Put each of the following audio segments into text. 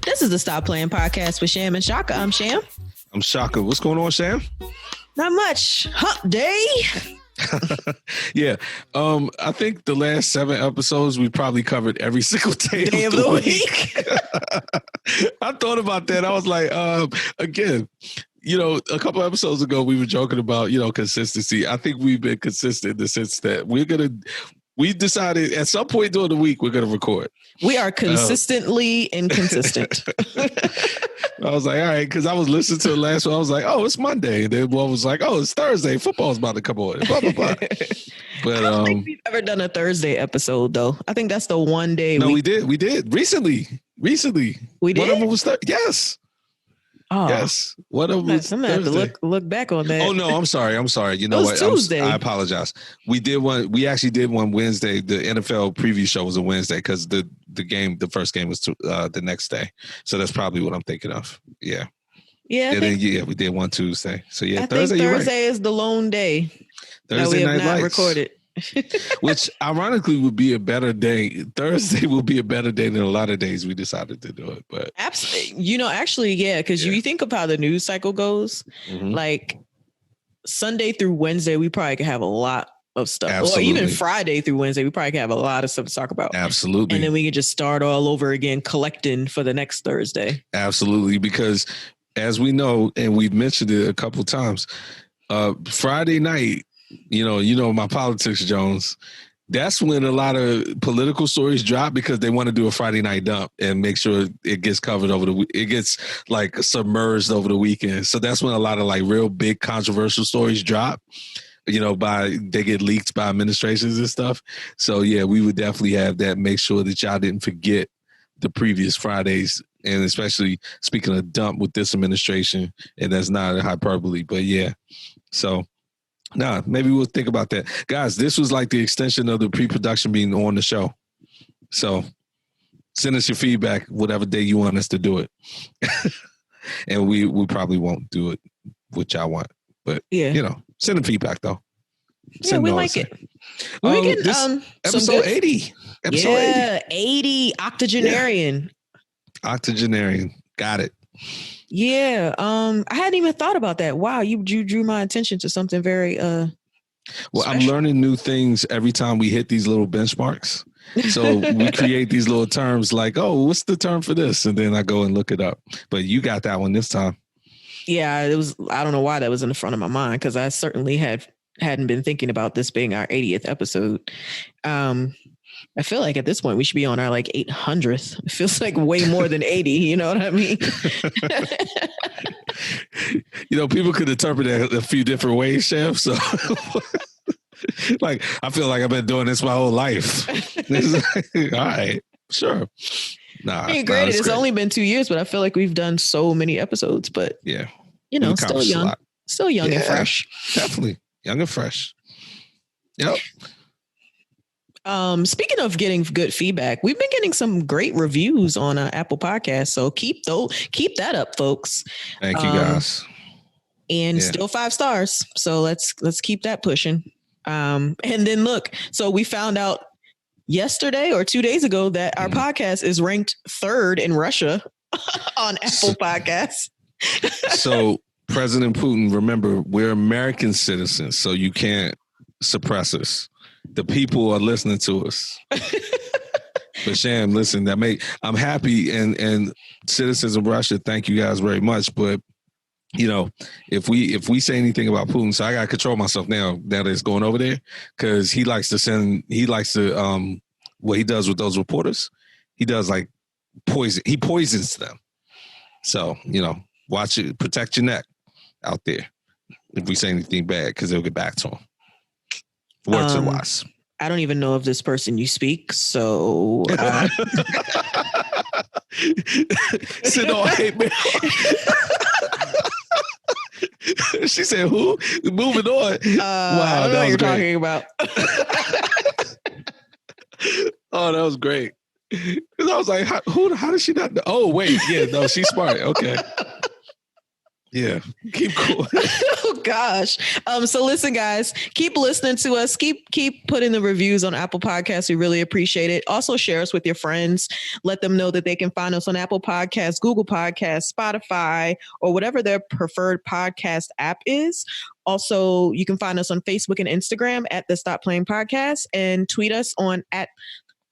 This is the Stop Playing podcast with Sham and Shaka. I'm Sham. I'm Shaka. What's going on, Sham? Not much. Hump day. Yeah. I think the last 7 episodes, we probably covered every single day of the week. I thought about that. I was like, again, a couple episodes ago, we were joking about, consistency. I think we've been consistent in the sense that we decided at some point during the week, we're going to record. We are consistently inconsistent. I was like, all right, because I was listening to the last one. I was like, oh, it's Monday. And then one was like, oh, it's Thursday. Football's about to come on. Blah, blah, blah. But I don't think we've ever done a Thursday episode, though. I think that's the one day. No, we did. We did. Recently. We did? One of them was Yes. Oh. Yes. One of them was I'm going to have to look back on that. Oh, no, I'm sorry. You know what? Tuesday. I apologize. We did one. We actually did one Wednesday. The NFL preview show was a Wednesday because the first game was the next day. So that's probably what I'm thinking of. Yeah. Yeah. We did one Tuesday. So yeah, I think Thursday is the lone day. Thursday that we have night not lights. recorded. Which ironically would be a better day. Thursday will be a better day than a lot of days we decided to do it. But absolutely, actually, yeah, because you think of how the news cycle goes. Mm-hmm. Like Sunday through Wednesday, we probably could have a lot of stuff. Absolutely. Or even Friday through Wednesday, we probably could have a lot of stuff to talk about. Absolutely. And then we could just start all over again, collecting for the next Thursday. Absolutely, because as we know, and we've mentioned it a couple of times, Friday night, you know my politics, Jones. That's when a lot of political stories drop because they want to do a Friday night dump and make sure it gets covered it gets like submerged over the weekend. So that's when a lot of like real big controversial stories drop. They get leaked by administrations and stuff. So yeah, we would definitely have that. Make sure that y'all didn't forget the previous Fridays, and especially speaking of dump with this administration, and that's not a hyperbole, but yeah. So. Maybe we'll think about that. Guys, this was like the extension of the pre-production being on the show. So send us your feedback, whatever day you want us to do it. And we probably won't do it what y'all want. But, send them feedback, though. We like it. Episode 80. Episode 80. Octogenarian. Yeah. Octogenarian. Got it. Yeah, I hadn't even thought about that. Wow, you drew my attention to something very well, special. I'm learning new things every time we hit these little benchmarks. So we create these little terms like, oh, what's the term for this? And then I go and look it up. But you got that one this time. Yeah, it was. I don't know why that was in the front of my mind because I certainly hadn't been thinking about this being our 80th episode. I feel like at this point we should be on our like 800th. It feels like way more than 80. You know what I mean? People could interpret that a few different ways, Chef. So like, I feel like I've been doing this my whole life. All right, sure. Granted, it's only been 2 years, but I feel like we've done so many episodes, but yeah, still young and fresh. Definitely young and fresh. Yep. Speaking of getting good feedback, we've been getting some great reviews on Apple Podcasts. So keep that up, folks. Thank you, guys. And still 5 stars. So let's keep that pushing. And then look, so we found out yesterday or 2 days ago that our podcast is ranked 3rd in Russia on Apple Podcasts. So President Putin, remember, we're American citizens, so you can't suppress us. The people are listening to us. But Sham, listen, I'm happy, and citizens of Russia, thank you guys very much. But if we say anything about Putin, so I gotta control myself now that it's going over there, because he likes to what he does with those reporters, he does like poison. He poisons them. So watch it, protect your neck out there if we say anything bad, because they'll get back to him. Words are wise. I don't even know of this person you speak, so sit on hate mail. She said, "Who?" Moving on. Wow, I don't know what you're talking about. Oh, that was great. Because I was like, "How does she not know?" Oh, wait, yeah, no, she's smart. Okay. Yeah, keep cool. Oh gosh. So listen, guys, keep listening to us. Keep putting the reviews on Apple Podcasts. We really appreciate it. Also share us with your friends. Let them know that they can find us on Apple Podcasts, Google Podcasts, Spotify, or whatever their preferred podcast app is. Also, you can find us on Facebook and Instagram at the Stop Playing Podcast, and tweet us on at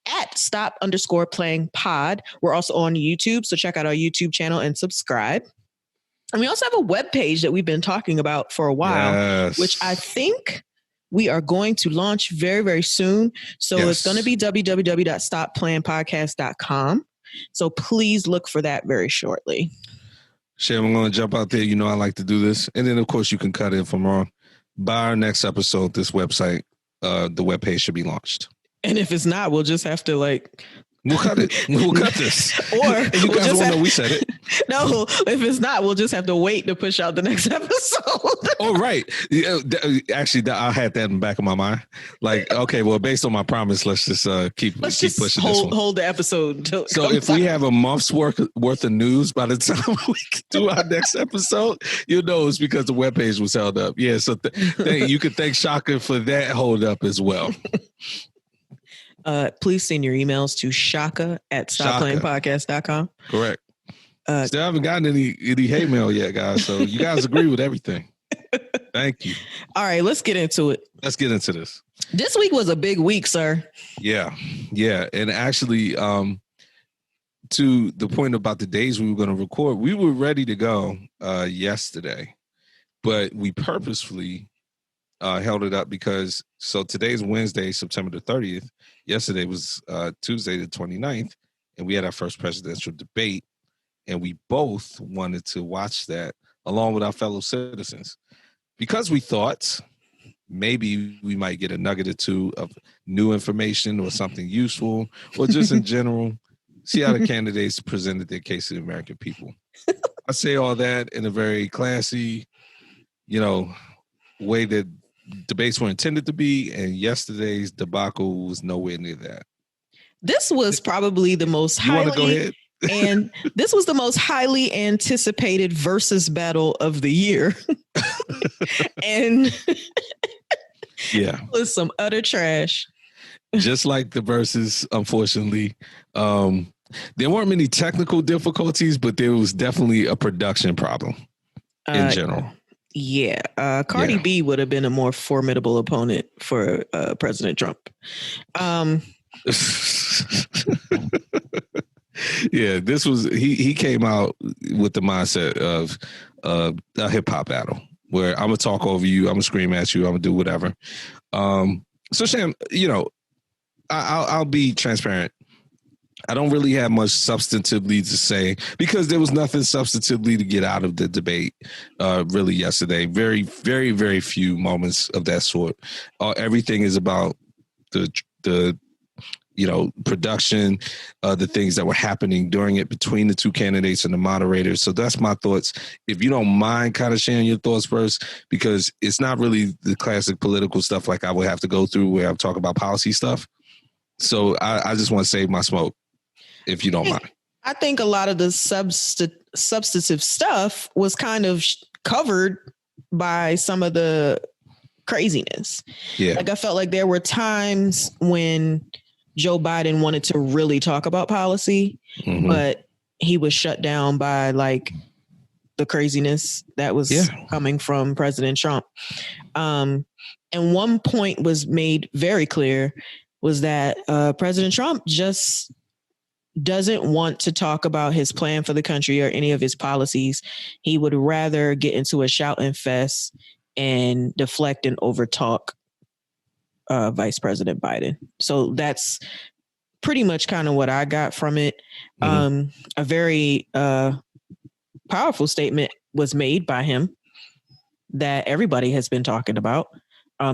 stop_playing pod. We're also on YouTube, so check out our YouTube channel and subscribe. And we also have a webpage that we've been talking about for a while, which I think we are going to launch very, very soon. So it's going to be www.stopplayinpodcast.com. So please look for that very shortly. Shay, I'm going to jump out there. You know I like to do this. And then, of course, you can cut in from wrong. By our next episode, this website, the webpage should be launched. And if it's not, we'll just have to we'll cut it. We'll cut this. Or you guys won't know we said it. No, if it's not, we'll just have to wait to push out the next episode. Oh, right. Actually, I had that in the back of my mind. Like, okay, well, based on my promise, let's just keep pushing this one. Hold the episode. So if we have a month's worth of news by the time we do our next episode, you'll know it's because the webpage was held up. Yeah, so you can thank Shaka for that hold up as well. Please send your emails to shaka@stopplayingpodcast.com. Correct. Still haven't gotten any hate mail yet, guys. So you guys agree with everything. Thank you. All right, let's get into it. Let's get into this. This week was a big week, sir. Yeah. And actually, to the point about the days we were going to record, we were ready to go yesterday, but we purposefully held it up because today's Wednesday, September the 30th. Yesterday was Tuesday the 29th, and we had our first presidential debate, and we both wanted to watch that along with our fellow citizens because we thought maybe we might get a nugget or two of new information or something useful, or just in general, see how the candidates presented their case to the American people. I say all that in a very classy, way that debates were intended to be, and yesterday's debacle was nowhere near that. This was probably the most highly this was the most highly anticipated versus battle of the year. And yeah, it was some utter trash. Just like the verses, unfortunately. There weren't many technical difficulties, but there was definitely a production problem in general. Yeah. Cardi B would have been a more formidable opponent for President Trump. Yeah, this was he came out with the mindset of a hip hop battle where I'm gonna talk over you, I'm gonna scream at you, I'm gonna do whatever. So Sham, I'll be transparent. I don't really have much substantively to say because there was nothing substantively to get out of the debate really yesterday. Very, very, very few moments of that sort. Everything is about the production, the things that were happening during it between the two candidates and the moderators. So that's my thoughts. If you don't mind kind of sharing your thoughts first, because it's not really the classic political stuff like I would have to go through where I'm talking about policy stuff. So I just want to save my smoke, if you don't mind. I think a lot of the substantive stuff was kind of covered by some of the craziness. Yeah. Like I felt like there were times when Joe Biden wanted to really talk about policy, but he was shut down by like the craziness that was coming from President Trump. And one point was made very clear was that President Trump just doesn't want to talk about his plan for the country or any of his policies. He would rather get into a shouting fest and deflect and overtalk Vice President Biden. So that's pretty much kind of what I got from it. A very powerful statement was made by him that everybody has been talking about.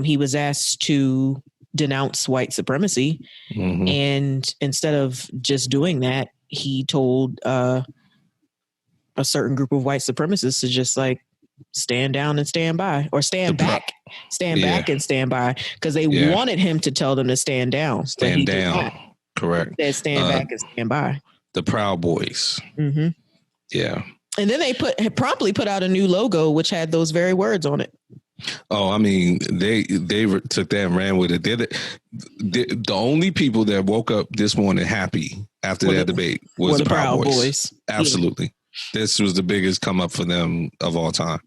He was asked to denounce white supremacy. And instead of just doing that, he told a certain group of white supremacists to just like stand down and stand by, or stand back and stand by, because they wanted him to tell them to stand down. Stand down. Correct. They stand back and stand by. The Proud Boys. Yeah. And then they promptly put out a new logo, which had those very words on it. Oh, I mean, they took that and ran with it. They're the only people that woke up this morning happy after that debate was the Proud Boys. Absolutely. Yeah. This was the biggest come up for them of all time.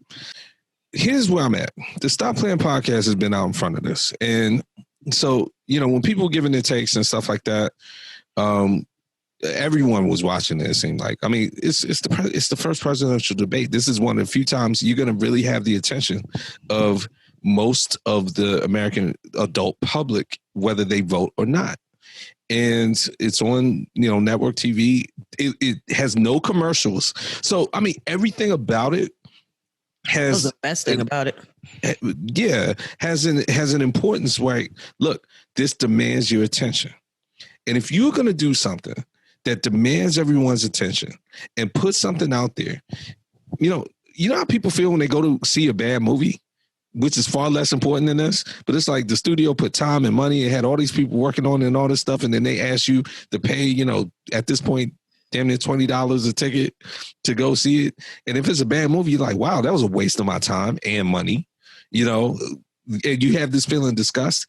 Here's where I'm at. The Stop Playing podcast has been out in front of this. And so, when people giving their takes and stuff like that, everyone was watching it, it seemed like. I mean, it's the first presidential debate. This is one of the few times you're going to really have the attention of most of the American adult public, whether they vote or not. And it's on, network TV. It has no commercials. So, I mean, everything about it has the best thing about it. Yeah, has an importance where, look, this demands your attention. And if you're going to do something that demands everyone's attention and put something out there, you know how people feel when they go to see a bad movie, which is far less important than this, but it's like the studio put time and money and had all these people working on it and all this stuff, and then they ask you to pay, at this point, damn near $20 a ticket to go see it. And if it's a bad movie, you're like, wow, that was a waste of my time and money, and you have this feeling of disgust.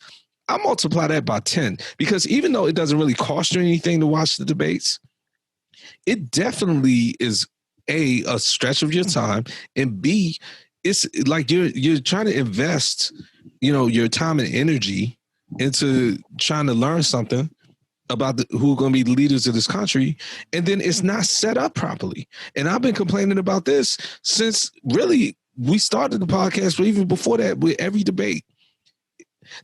I multiply that by 10, because even though it doesn't really cost you anything to watch the debates, it definitely is a stretch of your time, and B, it's like you're trying to invest, your time and energy into trying to learn something about who are going to be the leaders of this country, and then it's not set up properly. And I've been complaining about this since really we started the podcast, but even before that, with every debate.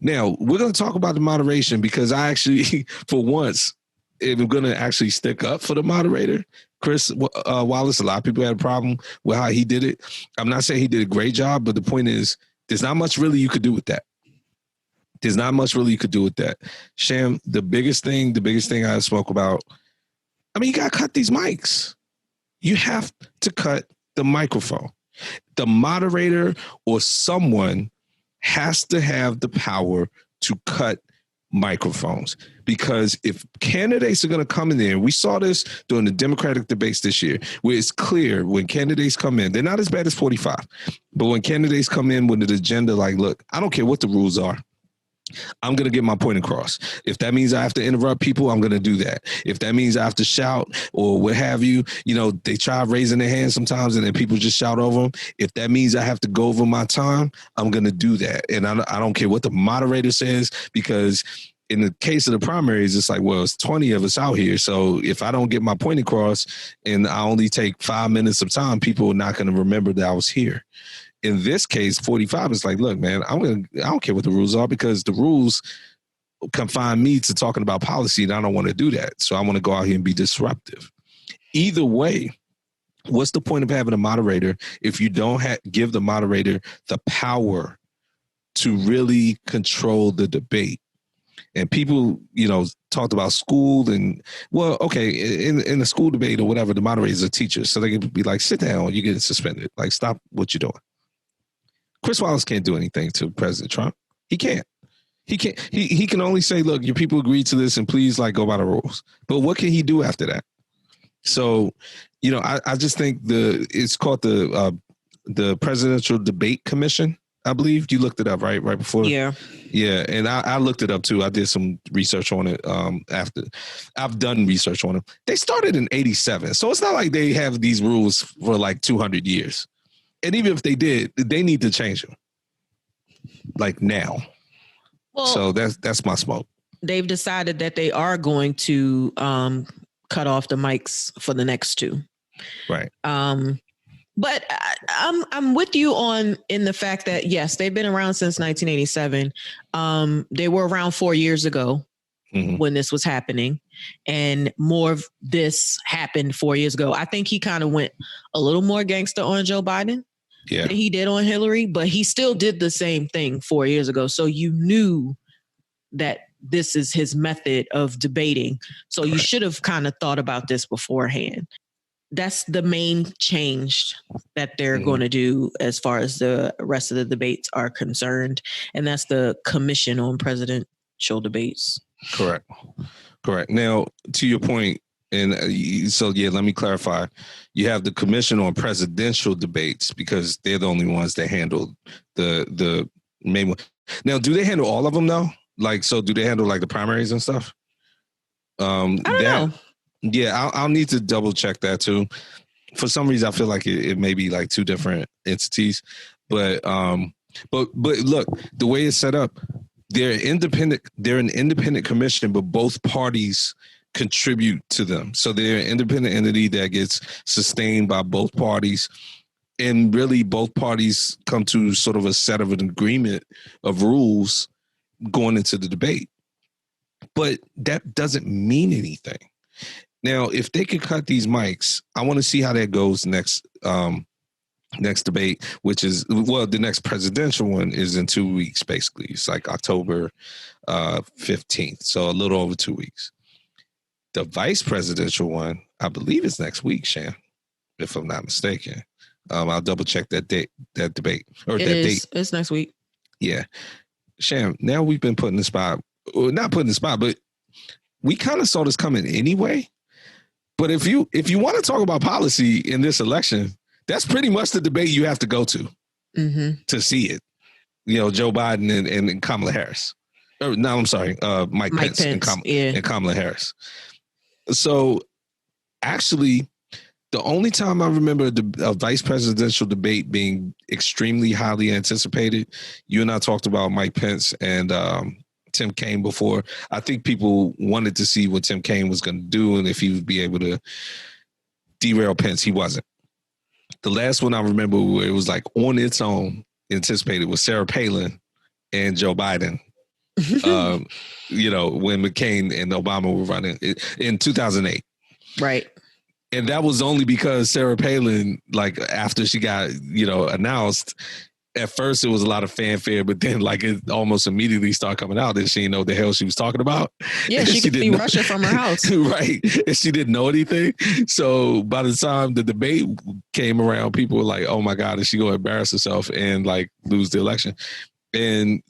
Now, we're going to talk about the moderation, because I actually, for once, am going to actually stick up for the moderator, Chris Wallace. A lot of people had a problem with how he did it. I'm not saying he did a great job, but the point is, there's not much really you could do with that. Sham, the biggest thing I spoke about, I mean, you got to cut these mics. You have to cut the microphone. The moderator or someone has to have the power to cut microphones, because if candidates are going to come in there, and we saw this during the Democratic debates this year, where it's clear when candidates come in, they're not as bad as 45, but when candidates come in with an agenda like, look, I don't care what the rules are, I'm going to get my point across. If that means I have to interrupt people, I'm going to do that. If that means I have to shout or what have you, they try raising their hands sometimes and then people just shout over them. If that means I have to go over my time, I'm going to do that. And I don't care what the moderator says, because in the case of the primaries, it's like, well, it's 20 of us out here. So if I don't get my point across and I only take 5 minutes of time, people are not going to remember that I was here. In this case, 45 is like, look, man, I don't care what the rules are, because the rules confine me to talking about policy, and I don't want to do that. So I want to go out here and be disruptive. Either way, what's the point of having a moderator if you don't give the moderator the power to really control the debate? And people, talked about school and, well, okay, in the school debate or whatever, the moderators are teachers. So they can be like, sit down, you get suspended. Like, stop what you're doing. Chris Wallace can't do anything to President Trump. He can't. He can only say, look, your people agreed to this and please go by the rules. But what can he do after that? So, I just think it's called the Presidential Debate Commission. I believe you looked it up, right before. Yeah. And I looked it up too. I did some research on it. After I've done research on it, they started in 1987, so it's not like they have these rules for like 200 years. And even if they did, they need to change them, like now. Well, so that's my smoke. They've decided that they are going to cut off the mics for the next two. Right. But I'm with you in the fact that, yes, they've been around since 1987. They were around 4 years ago when this was happening, and more of this happened 4 years ago. I think he kind of went a little more gangster on Joe Biden than he did on Hillary, but he still did the same thing 4 years ago. So you knew that this is his method of debating. So you should have kind of thought about this beforehand. That's the main change that they're going to do as far as the rest of the debates are concerned. And that's the Commission on Presidential Debates. Correct. Now, to your point, And so, let me clarify. You have the Commission on Presidential Debates because they're the only ones that handle the main one. Now, do they handle all of them though? Like, so do they handle like the primaries and stuff? I don't know. Yeah, I'll need to double check that too. For some reason, I feel like it may be like two different entities, but look, the way it's set up, they're independent. They're an independent commission, but both parties contribute to them. So they're an independent entity that gets sustained by both parties. And really, both parties come to sort of a set of an agreement of rules going into the debate. But that doesn't mean anything. Now, if they could cut these mics, I want to see how that goes next debate, which is, the next presidential one is in 2 weeks, basically. It's like October 15th, so a little over 2 weeks. The vice presidential one, I believe, is next week, Shan, if I'm not mistaken. I'll double check that date, that debate, or that date. It's next week. Yeah. Shan, now we've been put in the spot, or not put in the spot, but we kind of saw this coming anyway. But if you want to talk about policy in this election, that's pretty much the debate you have to go to to see it. You know, Joe Biden and Kamala Harris. No, I'm sorry, Mike Pence and Kamala Harris. So actually, the only time I remember a vice presidential debate being extremely highly anticipated, you and I talked about Mike Pence and Tim Kaine before. I think people wanted to see what Tim Kaine was going to do and if he would be able to derail Pence. He wasn't. The last one I remember where it was like on its own anticipated was Sarah Palin and Joe Biden. You know, when McCain and Obama were running in 2008. Right. And that was only because Sarah Palin, like after she got, announced, at first it was a lot of fanfare, but then like it almost immediately started coming out that she didn't know what the hell she was talking about. Yeah, she could be rushing from her house. Right. And she didn't know anything. So by the time the debate came around, people were like, oh my God, is she going to embarrass herself and like lose the election? And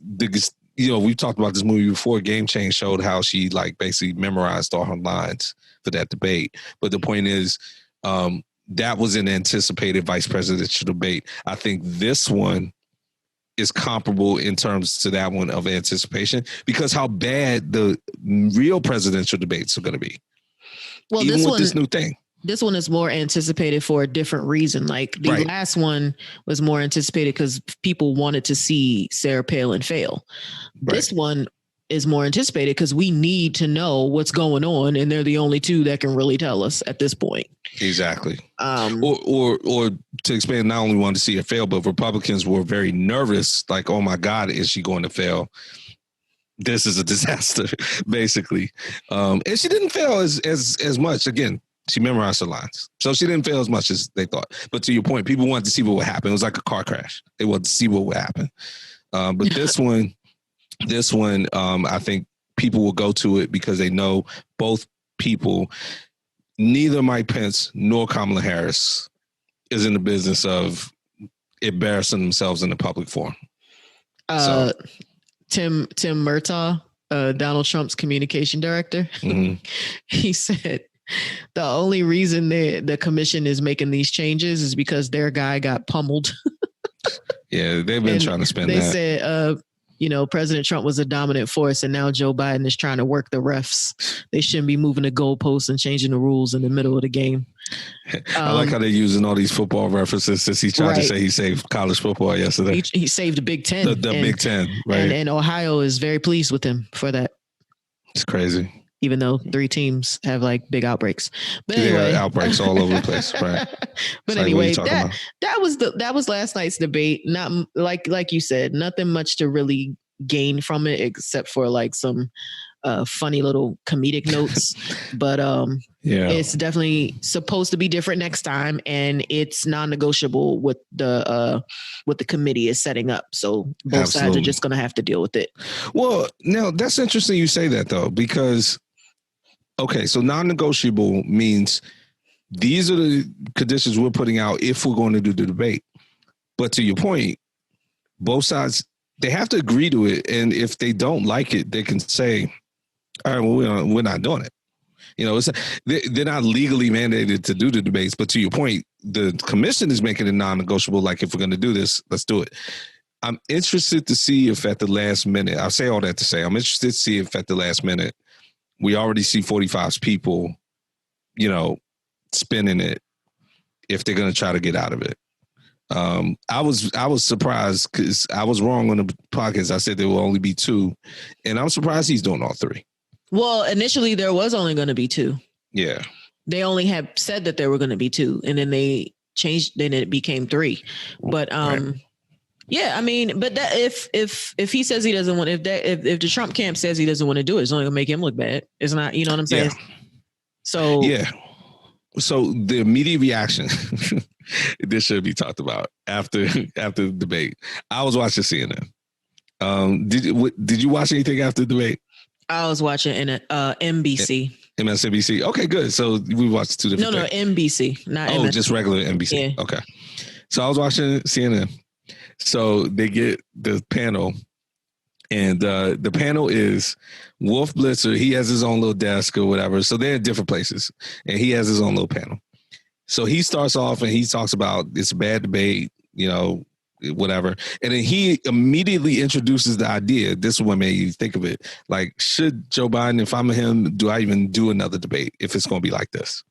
we've talked about this movie before. Game Change showed how she like basically memorized all her lines for that debate. But the point is, that was an anticipated vice presidential debate. I think this one is comparable in terms to that one of anticipation because how bad the real presidential debates are going to be. Well, even with this new thing. This one is more anticipated for a different reason. Like the last one was more anticipated because people wanted to see Sarah Palin fail. Right. This one is more anticipated because we need to know what's going on, and they're the only two that can really tell us at this point. Exactly. Or to expand, not only wanted to see her fail, but Republicans were very nervous. Like, oh my God, is she going to fail? This is a disaster, basically. And she didn't fail as much. Again, she memorized her lines. So she didn't fail as much as they thought. But to your point, people wanted to see what would happen. It was like a car crash. They wanted to see what would happen. But this one, I think people will go to it because they know both people, neither Mike Pence nor Kamala Harris is in the business of embarrassing themselves in the public forum. Tim Murtaugh, Donald Trump's communication director, he said the only reason the commission is making these changes is because their guy got pummeled. Yeah, they've been trying to spend that. They said, President Trump was a dominant force and now Joe Biden is trying to work the refs. They shouldn't be moving the goalposts and changing the rules in the middle of the game. I like how they're using all these football references since he tried to say he saved college football yesterday. He saved the Big Ten. The Big Ten, right. And Ohio is very pleased with him for that. It's crazy. Even though 3 teams have like big outbreaks, but anyway, outbreaks all over the place, right? But it's anyway, that was last night's debate. Not like you said, nothing much to really gain from it except for like some funny little comedic notes. But it's definitely supposed to be different next time, and it's non-negotiable with the committee is setting up. So both sides are just going to have to deal with it. Well, now that's interesting you say that though, because okay, so non-negotiable means these are the conditions we're putting out if we're going to do the debate. But to your point, both sides, they have to agree to it. And if they don't like it, they can say, all right, well, we're not doing it. You know, they're not legally mandated to do the debates. But to your point, the commission is making it non-negotiable. Like, if we're going to do this, let's do it. I'm interested to see if at the last minute, I'll say all that to say, I'm interested to see if at the last minute, we already see 45's people, you know, spinning it, if they're going to try to get out of it. I was surprised because I was wrong on the podcast. I said there will only be 2, and I'm surprised he's doing all 3. Well, initially there was only going to be 2. Yeah. They only had said that there were going to be 2, and then they changed, then it became 3. But, right. Yeah, I mean, but that if he says he doesn't want, if the Trump camp says he doesn't want to do it, it's only gonna make him look bad. It's not, you know what I'm saying? Yeah. So yeah. So the immediate reaction, this should be talked about after the debate. I was watching CNN. Did you watch anything after the debate? I was watching NBC. MSNBC. Okay, good. So we watched 2 different. No, NBC, not. Oh, just regular NBC. Yeah. Okay. So I was watching CNN. So they get the panel, and the panel is Wolf Blitzer. He has his own little desk or whatever. So they're in different places, and he has his own little panel. So he starts off and he talks about it's a bad debate, you know, whatever. And then he immediately introduces the idea. This is what made you think of it. Like, should Joe Biden, if I'm him, do I even do another debate if it's going to be like this?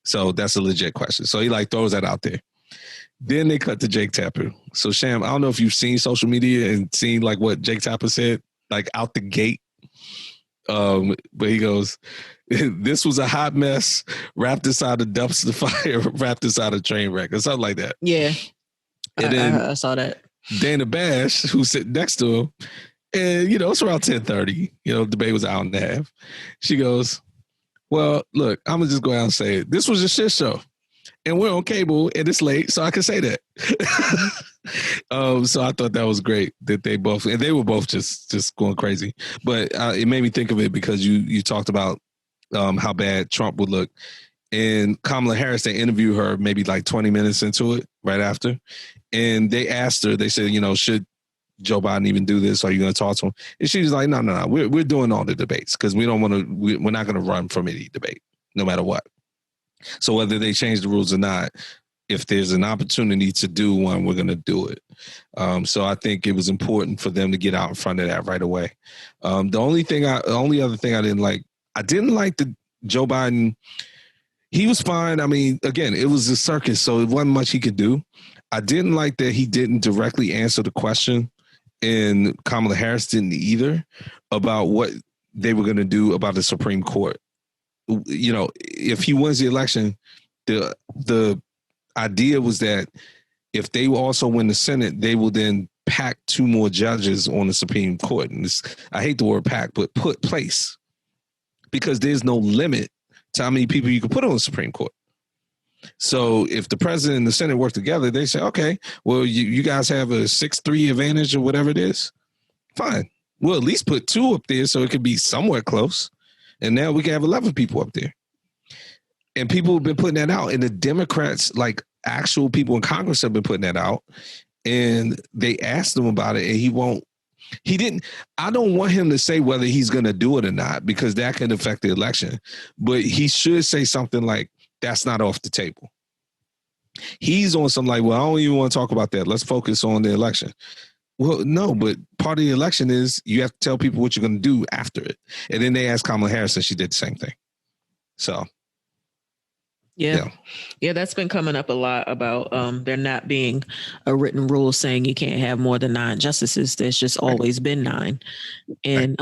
So that's a legit question. So he like throws that out there. Then they cut to Jake Tapper. So Sham, I don't know if you've seen social media and seen like what Jake Tapper said, like out the gate. But he goes, "This was a hot mess wrapped inside a dumpster fire, wrapped inside a train wreck," or something like that. Yeah, and then I saw that. Dana Bash, who's sitting next to him, and you know it's around 10:30. You know, the debate was an hour and a half. She goes, "Well, look, I'm gonna just go out and say it. This was a shit show. And we're on cable and it's late, so I can say that." So I thought that was great that they were both just going crazy. But it made me think of it because you talked about how bad Trump would look. And Kamala Harris, they interviewed her maybe like 20 minutes into it, right after. And they asked her, they said, you know, should Joe Biden even do this? Are you going to talk to him? And she was like, no. We're doing all the debates because we don't want to, we're not going to run from any debate, no matter what. So whether they change the rules or not, if there's an opportunity to do one, we're going to do it. So I think it was important for them to get out in front of that right away. The only other thing I didn't like the Joe Biden. He was fine. I mean, again, it was a circus, so it wasn't much he could do. I didn't like that he didn't directly answer the question, and Kamala Harris didn't either, about what they were going to do about the Supreme Court. You know, if he wins the election, the idea was that if they also win the Senate, they will then pack 2 more judges on the Supreme Court. And I hate the word pack, but put place, because there's no limit to how many people you can put on the Supreme Court. So if the president and the Senate work together, they say, okay, well, you guys have a 6-3 advantage or whatever it is. Fine. We'll at least put 2 up there so it could be somewhere close. And now we can have 11 people up there. And people have been putting that out. And the Democrats, like actual people in Congress, have been putting that out. And they asked him about it, and he didn't. I don't want him to say whether he's going to do it or not, because that can affect the election. But he should say something like, that's not off the table. He's on some like, well, I don't even want to talk about that. Let's focus on the election. Well, no, but part of the election is you have to tell people what you're going to do after it. And then they asked Kamala Harris, and she did the same thing. So, yeah, that's been coming up a lot about there not being a written rule saying you can't have more than 9 justices. There's just always been 9. And,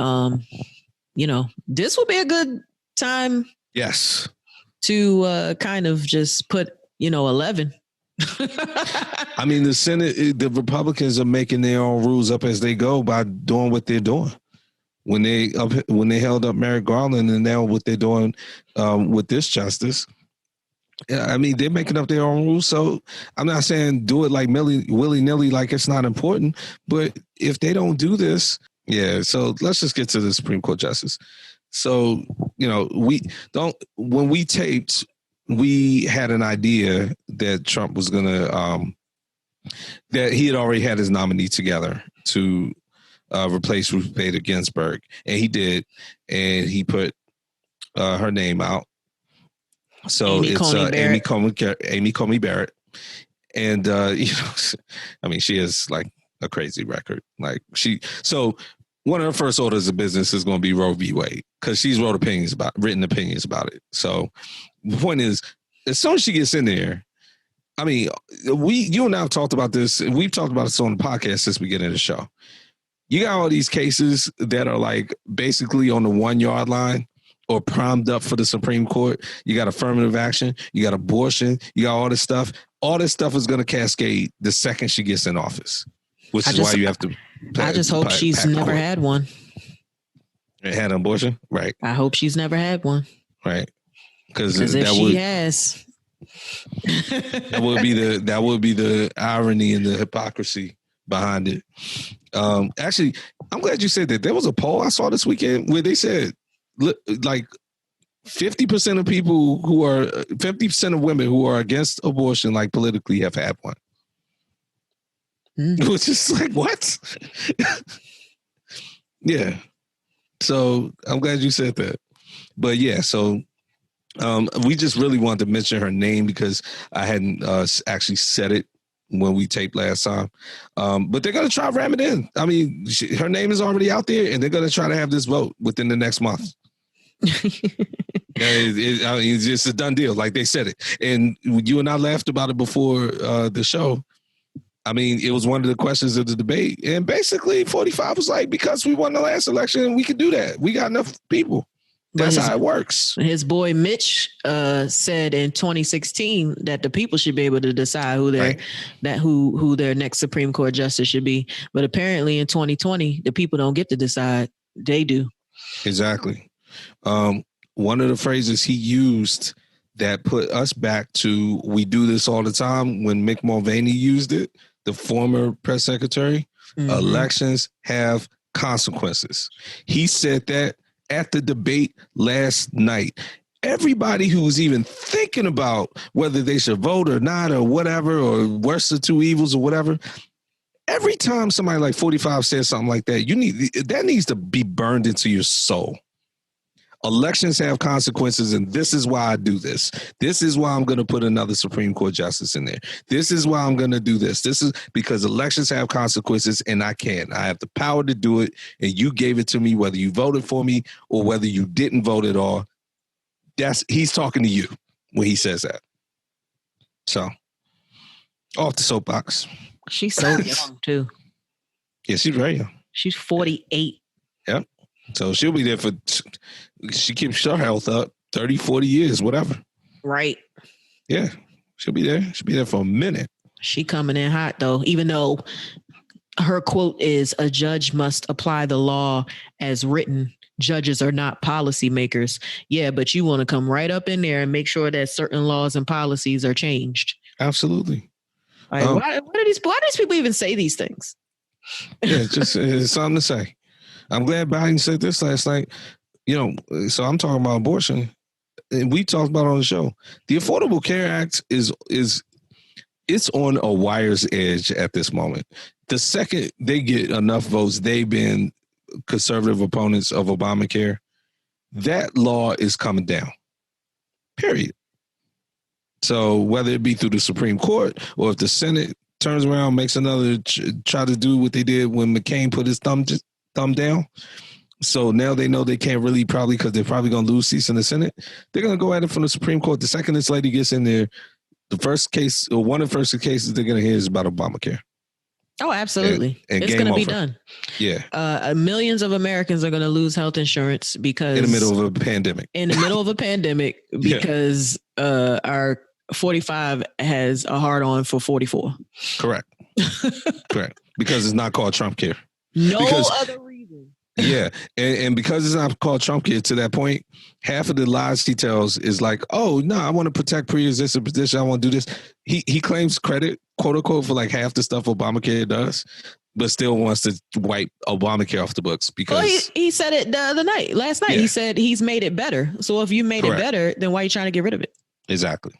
you know, this will be a good time. Yes. To kind of just put, 11. I mean, the Senate, the Republicans are making their own rules up as they go by doing what they're doing. When they held up Merrick Garland, and now what they're doing with this justice, I mean, they're making up their own rules. So I'm not saying do it like willy-nilly, like it's not important. But if they don't do this, yeah. So let's just get to the Supreme Court justice. So, when we taped, we had an idea that Trump was going to, that he had already had his nominee together to replace Ruth Bader Ginsburg. And he did. And he put her name out. So Amy it's Coney Amy Coney Barrett. And, I mean, she has like a crazy record. Like so one of her first orders of business is going to be Roe v. Wade because she's written opinions about it. So the point is, as soon as she gets in there, I mean, you and I have talked about this. We've talked about this on the podcast since the beginning of the show. You got all these cases that are like basically on the 1 yard line or primed up for the Supreme Court. You got affirmative action. You got abortion. You got all this stuff. All this stuff is going to cascade the second she gets in office, which is why you have to. I just hope she's never had one. Had an abortion, right? I hope she's never had one, right? Because if she has, that would be the irony and the hypocrisy behind it. Actually, I'm glad you said that. There was a poll I saw this weekend where they said like 50% of people 50% of women who are against abortion, like politically, have had one. Which is like, what? Yeah. So I'm glad you said that. But yeah, so we just really wanted to mention her name because I hadn't actually said it when we taped last time. But they're going to try to ram it in. I mean, her name is already out there, and they're going to try to have this vote within the next month. It's just a done deal, like they said it. And you and I laughed about it before the show. I mean, it was one of the questions of the debate. And basically, 45 was like, because we won the last election, we can do that. We got enough people. That's how it works. His boy Mitch said in 2016 that the people should be able to decide who their next Supreme Court justice should be. But apparently in 2020, the people don't get to decide. They do. Exactly. One of the phrases he used that put us back to "we do this all the time" when Mick Mulvaney used it, the former press secretary, elections have consequences. He said that at the debate last night. Everybody who's even thinking about whether they should vote or not or whatever, or worse of two evils or whatever, every time somebody like 45 says something like that, that needs to be burned into your soul. Elections have consequences, and this is why I do this. This is why I'm going to put another Supreme Court justice in there. This is why I'm going to do this. This is because elections have consequences, and I can. I have the power to do it, and you gave it to me, whether you voted for me or whether you didn't vote at all. He's talking to you when he says that. So, off the soapbox. She's so young, too. Yeah, she's very young. She's 48. Yep. So she'll be there she keeps her health up 30, 40 years, whatever. Right. Yeah. She'll be there. She'll be there for a minute. She coming in hot, though, even though her quote is, "A judge must apply the law as written. Judges are not policymakers." Yeah, but you want to come right up in there and make sure that certain laws and policies are changed. Absolutely. Like, why do these people even say these things? Yeah, it's something to say. I'm glad Biden said this last night. So I'm talking about abortion, and we talked about it on the show. The Affordable Care Act it's on a wire's edge at this moment. The second they get enough votes, they've been conservative opponents of Obamacare. That law is coming down. Period. So whether it be through the Supreme Court or if the Senate turns around, makes another try to do what they did when McCain put his thumb down. So now they know they can't really probably, because they're probably going to lose seats in the Senate. They're going to go at it from the Supreme Court. The second this lady gets in there, the first case or one of the first cases they're going to hear is about Obamacare. Oh, absolutely. And it's going to be done. Yeah. Millions of Americans are going to lose health insurance because in the middle of a pandemic. Because our 45 has a hard on for 44. Correct. Because it's not called Trump care. Other reason. Yeah. And because it's not called Trump care, to that point, half of the lies he tells is like, oh, no, I want to protect pre-existing position. I want to do this. He claims credit, quote unquote, for like half the stuff Obamacare does, but still wants to wipe Obamacare off the books because he said it last night. Yeah. He said he's made it better. So if you made it better, then why are you trying to get rid of it? Exactly.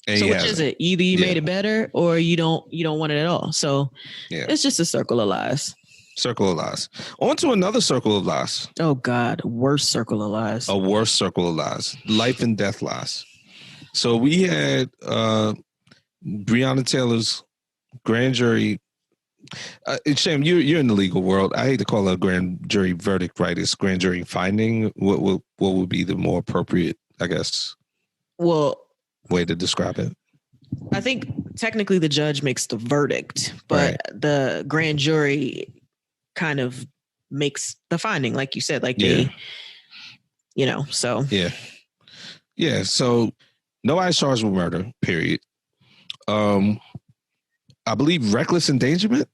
And so which is it? Either you made it better or you don't want it at all. So it's just a circle of lies. Circle of lies. On to another circle of lies. Oh God, worst circle of lies. A worse circle of lies. Life and death lies. So we had Breonna Taylor's grand jury. Sham, you're in the legal world. I hate to call it a grand jury verdict, right? It's grand jury finding. What would be the more appropriate, I guess, way to describe it? I think technically the judge makes the verdict, but the grand jury kind of makes the finding, like you said, like they, so. Yeah. So nobody's charged with murder, period. I believe reckless endangerment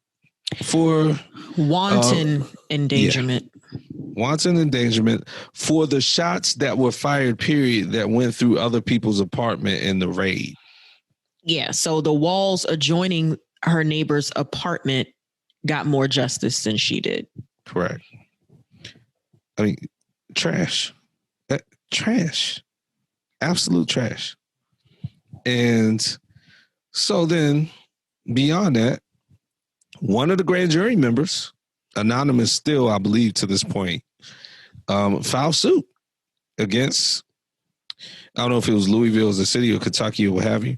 for wanton endangerment. Wanton endangerment for the shots that were fired, period, that went through other people's apartment in the raid. Yeah. So the walls adjoining her neighbor's apartment got more justice than she did. Correct. I mean, trash. Trash. Absolute trash. And so then beyond that, one of the grand jury members, anonymous still, I believe to this point, filed suit against, I don't know if it was Louisville, the city, or Kentucky, or what have you,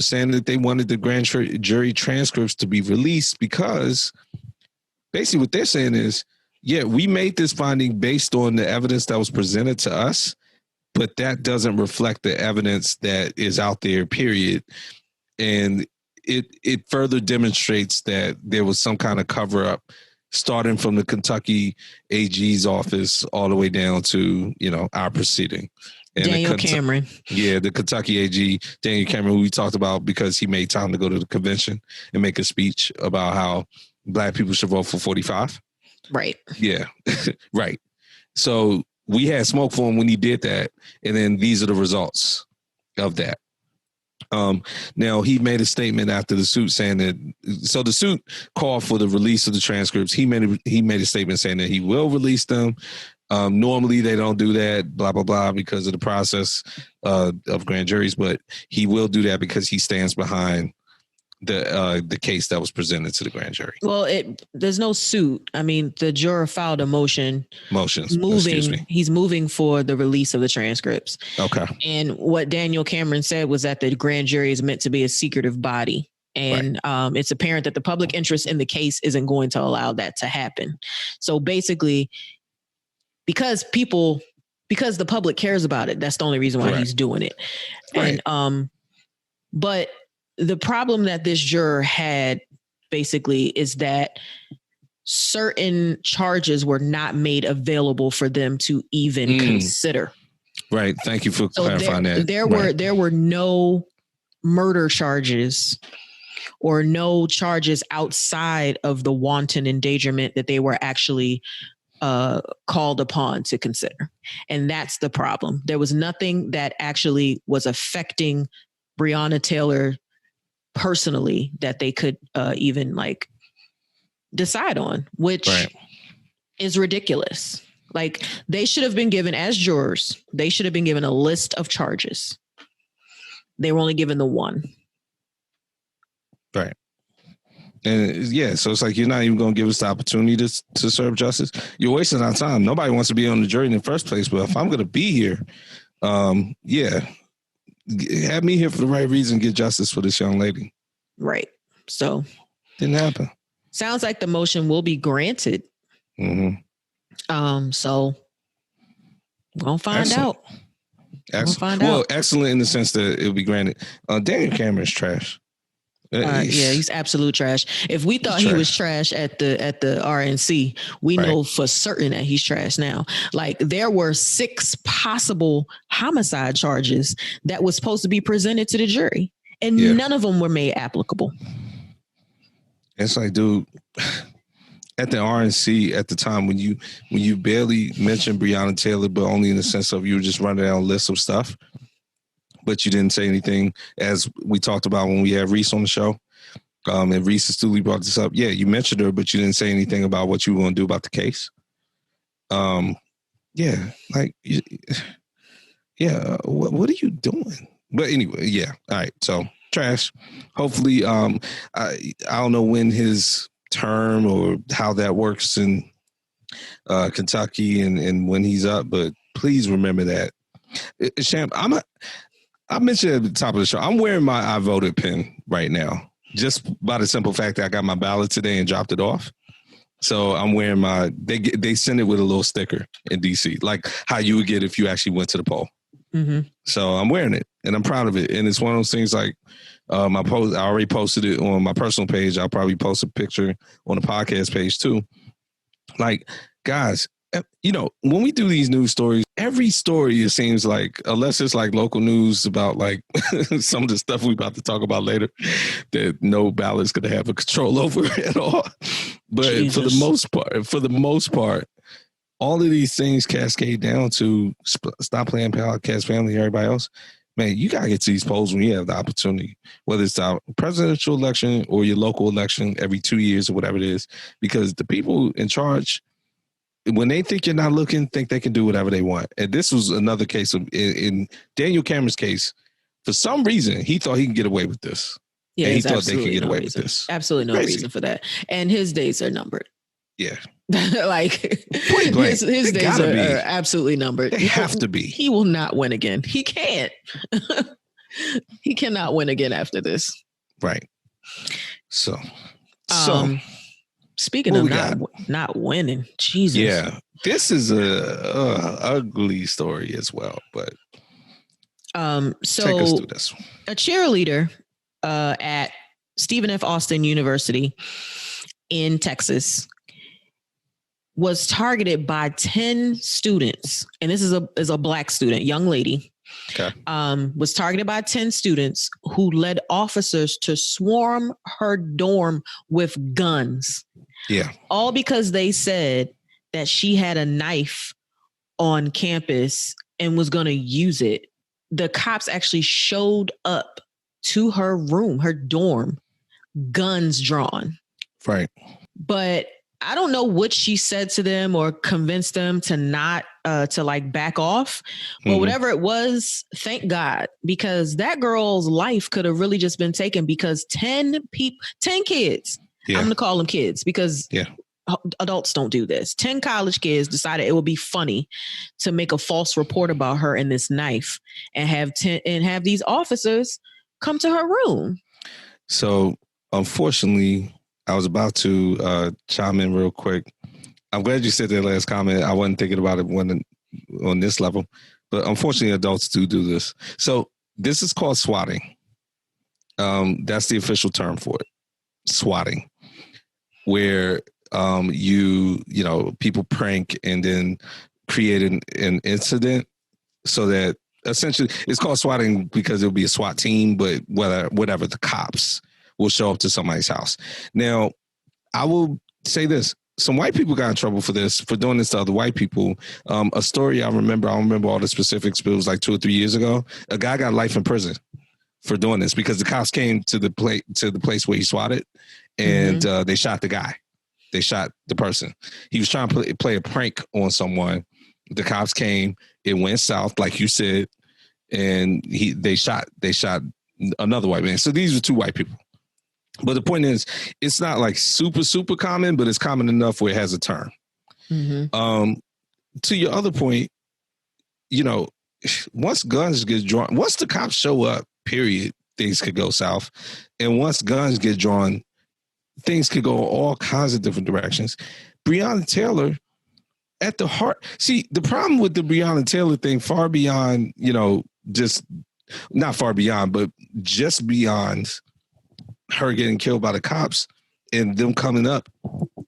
saying that they wanted the grand jury transcripts to be released because basically what they're saying is, yeah, we made this finding based on the evidence that was presented to us, but that doesn't reflect the evidence that is out there, period. And it further demonstrates that there was some kind of cover up starting from the Kentucky AG's office all the way down to, our proceeding. And Daniel Cameron. Yeah, the Kentucky AG, Daniel Cameron, who we talked about because he made time to go to the convention and make a speech about how Black people should vote for 45. Right. Yeah, right. So we had smoke for him when he did that. And then these are the results of that. Now, he made a statement after the suit saying that, so the suit called for the release of the transcripts. He made a statement saying that he will release them. Normally, they don't do that, blah, blah, blah, because of the process of grand juries, but he will do that because he stands behind the case that was presented to the grand jury. Well, there's no suit. I mean, the juror filed a motions. He's moving for the release of the transcripts. Okay. And what Daniel Cameron said was that the grand jury is meant to be a secretive body. And it's apparent that the public interest in the case isn't going to allow that to happen. So basically, because the public cares about it, that's the only reason why he's doing it. Right. And but the problem that this juror had basically is that certain charges were not made available for them to even consider. Right. Thank you for clarifying that. There were no murder charges or no charges outside of the wanton endangerment that they were actually called upon to consider. And that's the problem. There was nothing that actually was affecting Breonna Taylor personally that they could even decide on, which is ridiculous. Like, they should have been given, as jurors, they should have been given a list of charges. They were only given the one. Right. And so it's like, you're not even going to give us the opportunity to serve justice. You're wasting our time. Nobody wants to be on the jury in the first place. But if I'm going to be here, have me here for the right reason, get justice for this young lady. Right. So didn't happen. Sounds like the motion will be granted. Mm-hmm. So we're gonna find out. Excellent. Well, excellent in the sense that it'll be granted. Daniel Cameron's trash. He's absolute trash. If we thought he was trash at the RNC, we know for certain that he's trash now. Like, there were 6 possible homicide charges that was supposed to be presented to the jury, and none of them were made applicable. It's like, dude, at the RNC at the time when you barely mentioned Breonna Taylor, but only in the sense of you were just running down a list of stuff, but you didn't say anything, as we talked about when we had Reese on the show. And Reese astutely brought this up. Yeah, you mentioned her, but you didn't say anything about what you were going to do about the case. What are you doing? But anyway, all right. So trash. Hopefully, I don't know when his term or how that works in Kentucky and when he's up, but please remember that. Sham, I mentioned at the top of the show, I'm wearing my I voted pin right now, just by the simple fact that I got my ballot today and dropped it off. So I'm wearing my, they send it with a little sticker in DC, like how you would get if you actually went to the poll. Mm-hmm. So I'm wearing it and I'm proud of it. And it's one of those things like I already posted it on my personal page. I'll probably post a picture on the podcast page too. Like, guys, you know, when we do these news stories, every story, it seems like, unless it's like local news about like some of the stuff we're about to talk about later, that no ballot's going to have a control over at all. But Jesus. for the most part, all of these things cascade down to Stop Playing Podcast family, everybody else. Man, you got to get to these polls when you have the opportunity, whether it's our presidential election or your local election every 2 years or whatever it is, because the people in charge, when they think you're not looking, think they can do whatever they want. And this was another case of, in Daniel Cameron's case, for some reason, he thought he could get away with this. Yeah, and he thought they could get away with this. Absolutely no reason for that. And his days are numbered. Yeah. Like his days are absolutely numbered. They have to be. He will not win again. He can't. He cannot win again after this. Right. So speaking of not winning, Jesus. Yeah, this is a ugly story as well. But so take us through this one. A cheerleader at Stephen F. Austin University in Texas was targeted by 10 students, and this is a Black student, young lady. Okay. Was targeted by 10 students who led officers to swarm her dorm with guns. Yeah. All because they said that she had a knife on campus and was going to use it. The cops actually showed up to her room, her dorm, guns drawn. Right. But I don't know what she said to them or convinced them to not to like back off. But whatever it was, thank God, because that girl's life could have really just been taken because 10 kids, I'm going to call them kids because adults don't do this. 10 college kids decided it would be funny to make a false report about her and this knife and have these officers come to her room. So unfortunately, I was about to chime in real quick. I'm glad you said that last comment. I wasn't thinking about it on this level, but unfortunately, adults do this. So this is called swatting. That's the official term for it, swatting, where people prank and then create an incident so that essentially it's called swatting because it'll be a SWAT team, but whatever the cops will show up to somebody's house. Now, I will say this. Some white people got in trouble for doing this to other white people. A story I don't remember all the specifics, but it was like 2 or 3 years ago. A guy got life in prison for doing this because the cops came to the place where he swatted and they shot the guy. They shot the person. He was trying to play a prank on someone. The cops came. It went south, like you said, and they shot another white man. So these were 2 white people. But the point is, it's not like super, super common, but it's common enough where it has a term. To your other point, once guns get drawn, once the cops show up, period, things could go south. And once guns get drawn, things could go all kinds of different directions. Breonna Taylor, at the heart, see, the problem with the Breonna Taylor thing, far beyond, just not far beyond, but just beyond her getting killed by the cops and them coming up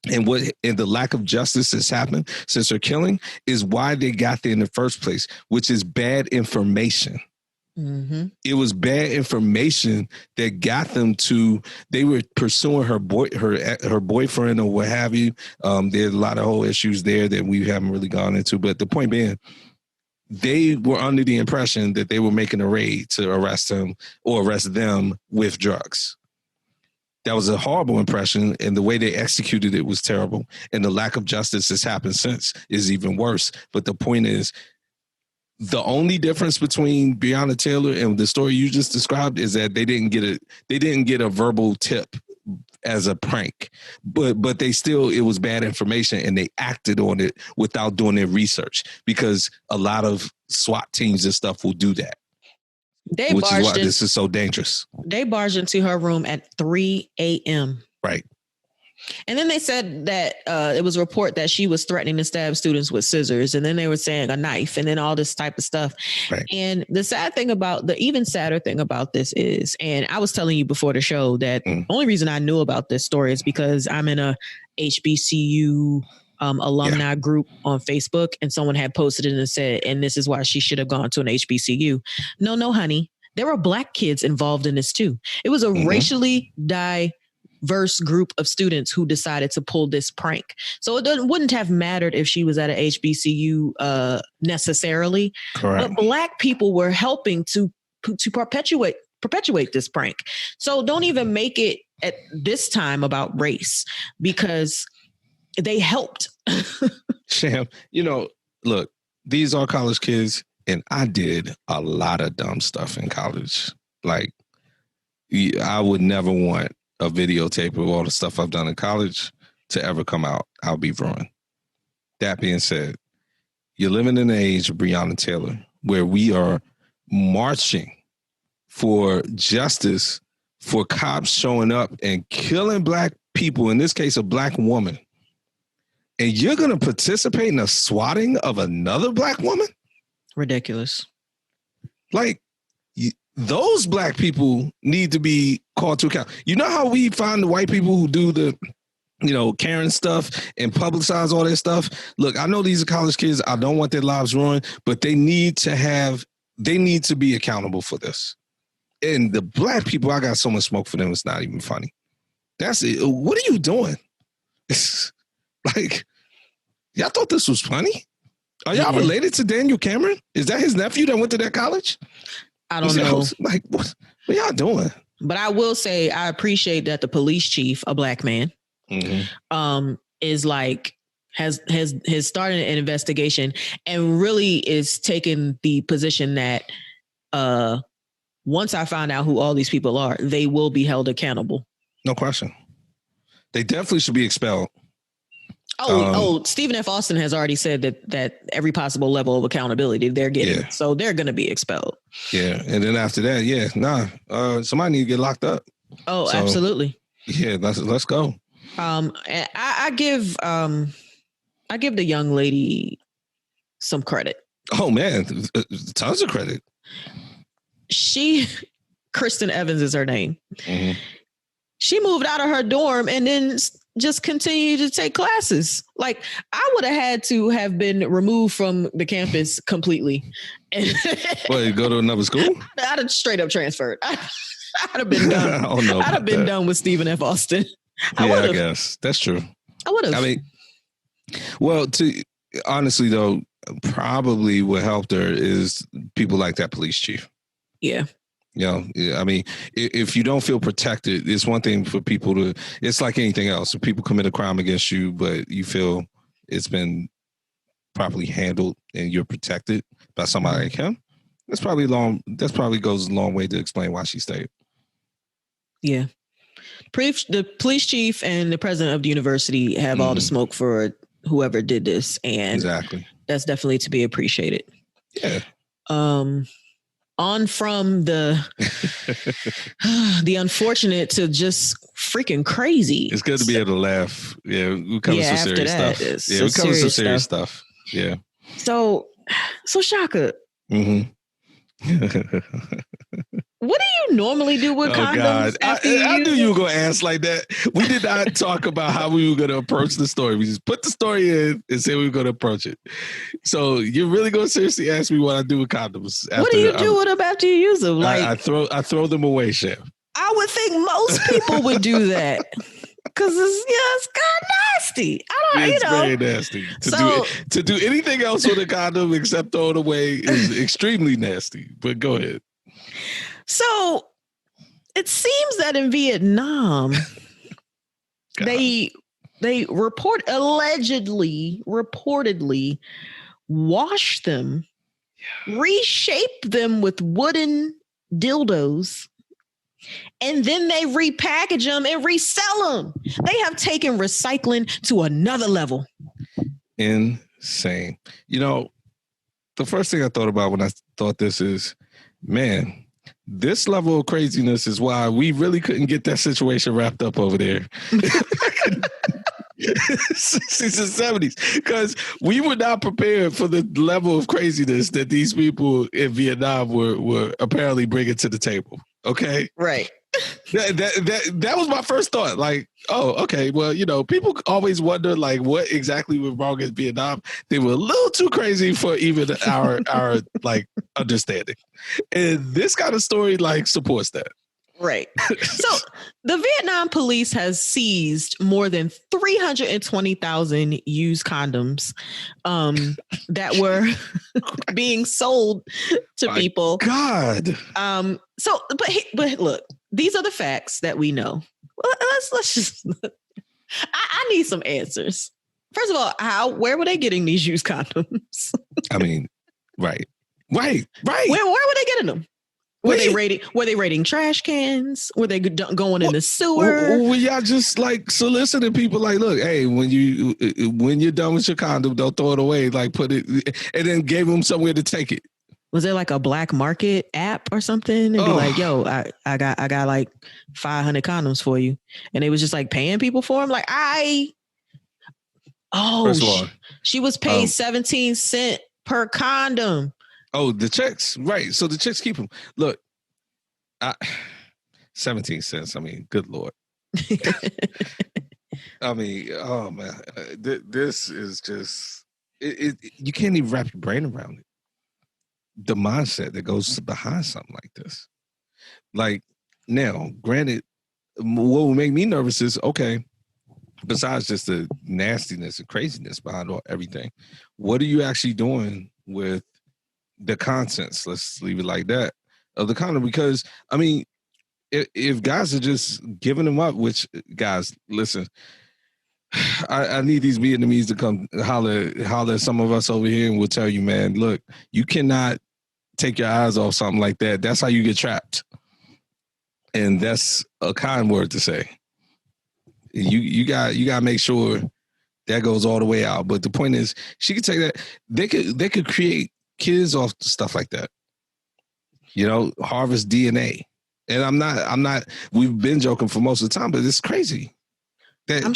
and the lack of justice that's happened since her killing is why they got there in the first place, which is bad information. It was bad information that got them they were pursuing her boyfriend or what have you. There's a lot of whole issues there that we haven't really gone into, but the point being, they were under the impression that they were making a raid to arrest him or arrest them with drugs. That was a horrible impression, and the way they executed it was terrible. And the lack of justice that's happened since is even worse. But the point is, the only difference between Breonna Taylor and the story you just described is that they didn't get a verbal tip as a prank, but it was bad information and they acted on it without doing their research, because a lot of SWAT teams and stuff will do that. which is why this is so dangerous. They barged into her room at 3 a.m. Right. And then they said that it was a report that she was threatening to stab students with scissors. And then they were saying a knife and then all this type of stuff. Right. And the even sadder thing about this is, and I was telling you before the show that the only reason I knew about this story is because I'm in a HBCU alumni group on Facebook, and someone had posted it and said, and this is why she should have gone to an HBCU. No, honey. There were Black kids involved in this too. It was a racially diverse group of students who decided to pull this prank. So it wouldn't have mattered if she was at a HBCU necessarily. Correct. But Black people were helping to perpetuate this prank. So don't even make it at this time about race, because they helped. Sham, look, these are college kids, and I did a lot of dumb stuff in college. Like, I would never want a videotape of all the stuff I've done in college to ever come out. I'll be ruined. That being said, you're living in the age of Breonna Taylor, where we are marching for justice for cops showing up and killing Black people, in this case, a Black woman. And you're going to participate in a swatting of another Black woman? Ridiculous. Like, those Black people need to be called to account. You know how we find the white people who do the, Karen stuff and publicize all that stuff? Look, I know these are college kids. I don't want their lives ruined, but they need to be accountable for this. And the Black people, I got so much smoke for them, it's not even funny. That's it. What are you doing? It's like, y'all thought this was funny? Are y'all related to Daniel Cameron? Is that his nephew that went to that college? I don't know. Like, what y'all doing? But I will say, I appreciate that the police chief, a Black man, is like, has started an investigation and really is taking the position that once I find out who all these people are, they will be held accountable. No question. They definitely should be expelled. Stephen F. Austin has already said that every possible level of accountability they're getting. So they're going to be expelled. Yeah. And then after that, somebody need to get locked up. Oh, so, absolutely. Yeah, let's go. I give the young lady some credit. Oh man, tons of credit. Kristen Evans is her name. Mm-hmm. She moved out of her dorm and then just continued to take classes. Like, I would have had to have been removed from the campus completely. What, go to another school? I'd have straight up transferred. I'd have been done. I'd have been done with Stephen F. Austin. I guess that's true. I would have. I mean, well, honestly though, probably what helped her is people like that police chief. Yeah. I mean, if you don't feel protected, it's one thing for people to, it's like anything else. If people commit a crime against you, but you feel it's been properly handled and you're protected by somebody like him, that's probably goes a long way to explain why she stayed. Yeah. The police chief and the president of the university have all the smoke for whoever did this. And exactly, that's definitely to be appreciated. Yeah. On from the unfortunate to just freaking crazy. It's good to be able to laugh. Yeah, we cover some serious stuff. Yeah, we cover some serious stuff. Yeah. So Shaka. Mm-hmm. What do you normally do with condoms? God. I knew you were going to ask like that. We did not talk about how we were going to approach the story. We just put the story in and said we were going to approach it. So you're really going to seriously ask me what I do with condoms? What do you do with them after you use them? Like, I throw them away, Chef. I would think most people would do that. Because it's kind of nasty. It's very nasty. To do anything else with a condom except throw it away is extremely nasty. But go ahead. So it seems that in Vietnam, they reportedly wash them, reshape them with wooden dildos, and then they repackage them and resell them. They have taken recycling to another level. Insane. The first thing I thought about when I thought this is, man, this level of craziness is why we really couldn't get that situation wrapped up over there. 60s and 70s, because we were not prepared for the level of craziness that these people in Vietnam were apparently bringing to the table. Okay, right. That was my first thought. Like, oh, okay, well, people always wonder like what exactly was wrong in Vietnam. They were a little too crazy for even our like understanding, and this kind of story like supports that. Right. So the Vietnam police has seized more than 320,000 used condoms that were being sold to people. God. But look, these are the facts that we know. Let's just. I need some answers. First of all, where were they getting these used condoms? I mean, right. Where were they getting them? Were they raiding trash cans? Were they going in the sewer? Were y'all just like soliciting people like, look, hey, when you're done with your condom, don't throw it away. Like put it, and then gave them somewhere to take it. Was there like a black market app or something? And be like, yo, I got like 500 condoms for you. And they was just like paying people for them. Like first of all, she was paid 17 cents per condom. Oh, the chicks, right? So the chicks keep them. Look, 17 cents. I mean, good Lord. I mean, oh man, this is just you can't even wrap your brain around it. The mindset that goes behind something like this. Like now, granted, what would make me nervous is okay. Besides just the nastiness and craziness behind everything, what are you actually doing with the contents, let's leave it like that, of the condom? Because I mean, if guys are just giving them up, which guys, listen, I need these Vietnamese to come holler at some of us over here, and we'll tell you, man, look, you cannot take your eyes off something like that. That's how you get trapped, and that's a kind word to say. You got to make sure that goes all the way out. But the point is, she could take that. They could create kids off stuff like that, harvest DNA. And I'm not, we've been joking for most of the time, but it's crazy. I'm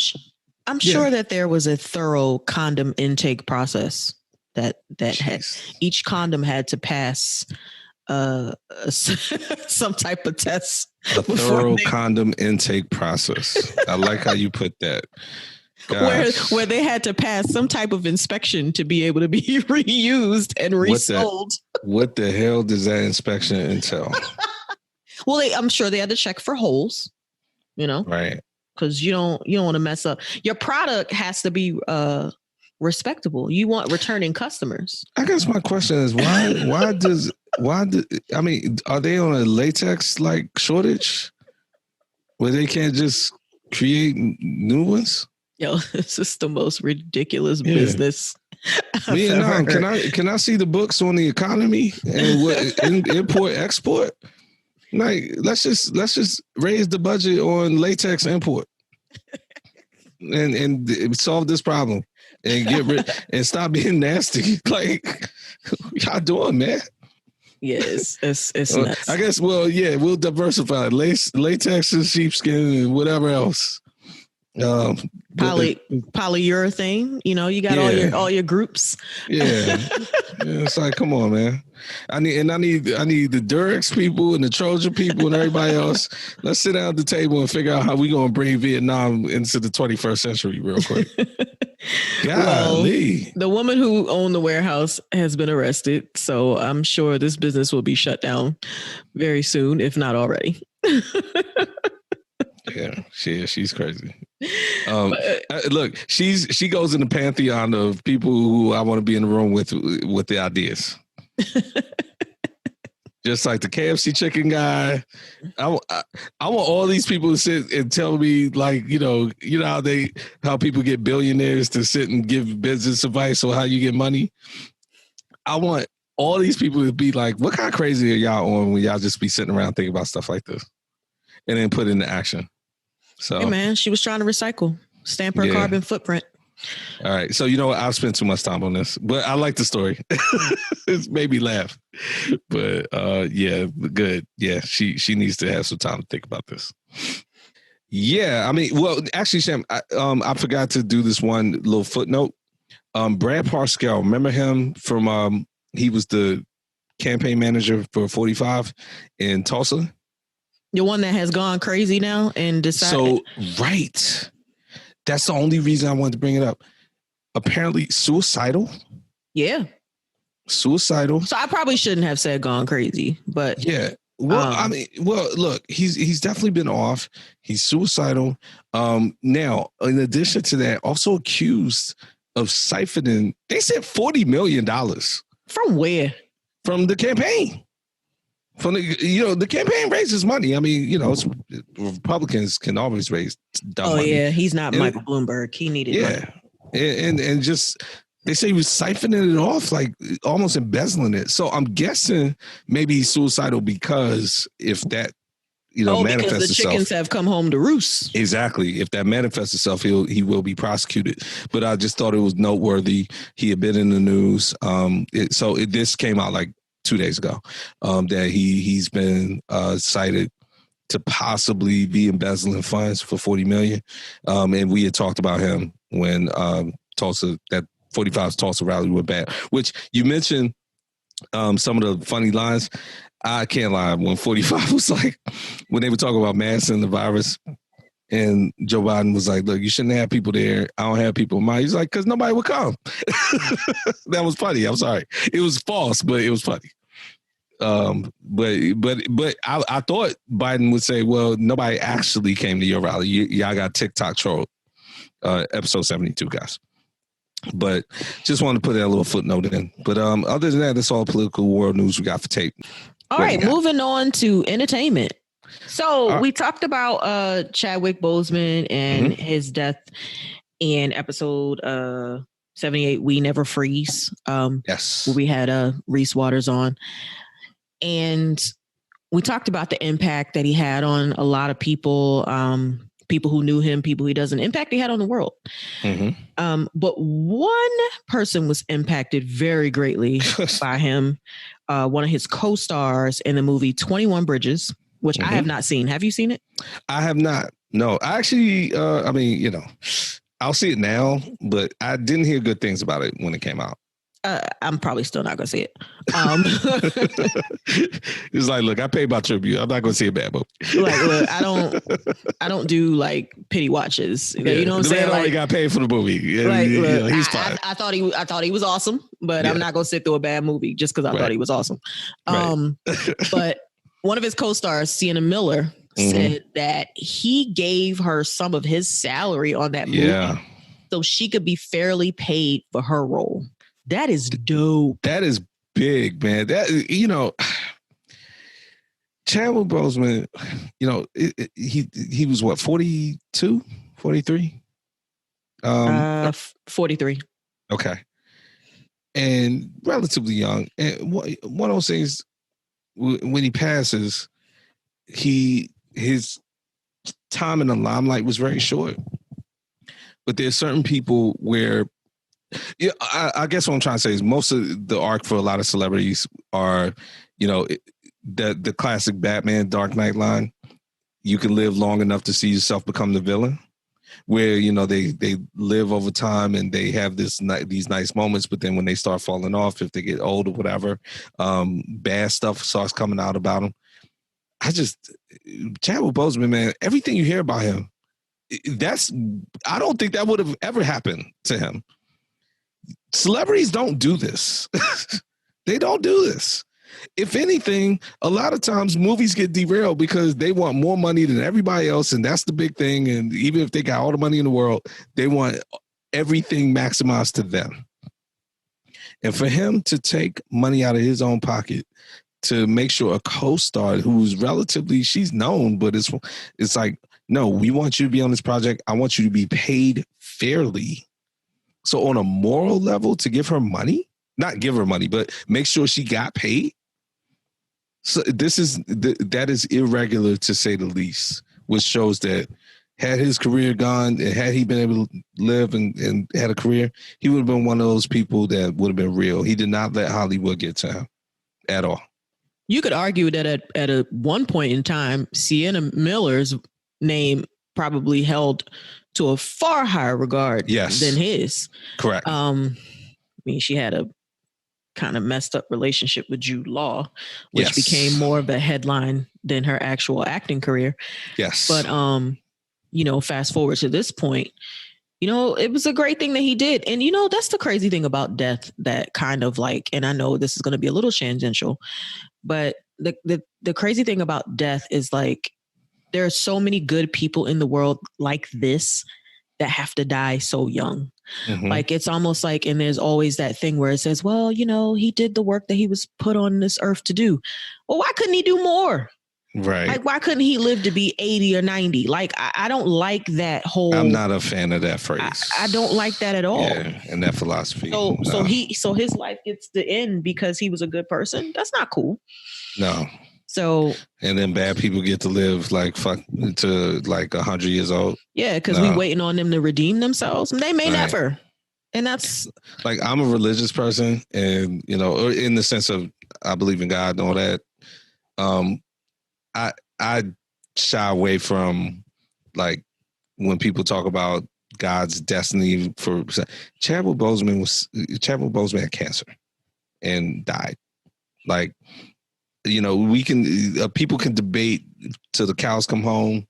sure that there was a thorough condom intake process that had each condom had to pass some type of test. A thorough condom intake process. I like how you put that. Where they had to pass some type of inspection to be able to be reused and resold. What the hell does that inspection entail? Well, I'm sure they had to check for holes, right? Because you don't want to mess up. Your product has to be respectable. You want returning customers. I guess my question is I mean, are they on a latex like shortage where they can't just create new ones? Yo, this is the most ridiculous business. Can I see the books on the economy and what import export? Like, let's just raise the budget on latex import and solve this problem and get rid and stop being nasty. Like, what y'all doing, man? Yes, it's nuts. I guess. Well, yeah, we'll diversify latex and sheepskin and whatever else. Polyurethane, you got all your groups. Yeah. It's like, come on, man. I need the Durex people and the Trojan people and everybody else. Let's sit down at the table and figure out how we gonna bring Vietnam into the 21st century real quick. Golly. Well, the woman who owned the warehouse has been arrested, so I'm sure this business will be shut down very soon, if not already. Yeah, she's crazy. Look, she goes in the pantheon of people who I want to be in the room with the ideas. Just like the KFC chicken guy, I want all these people to sit and tell me, like, how people get billionaires to sit and give business advice on how you get money. I want all these people to be like, what kind of crazy are y'all on when y'all just be sitting around thinking about stuff like this and then put it into action? So, hey man, she was trying to recycle, stamp her carbon footprint. All right. So, you know what? I've spent too much time on this, but I like the story. It's made me laugh. But yeah, good. Yeah, she needs to have some time to think about this. Yeah, I mean, well, actually, Sam, I forgot to do this one little footnote. Brad Parscale, remember him from he was the campaign manager for 45 in Tulsa? The one that has gone crazy now and decided. So, right. That's the only reason I wanted to bring it up. Apparently suicidal. Yeah. Suicidal. So I probably shouldn't have said gone crazy, but yeah. Well, I mean, well, look, he's definitely been off. He's suicidal. Now, in addition to that, also accused of siphoning, they said $40 million. From where? From the campaign. From the campaign raises money. I mean, Republicans can always raise dumb money. Yeah, he's not Michael Bloomberg. He needed money. And just they say he was siphoning it off, like almost embezzling it. So I'm guessing maybe he's suicidal because if that manifests because the itself, chickens have come home to roost. Exactly. If that manifests itself, he will be prosecuted. But I just thought it was noteworthy. He had been in the news. This came out like 2 days ago, that he's been cited to possibly be embezzling funds for $40 million. And we had talked about him when Tulsa, that 45's Tulsa rally went bad, which you mentioned some of the funny lines. I can't lie. When 45 was like, when they were talking about masks and the virus, and Joe Biden was like, look, you shouldn't have people there. I don't have people in mind. He's like, because nobody would come. That was funny. I'm sorry. It was false, but it was funny. But I thought Biden would say, well, nobody actually came to your rally. Y'all got TikTok trolled. Episode 72, guys. But just wanted to put that little footnote in. But other than that, that's all political world news we got for tape. All right, moving on to entertainment. So we talked about Chadwick Boseman and his death in episode 78, We Never Freeze. Yes. Where we had Reese Waters on. And we talked about the impact that he had on a lot of people, people who knew him, people he doesn't, impact he had on the world. But one person was impacted very greatly by him. One of his co-stars in the movie 21 Bridges, which I have not seen. Have you seen it? I have not. No, I actually, I mean, I'll see it now, but I didn't hear good things about it when it came out. I'm probably still not going to see it. It's like, look, I paid my tribute. I'm not going to see a bad movie. Like, look, I don't do like pity watches. Yeah. You know what I'm saying? Man already got paid for the movie. Like, look, he's fine. I thought he was awesome, but I'm not going to sit through a bad movie just because I thought he was awesome. But one of his co-stars, Sienna Miller, said that he gave her some of his salary on that movie so she could be fairly paid for her role. That is dope. That is big, man. That, Chadwick Boseman, he was what, 42, 43? 43. Okay. And relatively young. And one of those things, when he passes, his time in the limelight was very short. But there's certain people where, I guess what I'm trying to say is most of the arc for a lot of celebrities are, the classic Batman Dark Knight line. You can live long enough to see yourself become the villain, where, they live over time and they have these nice moments. But then when they start falling off, if they get old or whatever, bad stuff starts coming out about them. Chadwick Boseman, man, everything you hear about him, I don't think that would have ever happened to him. Celebrities don't do this. They don't do this. If anything, a lot of times movies get derailed because they want more money than everybody else, and that's the big thing. And even if they got all the money in the world, they want everything maximized to them. And for him to take money out of his own pocket to make sure a co-star who's she's known, but it's like, no, we want you to be on this project. I want you to be paid fairly. So on a moral level, to give her money, not give her money, but make sure she got paid. So that is irregular, to say the least, which shows that had his career gone, and had he been able to live and had a career, he would have been one of those people that would have been real. He did not let Hollywood get to him at all. You could argue that at a one point in time, Sienna Miller's name probably held to a far higher regard than his. Correct. I mean, she had a kind of messed up relationship with Jude Law, which became more of a headline than her actual acting career. Yes. But, fast forward to this point, it was a great thing that he did. And, that's the crazy thing about death that kind of like, and I know this is going to be a little tangential, but the crazy thing about death is like, there are so many good people in the world like this that have to die so young. Mm-hmm. Like, it's almost like, and there's always that thing where it says, well, he did the work that he was put on this earth to do. Well, why couldn't he do more? Right. Like, why couldn't he live to be 80 or 90? Like, I don't like that whole. I'm not a fan of that phrase. I don't like that at all. Yeah, and that philosophy. So his life gets to end because he was a good person. That's not cool. No. So. And then bad people get to live to 100 years old. Yeah, because we waiting on them to redeem themselves. They may never. And that's like, I'm a religious person, and in the sense of I believe in God and all that. I shy away from like when people talk about God's destiny for Chadwick Boseman had cancer and died. Like, we can people can debate till the cows come home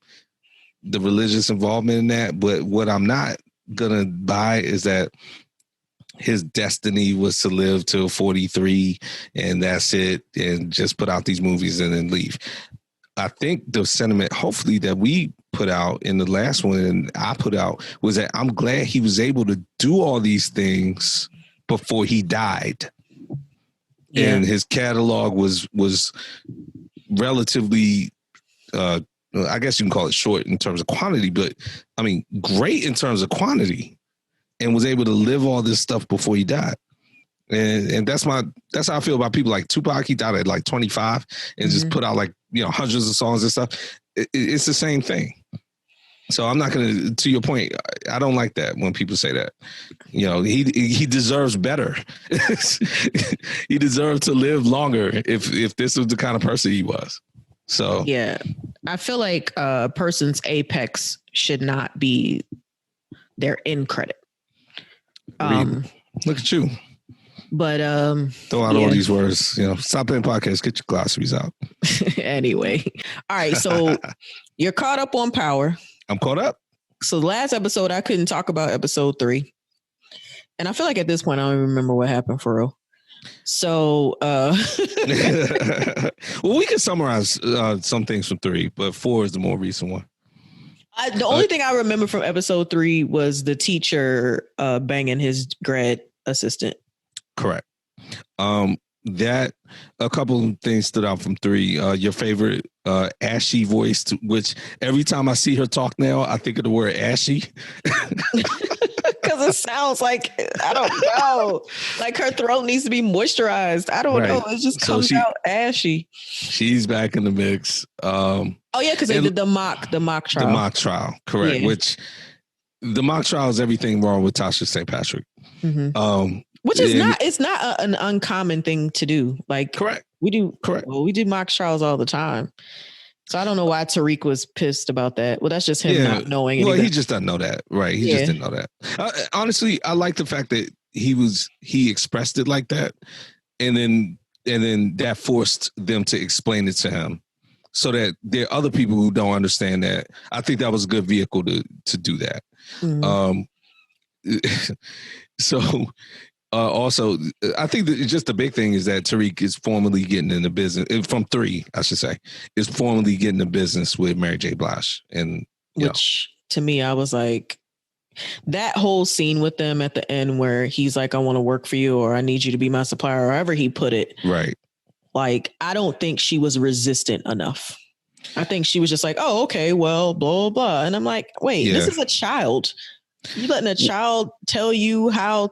the religious involvement in that, but what I'm not gonna buy is that his destiny was to live till 43 and that's it, and just put out these movies and then leave. I think the sentiment, hopefully, that we put out in the last one and I put out was that I'm glad he was able to do all these things before he died. Yeah. And his catalog was relatively, I guess you can call it short in terms of quantity, but I mean, great in terms of quantity, and was able to live all this stuff before he died. And that's how I feel about people like Tupac. He died at like 25 and just put out like, hundreds of songs and stuff. It's the same thing. So I'm not going to your point, I don't like that when people say that. He deserves better. He deserved to live longer if this was the kind of person he was. So, yeah, I feel like a person's apex should not be their end credit. Look at you. But throw out all these words, Stop Playing Podcast, get your glossaries out. Anyway. All right. So you're caught up on Power. I'm caught up. So the last episode, I couldn't talk about episode 3. And I feel like at this point, I don't even remember what happened for real. So well, we can summarize some things from 3, but 4 is the more recent one. The only thing I remember from episode 3 was the teacher banging his grad assistant. Correct. That a couple of things stood out from 3. Your favorite ashy voice, which every time I see her talk now, I think of the word ashy. Because it sounds like, I don't know, like her throat needs to be moisturized. I don't know. It just comes out ashy. She's back in the mix. Oh yeah, because they did the mock trial. The mock trial, correct. Yeah. Which the mock trial is everything wrong with Tasha St. Patrick. Mm-hmm. Which is it's not an uncommon thing to do. Like, correct. We do. Correct. Well, we do mock trials all the time. So I don't know why Tariq was pissed about that. Well, that's just him not knowing anything. Well, he just doesn't know that. Right. He just didn't know that. Honestly, I like the fact that he expressed it like that. And then that forced them to explain it to him so that there are other people who don't understand that. I think that was a good vehicle to do that. Mm-hmm. So also, I think that just the big thing is that Tariq is formally getting into business from 3, I should say, is formally getting into business with Mary J. Blige. And which to me, I was like, that whole scene with them at the end where he's like, I want to work for you, or I need you to be my supplier, or however he put it. Right. Like, I don't think she was resistant enough. I think she was just like, oh, okay, well, blah, blah. And I'm like, wait, this is a child. You letting a child tell you how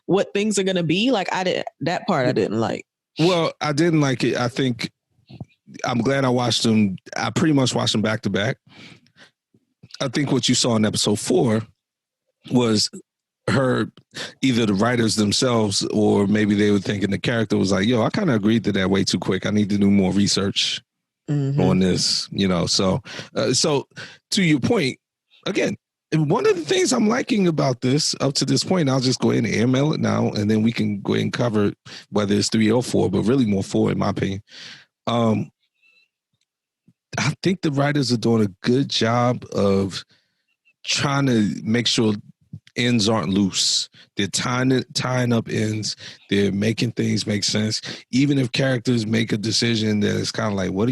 what things are going to be? Like, that part I didn't like. Well, I didn't like it. I think I'm glad I watched them. I pretty much watched them back to back. I think what you saw in episode 4 was her, either the writers themselves or maybe they were thinking the character was like, yo, I kind of agreed to that way too quick. I need to do more research on this, so to your point, again, one of the things I'm liking about this up to this point, I'll just go ahead and email it now, and then we can go ahead and cover whether it's 3 or 4, but really more 4 in my opinion. I think the writers are doing a good job of trying to make sure ends aren't loose. They're tying up ends. They're making things make sense. Even if characters make a decision that is kind of like, what?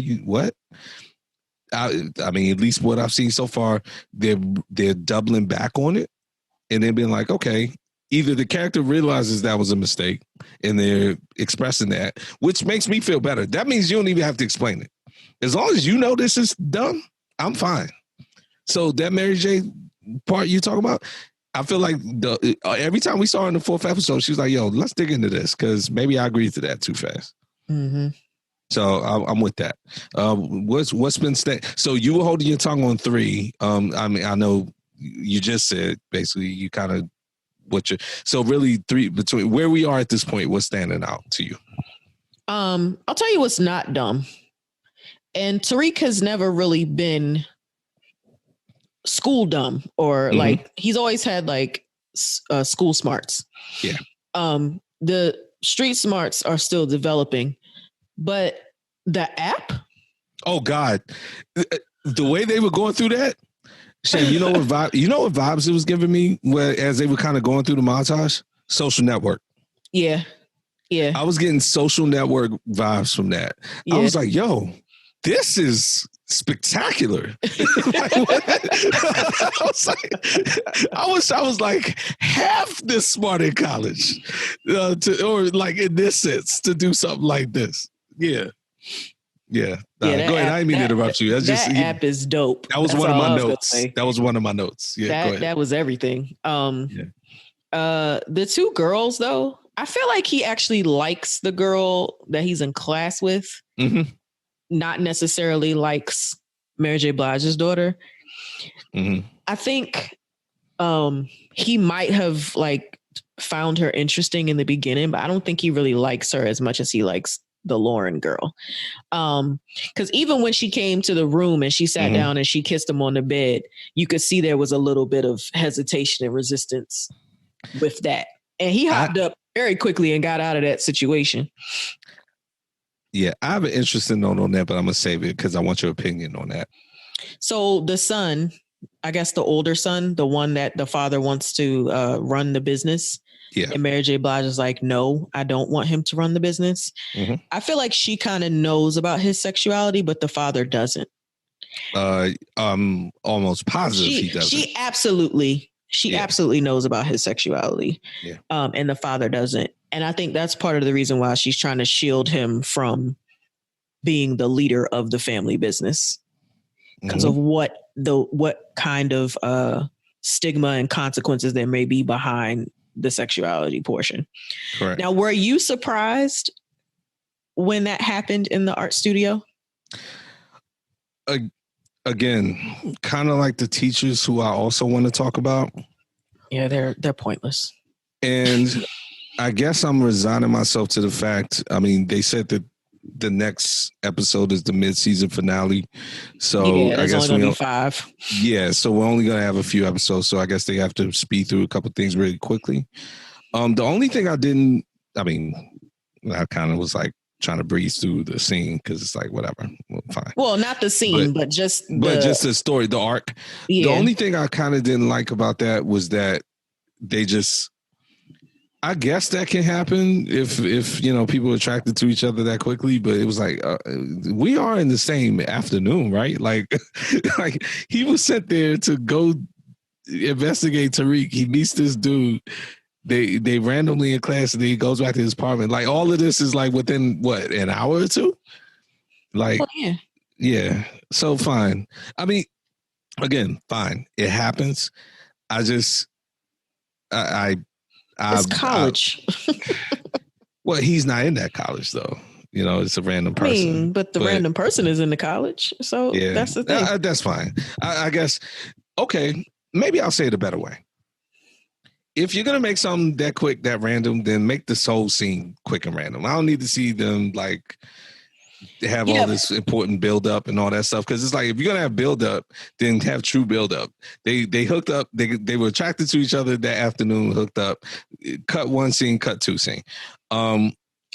I mean, at least what I've seen so far, they're doubling back on it, and they're being like, okay, either the character realizes that was a mistake and they're expressing that, which makes me feel better. That means you don't even have to explain it. As long as you know this is dumb, I'm fine. So that Mary J part you talk about, I feel like every time we saw her in the 4th episode, she was like, yo, let's dig into this because maybe I agreed to that too fast. So I'm with that. What's been so you were holding your tongue on 3. I mean, I know you just said basically you kind of so really 3 between where we are at this point, what's standing out to you? I'll tell you what's not dumb. And Tariq has never really been school dumb or like he's always had like school smarts. Yeah. The street smarts are still developing, but the app. Oh God, the way they were going through that. Shane, you know what vibes it was giving me as they were kind of going through the montage? Social Network. Yeah. I was getting Social Network vibes from that. Yeah. I was like, yo, this is spectacular. I was like half this smart in college, or like in this sense, to do something like this. Yeah. Go ahead. I didn't mean to interrupt you. That app is dope. That was one of my notes. That was one of my notes. Yeah, go ahead. That was everything. The 2 girls, though, I feel like he actually likes the girl that he's in class with. Not necessarily likes Mary J. Blige's daughter. I think he might have like found her interesting in the beginning, but I don't think he really likes her as much as he likes the Lauren girl. Because even when she came to the room and she sat down and she kissed him on the bed, you could see there was a little bit of hesitation and resistance with that. And he hopped up very quickly and got out of that situation. Yeah, I have an interesting note on that, but I'm going to save it because I want your opinion on that. So the son, I guess the older son, the one that the father wants to run the business. Yeah. And Mary J. Blige is like, no, I don't want him to run the business. I feel like she kind of knows about his sexuality, but the father doesn't. Almost positive he doesn't. She absolutely knows about his sexuality. Yeah. And the father doesn't. And I think that's part of the reason why she's trying to shield him from being the leader of the family business because of what kind of stigma and consequences there may be behind the sexuality portion. Correct. Now, were you surprised when that happened in the art studio? Again, kind of like the teachers who I also want to talk about. Yeah, they're pointless. And I guess I'm resigning myself to the fact, I mean, they said that the next episode is the mid-season finale. So I guess only 5. Yeah, so we're only going to have a few episodes. So I guess they have to speed through a couple of things really quickly. The only thing I kind of was like trying to breeze through the scene because it's like, whatever, well, fine. Well, not the scene, but just the story, the arc. Yeah. The only thing I kind of didn't like about that was that they just, I guess that can happen if people are attracted to each other that quickly, but it was like we are in the same afternoon, right? Like he was sent there to go investigate Tariq. He meets this dude. They randomly in class and then he goes back to his apartment. Like all of this is like within an hour or 2? Like yeah. So fine. I mean, again, fine. It happens. It's college. Well, he's not in that college though. It's a random person. But the random person is in the college. So yeah, that's the thing. That's fine. I guess okay, maybe I'll say it a better way. If you're going to make something that quick, that random, then make this whole scene quick and random. I don't need to see them like have all this important build up and all that stuff. Cause it's like, if you're going to have build up, then have true build up. They hooked up. They were attracted to each other that afternoon, hooked up, cut one scene, cut two scene.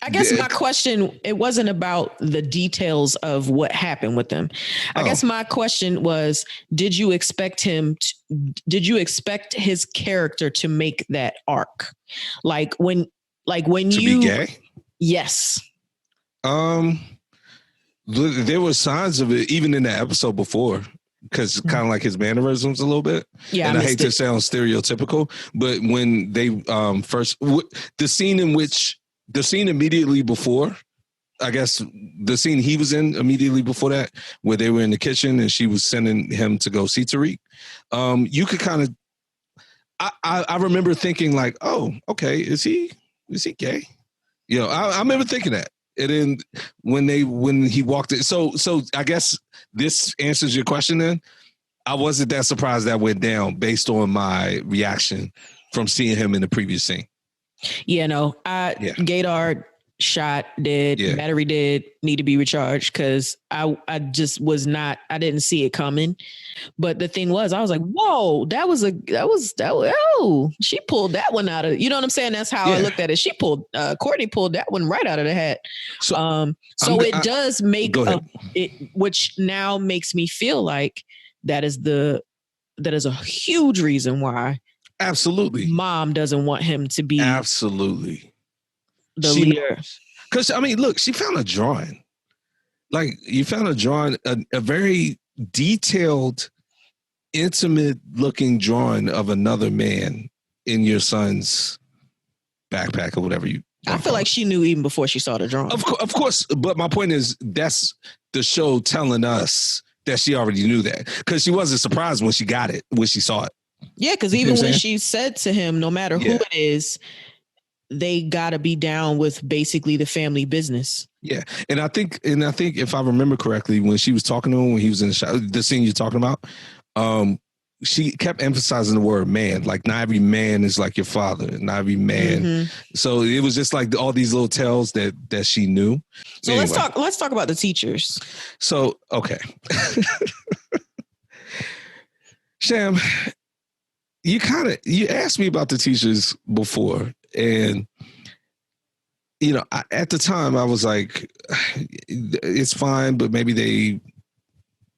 I guess my question, it wasn't about the details of what happened with them. I guess my question was, did you expect his character to make that arc? Like when to be gay? Yes. There were signs of it even in the episode before, because kind of like his mannerisms a little bit. Yeah. And I hate to sound stereotypical, but when they the scene immediately before, I guess the scene he was in immediately before that, where they were in the kitchen and she was sending him to go see Tariq, you could kind of, I remember thinking like, oh, okay, is he gay? You know, I remember thinking that. And then when he walked in, so I guess this answers your question then. I wasn't that surprised that went down based on my reaction from seeing him in the previous scene. Yeah, no, Gaydar shot dead, battery dead, need to be recharged, because I just was not, I didn't see it coming. But the thing was, I was like, whoa, she pulled that one out of, you know what I'm saying? That's how I looked at it. Courtney pulled that one right out of the hat. So it does make it, which now makes me feel like that is a huge reason why. Absolutely. Mom doesn't want him to be the leader. Because, I mean, look, she found a drawing. Like, you found a drawing, a very detailed, intimate-looking drawing of another man in your son's backpack or whatever you. I feel like she knew even before she saw the drawing. Of course, but my point is, that's the show telling us that she already knew that. Because she wasn't surprised when she got it, when she saw it. Yeah, because even when she said to him, no matter who it is, they got to be down with basically the family business. Yeah. And I think if I remember correctly, when she was talking to him, when he was in the shower, the scene you're talking about, she kept emphasizing the word man. Like, not every man is like your father, not every man. Mm-hmm. So it was just like all these little tells that she knew. So anyway. let's talk about the teachers. So, okay. Sham, you asked me about the teachers before, and you know, at the time I was like, it's fine, but maybe they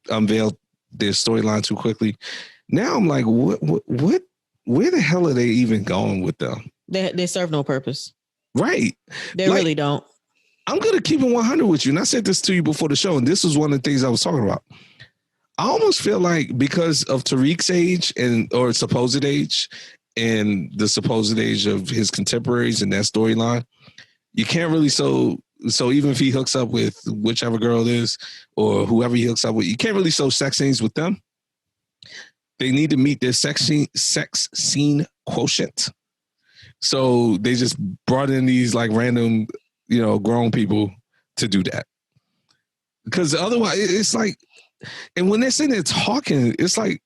unveiled their storyline too quickly. Now I'm like, what? Where the hell are they even going with them? They serve no purpose, right? They really don't. I'm gonna keep it 100 with you, and I said this to you before the show, and this was one of the things I was talking about. I almost feel like because of Tariq's age or supposed age and the supposed age of his contemporaries in that storyline, you can't really so even if he hooks up with whichever girl it is or whoever he hooks up with, you can't really show sex scenes with them. They need to meet their sex scene quotient. So they just brought in these like random, you know, grown people to do that. Because otherwise it's like, and when they're sitting there talking, it's like,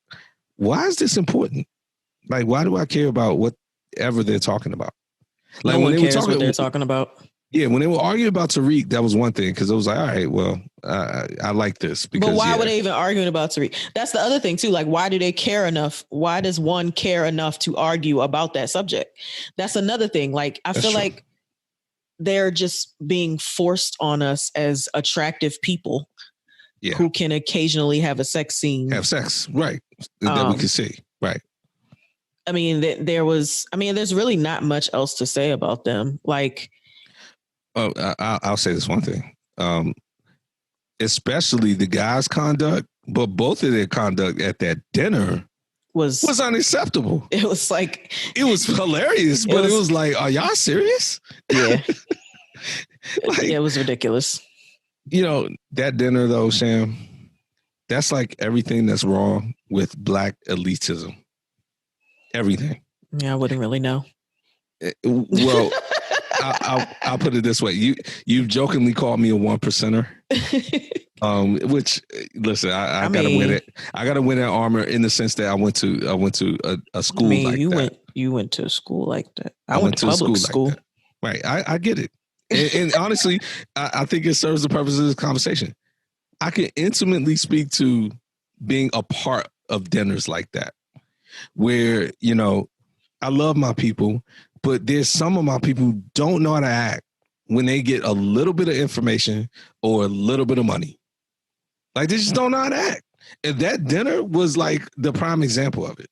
why is this important? Like, why do I care about whatever they're talking about? Like, no one cares what they're talking about. Yeah, when they were arguing about Tariq, that was one thing, because it was like, all right, well, I like this. Because, but why were they even arguing about Tariq? That's the other thing, too. Like, why do they care enough? Why does one care enough to argue about that subject? That's another thing. Like, I feel like they're just being forced on us as attractive people. Yeah. Who can occasionally have a sex scene. Have sex, right. That we can see, right. I mean, there's really not much else to say about them. Like, I'll say this one thing. Especially the guys' conduct, but both of their conduct at that dinner was unacceptable. It was like... It was hilarious, but it was like, are y'all serious? Yeah. It was ridiculous. You know, that dinner though, Sam, that's like everything that's wrong with Black elitism. Everything. Yeah, I wouldn't really know. Well, I'll put it this way. You jokingly called me a 1%er. Which listen, I gotta win it. I gotta win that armor in the sense that I went to a school like that. You went to a school like that. I went to public school. Like that. Right. I get it. And honestly, I think it serves the purpose of this conversation. I can intimately speak to being a part of dinners like that, where, you know, I love my people, but there's some of my people who don't know how to act when they get a little bit of information or a little bit of money. Like, they just don't know how to act. And that dinner was like the prime example of it.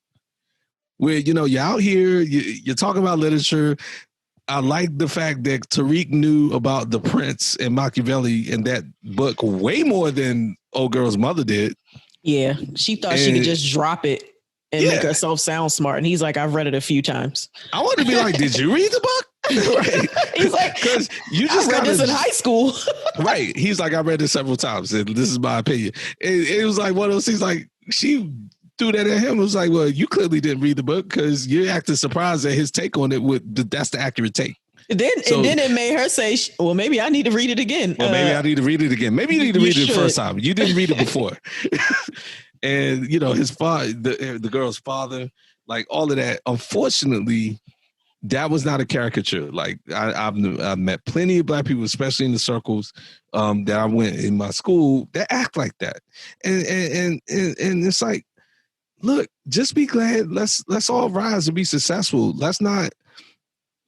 Where, you know, you're out here, you're talking about literature. I like the fact that Tariq knew about The Prince and Machiavelli in that book way more than old girl's mother did. Yeah, she thought she could just drop it and make herself sound smart. And he's like, I've read it a few times. I want to be like, did you read the book? Right. He's like, because you just read this in high school. Right. He's like, I read this several times, and this is my opinion. It was like one of those things, like, she threw that at him. It was like, well, you clearly didn't read the book because you're acting surprised at his take on it. That's the accurate take. And then it made her say, well, maybe I need to read it again. Well, maybe I need to read it again. Maybe you need to read it the first time. You didn't read it before. And, you know, his father, the girl's father, like all of that, unfortunately, that was not a caricature. Like I've met plenty of Black people, especially in the circles that I went in my school, that act like that. And it's like, look, just be glad. Let's all rise and be successful. Let's not.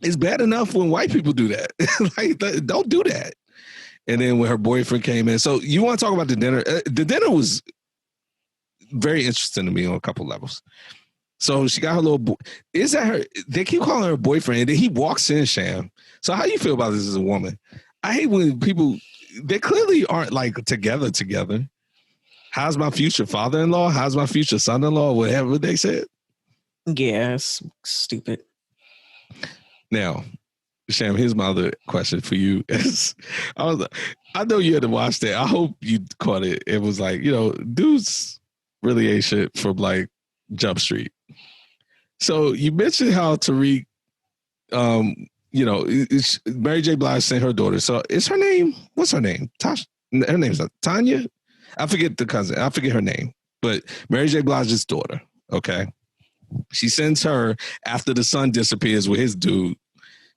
It's bad enough when white people do that. Like, don't do that. And then when her boyfriend came in, so you want to talk about the dinner? The dinner was very interesting to me on a couple levels. So she got her little is that her? They keep calling her boyfriend, and then he walks in, Sham. So how you feel about this as a woman? I hate when people, they clearly aren't like together. How's my future father-in-law? How's my future son-in-law? Whatever they said. Yeah, it's stupid. Now, Sham, here's my other question for you. I know you had to watch that. I hope you caught it. It was like, you know, dudes really ain't shit from like Jump Street. So you mentioned how Tariq, you know, Mary J. Blige sent her daughter. So is her name, what's her name? Tasha? Her name's Tanya? I forget the cousin. I forget her name. But Mary J. Blige's daughter, okay? She sends her after the son disappears with his dude.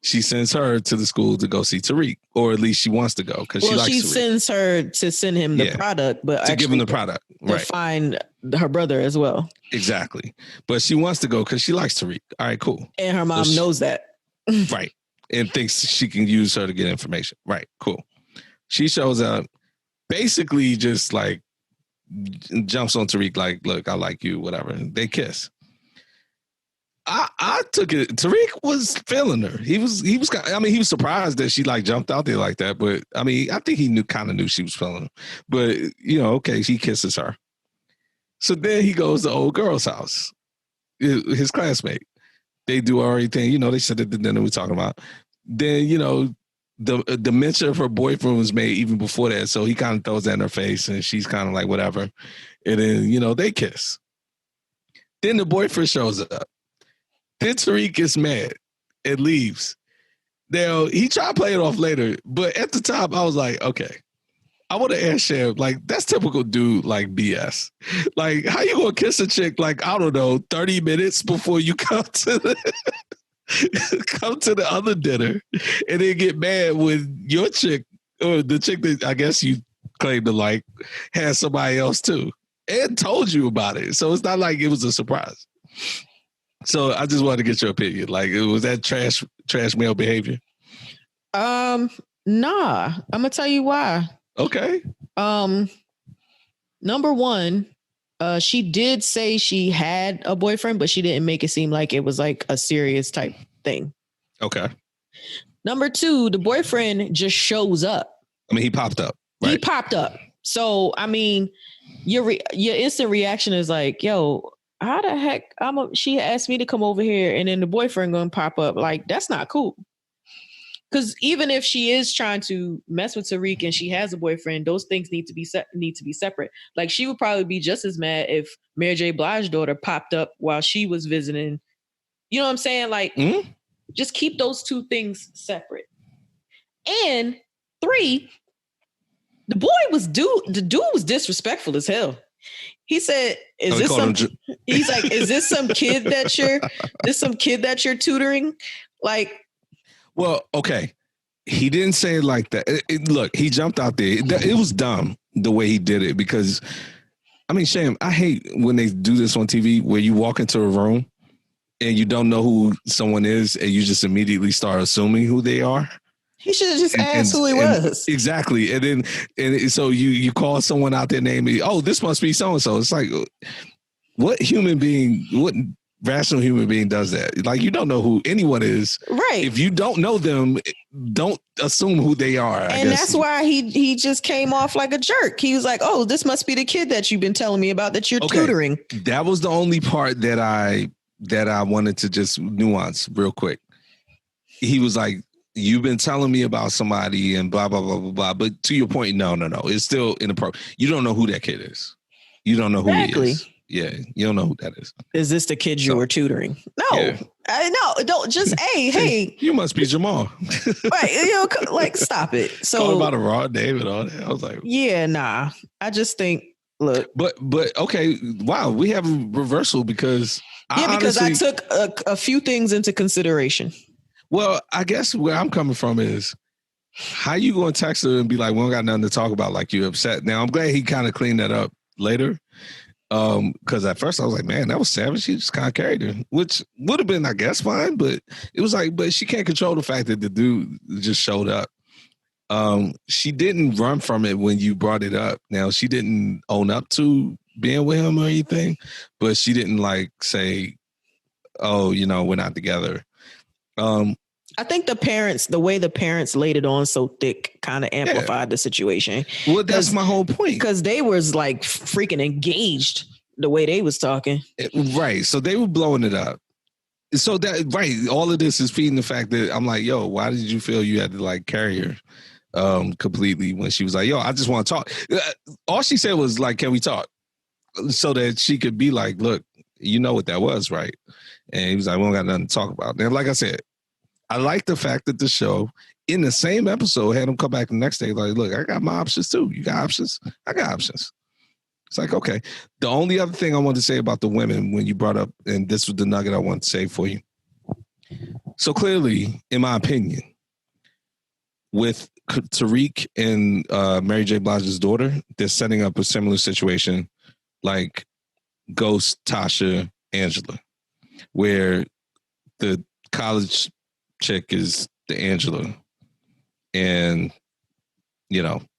She sends her to the school to go see Tariq, or at least she wants to go because she likes Tariq. Sends her to send him the product, but to give him the product, to find her brother as well. Exactly, but she wants to go because she likes Tariq. All right, cool. And her mom knows that, right? And thinks she can use her to get information. Right, cool. She shows up, basically just like jumps on Tariq, like, "Look, I like you," whatever. And they kiss. I took it. Tariq was feeling her. He was. I mean, he was surprised that she like jumped out there like that. But I mean, I think he kind of knew she was feeling him. But you know, okay, he kisses her. So then he goes to old girl's house, his classmate. They do everything. You know, they said at the dinner we're talking about. Then you know, the mention of her boyfriend was made even before that. So he kind of throws that in her face, and she's kind of like whatever. And then you know they kiss. Then the boyfriend shows up. Then Tariq gets mad and leaves. Now, he tried to play it off later, but at the time, I was like, okay, I want to ask Sham, like, that's typical dude, like, BS. Like, how you going to kiss a chick, like, I don't know, 30 minutes before you come to the other dinner and then get mad when your chick, or the chick that I guess you claim to like, has somebody else too and told you about it. So it's not like it was a surprise. So I just wanted to get your opinion. Like, was that trash male behavior? Nah. I'm gonna tell you why. Okay. Number one, she did say she had a boyfriend, but she didn't make it seem like it was like a serious type thing. Okay. Number two, the boyfriend just shows up. I mean, he popped up. Right? He popped up. So, I mean, your instant reaction is like, yo, how the heck she asked me to come over here and then the boyfriend gonna pop up. Like, that's not cool. Because even if she is trying to mess with Tariq and she has a boyfriend, those things need to be separate. Like, she would probably be just as mad if Mary J. Blige's daughter popped up while she was visiting. You know what I'm saying? Like, just keep those two things separate. And three, The dude was disrespectful as hell. He said, "Is this some?" He's like, "Is this some kid that you're tutoring?" Like, well, okay. He didn't say it like that. Look, he jumped out there. It was dumb the way he did it because, I mean, Sham, I hate when they do this on TV where you walk into a room and you don't know who someone is and you just immediately start assuming who they are. He should have just asked who he was. Exactly. So you call someone out their name. Oh, this must be so-and-so. It's like, what rational human being does that? Like, you don't know who anyone is. Right. If you don't know them, don't assume who they are. And that's why he just came off like a jerk. He was like, oh, this must be the kid that you've been telling me about that you're tutoring. That was the only part that I wanted to just nuance real quick. He was like, you've been telling me about somebody and blah, blah, blah, blah, blah. But to your point, no. It's still inappropriate. You don't know who that kid is. You don't know who he is. Yeah, you don't know who that is. Is this the kid you were tutoring? No, yeah. No, don't just, hey. You must be Jamal. Right, like, stop it. So talking about a raw name and all that. I was like, yeah, nah. I just think, look. But okay, wow, we have a reversal because I took a few things into consideration. Well, I guess where I'm coming from is, how you going to text her and be like, we don't got nothing to talk about, like you upset. Now, I'm glad he kind of cleaned that up later. Because at first I was like, man, that was savage. She just kind of carried her, which would have been, I guess, fine. But it was like, but she can't control the fact that the dude just showed up. She didn't run from it when you brought it up. Now, she didn't own up to being with him or anything, but she didn't like say, oh, we're not together. I think the way the parents laid it on so thick kind of amplified the situation. Well, that's my whole point. Because they was like freaking engaged the way they was talking. Right. So they were blowing it up. So that, right. All of this is feeding the fact that I'm like, yo, why did you feel you had to like carry her completely when she was like, yo, I just want to talk. All she said was like, can we talk? So that she could be like, look, you know what that was, right? And he was like, we don't got nothing to talk about. And like I said, I like the fact that the show, in the same episode, had him come back the next day like, look, I got my options too. You got options? I got options. It's like, okay. The only other thing I wanted to say about the women when you brought up, and this was the nugget I wanted to say for you. So clearly, in my opinion, with Tariq and Mary J. Blige's daughter, they're setting up a similar situation like Ghost, Tasha, Angela, where the college chick is the Angela, and the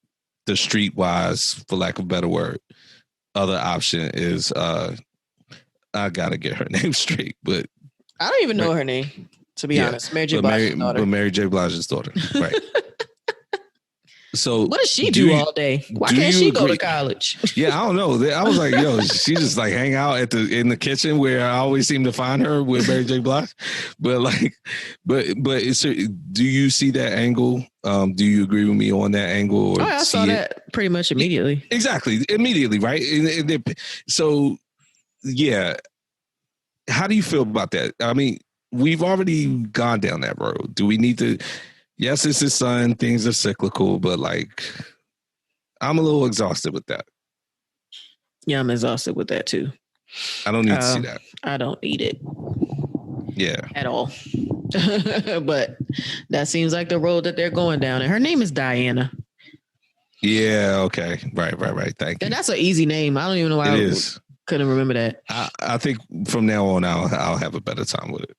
streetwise, for lack of a better word, other option is I gotta get her name straight, but I don't even know her name, to be honest. Mary J. Blige's daughter. But Mary J. Blige's daughter, right? So what does she do all day? Why can't she go to college? Yeah, I don't know. I was like, yo, she just like hang out in the kitchen where I always seem to find her with Mary J. Blige. But do you see that angle? Do you agree with me on that angle? Or I saw that pretty much immediately. Exactly, immediately, right? So, yeah. How do you feel about that? I mean, we've already gone down that road. Do we need to? Yes, it's his son. Things are cyclical, but like, I'm a little exhausted with that. Yeah, I'm exhausted with that too. I don't need to see that. I don't need it. Yeah. At all. But that seems like the road that they're going down. And her name is Diana. Yeah. Okay. Right. Thank you. And that's an easy name. I don't even know why couldn't remember that. I think from now on, I'll have a better time with it.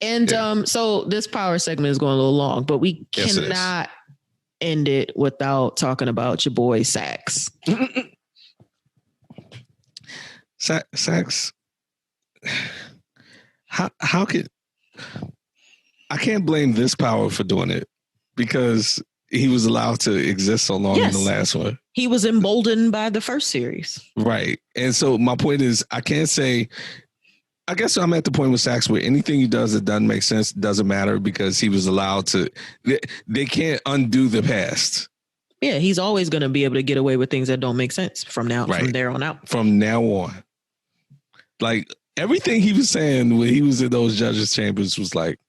And so this power segment is going a little long, but we cannot end it without talking about your boy Sax. Sax. How could I can't blame this power for doing it because he was allowed to exist so long in the last one. He was emboldened by the first series. Right. And so my point is, I can't say. I guess I'm at the point with Sax where anything he does that doesn't make sense doesn't matter because he was allowed to. They can't undo the past. Yeah, he's always going to be able to get away with things that don't make sense from there on out. From now on, like everything he was saying when he was in those judges' chambers was like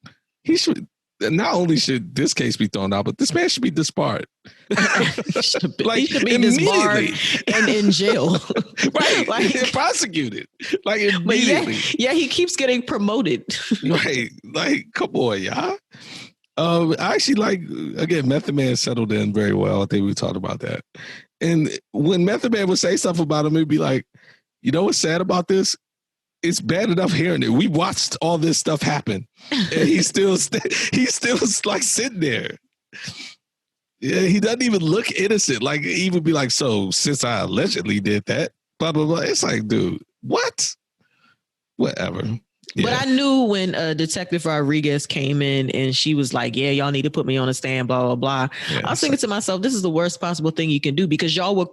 he should. not only should this case be thrown out, but this man should be disbarred. He should be disbarred and in jail. Right. Like, prosecuted. Like, immediately. Yeah, he keeps getting promoted. Right. Like, come on, y'all. I actually like, again, Method Man settled in very well. I think we talked about that. And when Method Man would say stuff about him, it'd be like, you know what's sad about this? It's bad enough hearing it. We watched all this stuff happen, and he's still like sitting there. Yeah, he doesn't even look innocent. Like, he would be like, so since I allegedly did that, blah blah blah. It's like, dude, what? Whatever. Yeah. But I knew when Detective Rodriguez came in and she was like, yeah, y'all need to put me on a stand, blah blah blah. Yeah, I was thinking to myself, this is the worst possible thing you can do, because y'all were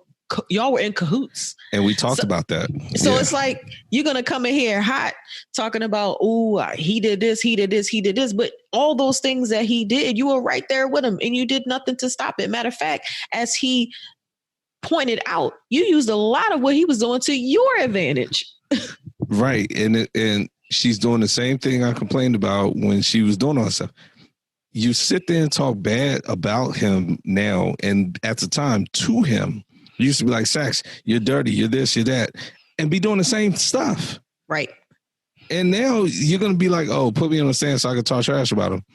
in cahoots. And we talked about that. So it's like, you're going to come in here hot talking about, oh, he did this. But all those things that he did, you were right there with him and you did nothing to stop it. Matter of fact, as he pointed out, you used a lot of what he was doing to your advantage. Right. And she's doing the same thing I complained about when she was doing all that stuff. You sit there and talk bad about him now, and at the time to him. You used to be like, Sax, you're dirty, you're this, you're that, and be doing the same stuff. Right. And now you're going to be like, oh, put me on the stand so I can talk trash about him.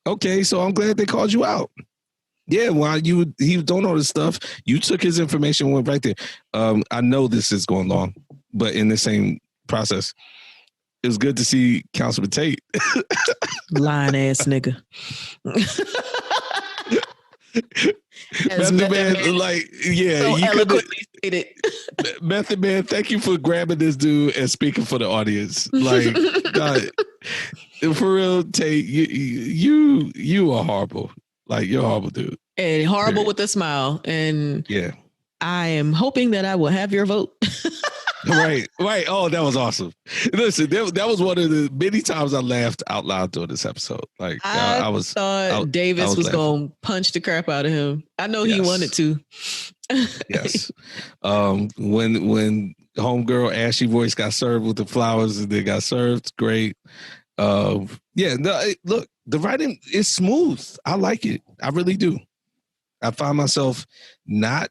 Okay, so I'm glad they called you out. Yeah, while he was doing all this stuff, you took his information and went right there. I know this is going long, but in the same process, it was good to see Councilman Tate. Lying ass nigga. Method Man, like, yeah, so you eloquently stated. Method Man, thank you for grabbing this dude and speaking for the audience. Like, God, for real, Tate, you are horrible. Like, you're a horrible dude. And horrible with a smile. And yeah, I am hoping that I will have your vote. Right. Oh, that was awesome. Listen, that was one of the many times I laughed out loud during this episode. Like, I thought Davis was going to punch the crap out of him. I know he wanted to. Yes. When homegirl Ashy Voice got served with the flowers and they got served, great. Look, the writing is smooth. I like it. I really do. I find myself not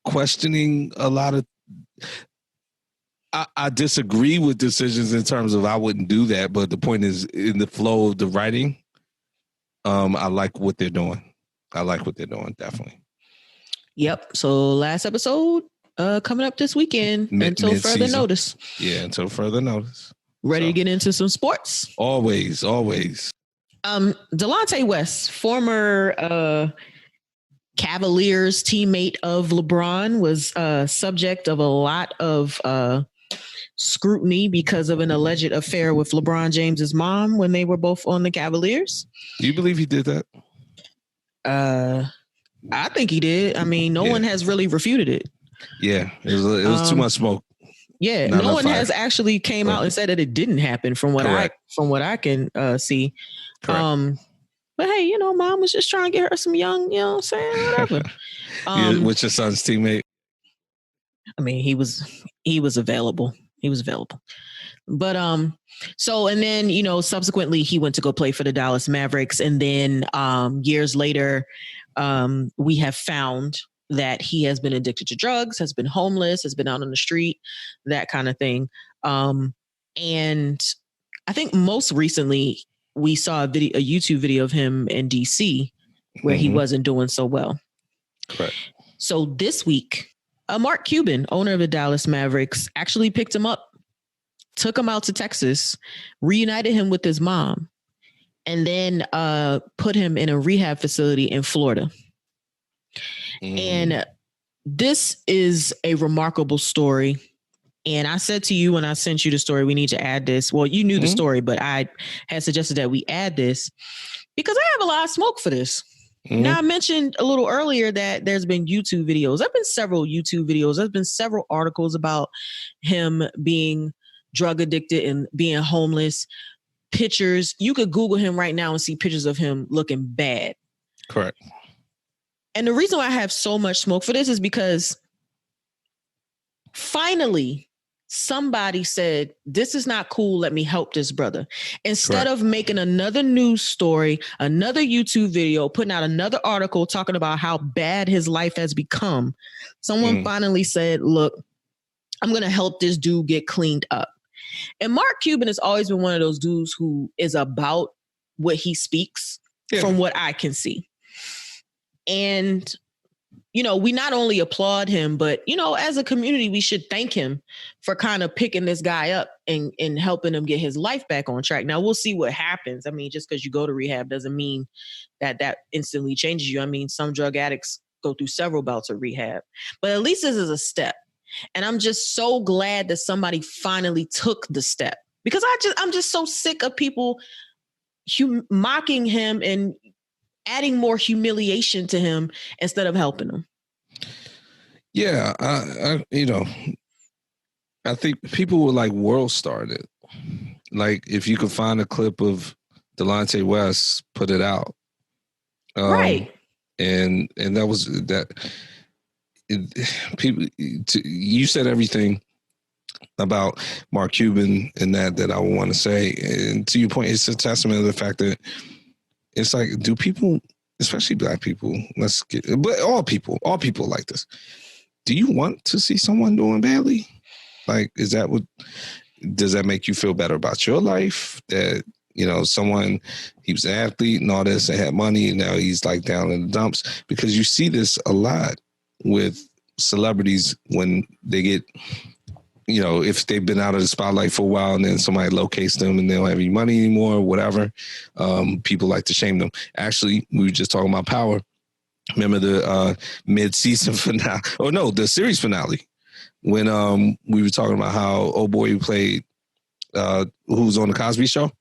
questioning a lot of. I disagree with decisions in terms of I wouldn't do that, but the point is, in the flow of the writing, I like what they're doing. Definitely. Yep. So last episode coming up this weekend until further notice. Yeah, until further notice. Ready to get into some sports? Always. Delonté West, former Cavaliers teammate of LeBron, was subject of a lot of scrutiny because of an alleged affair with LeBron James's mom when they were both on the Cavaliers. Do you believe he did that? I think he did. I mean, no one has really refuted it. Yeah, it was too much smoke. Yeah, no one has actually came out and said that it didn't happen from what I can see. Correct. But hey, mom was just trying to get her some young, whatever. With your son's teammate. I mean, he was available. But and then, subsequently he went to go play for the Dallas Mavericks. And then years later, we have found that he has been addicted to drugs, has been homeless, has been out on the street, that kind of thing. And I think most recently we saw a YouTube video of him in DC where he wasn't doing so well. Correct. So this week, Mark Cuban, owner of the Dallas Mavericks, actually picked him up, took him out to Texas, reunited him with his mom, and then put him in a rehab facility in Florida. And this is a remarkable story. And I said to you when I sent you the story, we need to add this. Well, you knew the story, but I had suggested that we add this because I have a lot of smoke for this. Now, I mentioned a little earlier that there's been YouTube videos. There've been several YouTube videos. There's been several articles about him being drug addicted and being homeless. Pictures. You could Google him right now and see pictures of him looking bad. Correct. And the reason why I have so much smoke for this is because finally, somebody said, this is not cool. Let me help this brother. Instead of making another news story, another YouTube video, putting out another article talking about how bad his life has become, someone finally said, look, I'm going to help this dude get cleaned up. And Mark Cuban has always been one of those dudes who is about what he speaks from what I can see. And we not only applaud him, but, as a community, we should thank him for kind of picking this guy up and helping him get his life back on track. Now, we'll see what happens. I mean, just because you go to rehab doesn't mean that instantly changes you. I mean, some drug addicts go through several bouts of rehab, but at least this is a step. And I'm just so glad that somebody finally took the step, because I'm just so sick of people mocking him and adding more humiliation to him instead of helping him. Yeah, I think people would like world start it. Like, if you could find a clip of Delonté West, put it out. Right. And that was that. People, you said everything about Mark Cuban and that I want to say. And to your point, it's a testament to the fact that it's like, do people, especially Black people, but all people like this, do you want to see someone doing badly? Like, does that make you feel better about your life? That, someone, he was an athlete and all this and had money, and now he's like down in the dumps? Because you see this a lot with celebrities when they get, if they've been out of the spotlight for a while and then somebody locates them and they don't have any money anymore, whatever, people like to shame them. Actually, we were just talking about Power. Remember the mid-season finale? Oh, no, the series finale. When we were talking about how old boy who played, who's on the Cosby Show,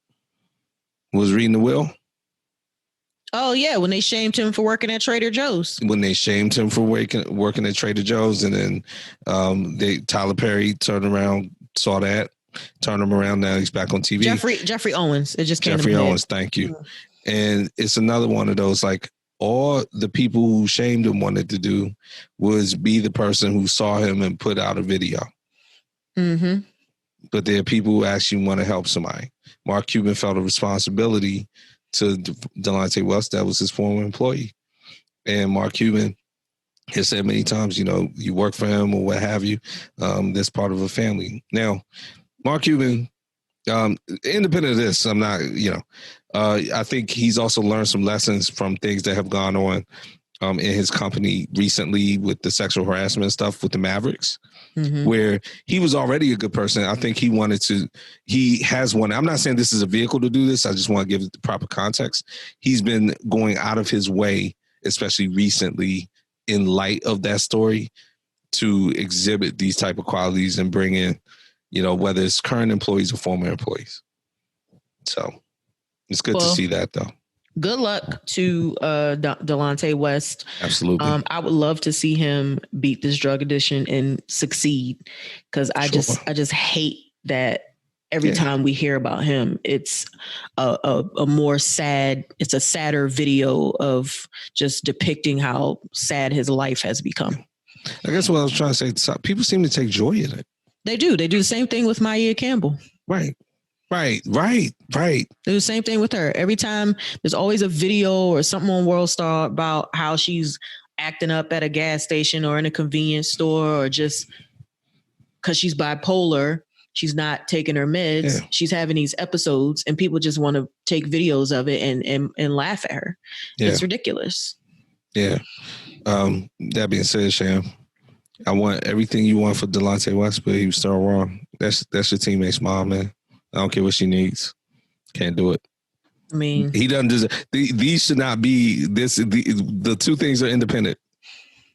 was reading the will. Oh, yeah, when they shamed him for working at Trader Joe's. When they shamed him for working at Trader Joe's, and then Tyler Perry turned around, saw that, turned him around. Now he's back on TV. Jeffrey Owens. It just came Jeffrey to my Owens, head. thank you. And it's another one of those, like, all the people who shamed him wanted to do was be the person who saw him and put out a video. Mm-hmm. But there are people who actually want to help somebody. Mark Cuban felt a responsibility to Delonté West. That was his former employee. And Mark Cuban has said many times, you work for him or what have you. That's part of a family. Now, Mark Cuban, independent of this, I'm not, I think he's also learned some lessons from things that have gone on in his company recently with the sexual harassment stuff with the Mavericks. Mm-hmm. Where he was already a good person. I think he has one. I'm not saying this is a vehicle to do this. I just want to give it the proper context. He's been going out of his way, especially recently, in light of that story, to exhibit these type of qualities and bring in, whether it's current employees or former employees. So it's good to see that, though. Good luck to Delonté West. Absolutely. I would love to see him beat this drug addiction and succeed, because I just hate that every time we hear about him, it's a more sad, it's a sadder video of just depicting how sad his life has become. I guess what I was trying to say, people seem to take joy in it. They do. They do the same thing with Maya Campbell. Right. They do the same thing with her. Every time there's always a video or something on World Star about how she's acting up at a gas station or in a convenience store, or just because she's bipolar, she's not taking her meds. Yeah. She's having these episodes and people just want to take videos of it and laugh at her. Yeah. It's ridiculous. Yeah. That being said, Sham, I want everything you want for Delonté West, but he was still wrong. That's your teammate's mom, man. I don't care what she needs. Can't do it. I mean, he doesn't deserve. These should not be this. The two things are independent.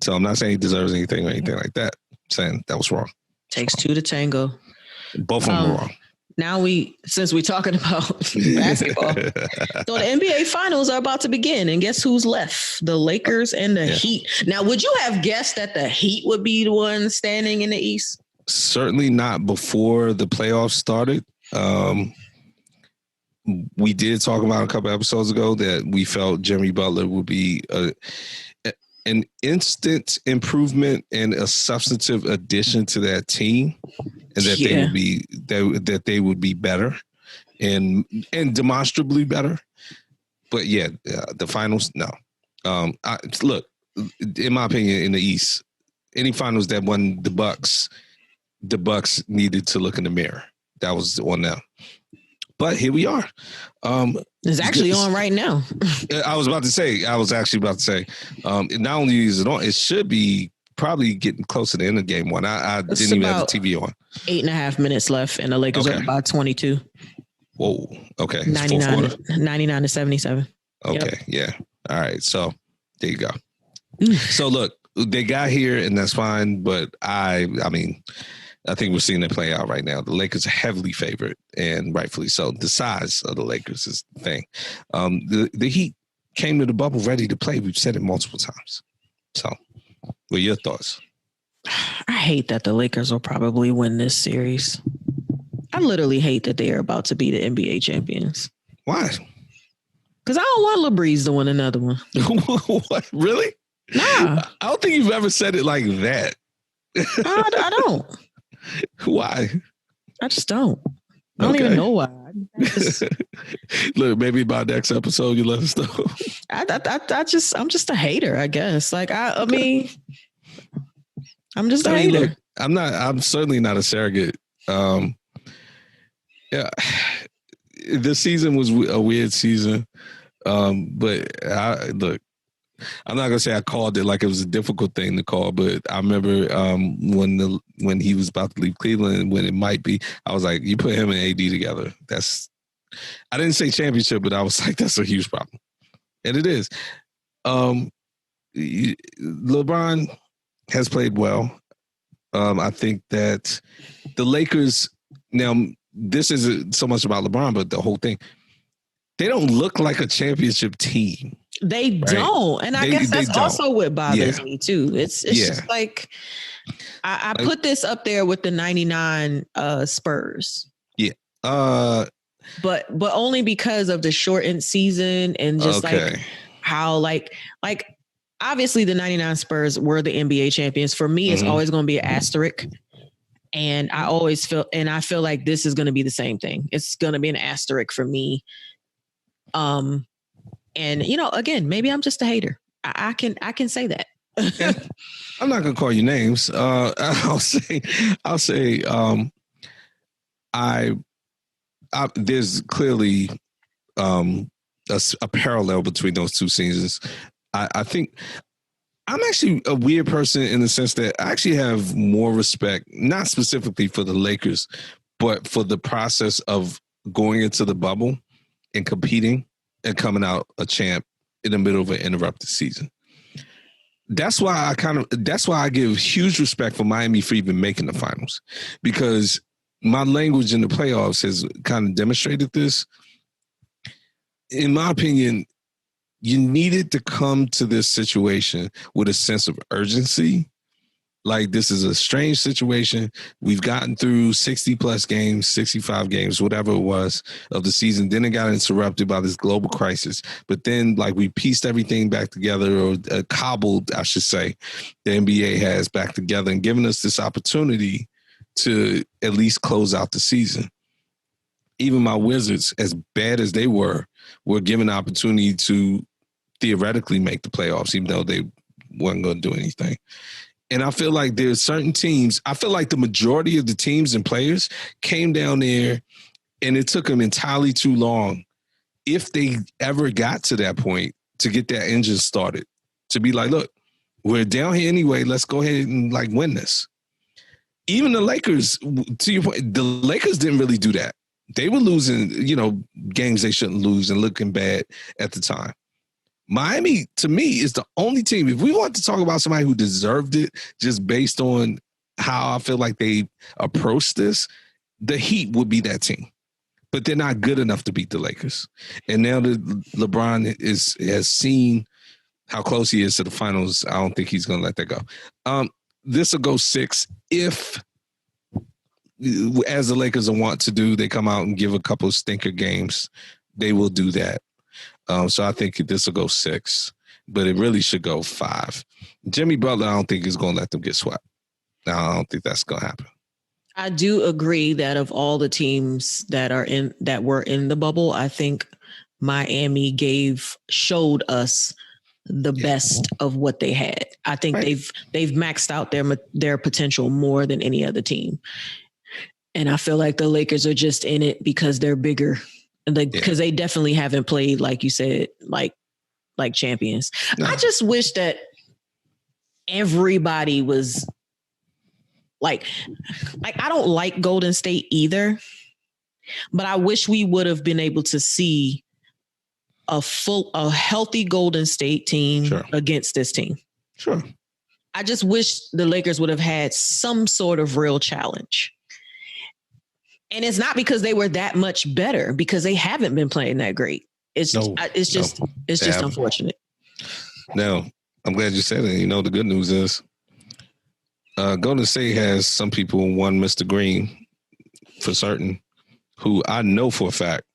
So I'm not saying he deserves anything or anything like that. I'm saying that was wrong. Takes two to tango. Both of them were wrong. Now since we're talking about basketball, so the NBA finals are about to begin, and guess who's left? The Lakers and the Heat. Now, would you have guessed that the Heat would be the one standing in the East? Certainly not before the playoffs started. We did talk about a couple episodes ago that we felt Jimmy Butler would be, and an instant improvement and a substantive addition to that team, and that they would be better and demonstrably better. But yeah, the finals, no. Look, in my opinion, in the East, any finals that won the Bucks needed to look in the mirror. That was on them. But here we are. It's actually on right now. I was actually about to say, not only is it on, it should be probably getting close to the end of game one. I didn't even have the TV on. 8.5 minutes left, and the Lakers are about 22. Whoa. Okay. 99 to 77. Okay. Yep. Yeah. All right. So there you go. So look, they got here, and that's fine. But I mean, I think we're seeing it play out right now. The Lakers are heavily favored, and rightfully so. The size of the Lakers is the thing. The Heat came to the bubble ready to play. We've said it multiple times. So what are your thoughts? I hate that the Lakers will probably win this series. I literally hate that they are about to be the NBA champions. Why? Because I don't want LeBreeze to win another one. What? Really? Nah. I don't think you've ever said it like that. I don't. Why? I just don't. I don't even know why. Look, maybe by next episode you let us know. I'm just a hater, I guess. Like I mean, I'm just a hater. Look, I'm certainly not a surrogate. Yeah, this season was a weird season. But look, I'm not gonna say I called it like it was a difficult thing to call, but I remember when he was about to leave Cleveland, when it might be, I was like, you put him and AD together. I didn't say championship, but I was like, that's a huge problem, and it is. LeBron has played well. I think that the Lakers now. This isn't so much about LeBron, but the whole thing. They don't look like a championship team. They don't. And I guess that's also what bothers me too. It's just like, I put this up there with the 99 Spurs. Yeah. But only because of the shortened season and just like how like obviously the 99 Spurs were the NBA champions. For me, it's always going to be an asterisk. And I feel like this is going to be the same thing. It's going to be an asterisk for me. And again, maybe I'm just a hater. I can say that. I'm not going to call you names. I'll say, there's clearly a parallel between those two seasons. I think I'm actually a weird person in the sense that I actually have more respect, not specifically for the Lakers, but for the process of going into the bubble and competing and coming out a champ in the middle of an interrupted season. That's why I give huge respect for Miami for even making the finals, because my language in the playoffs has kind of demonstrated this. In my opinion, you needed to come to this situation with a sense of urgency. Like, this is a strange situation. We've gotten through 60 plus games, 65 games, whatever it was of the season. Then it got interrupted by this global crisis. But then, like, we pieced everything back together, or cobbled, I should say, the NBA has back together and given us this opportunity to at least close out the season. Even my Wizards, as bad as they were given the opportunity to theoretically make the playoffs, even though they weren't going to do anything. And I feel like there's certain teams, I feel like the majority of the teams and players came down there and it took them entirely too long, if they ever got to that point, to get that engine started, to be like, look, we're down here anyway, let's go ahead and like win this. Even the Lakers, to your point, the Lakers didn't really do that. They were losing, games they shouldn't lose and looking bad at the time. Miami, to me, is the only team, if we want to talk about somebody who deserved it just based on how I feel like they approached this, the Heat would be that team. But they're not good enough to beat the Lakers. And now that LeBron has seen how close he is to the finals, I don't think he's going to let that go. This will go 6 if, as the Lakers want to do, they come out and give a couple of stinker games. They will do that. So I think this will go 6. but it really should go 5. Jimmy Butler, I don't think is going to let them get swept. No, I don't think that's going to happen. I do agree that of all the teams that were in the bubble, I think Miami showed us the best of what they had. I think they've maxed out their potential more than any other team. And I feel like the Lakers are just in it because they're bigger. Because they definitely haven't played, like you said, like champions. No. I just wish that everybody was like I don't like Golden State either, but I wish we would have been able to see a healthy Golden State team against this team. Sure. I just wish the Lakers would have had some sort of real challenge. And it's not because they were that much better, because they haven't been playing that great. It's just unfortunate. No, I'm glad you said it. You know, the good news is Golden State has some people, one Mr. Green for certain, who I know for a fact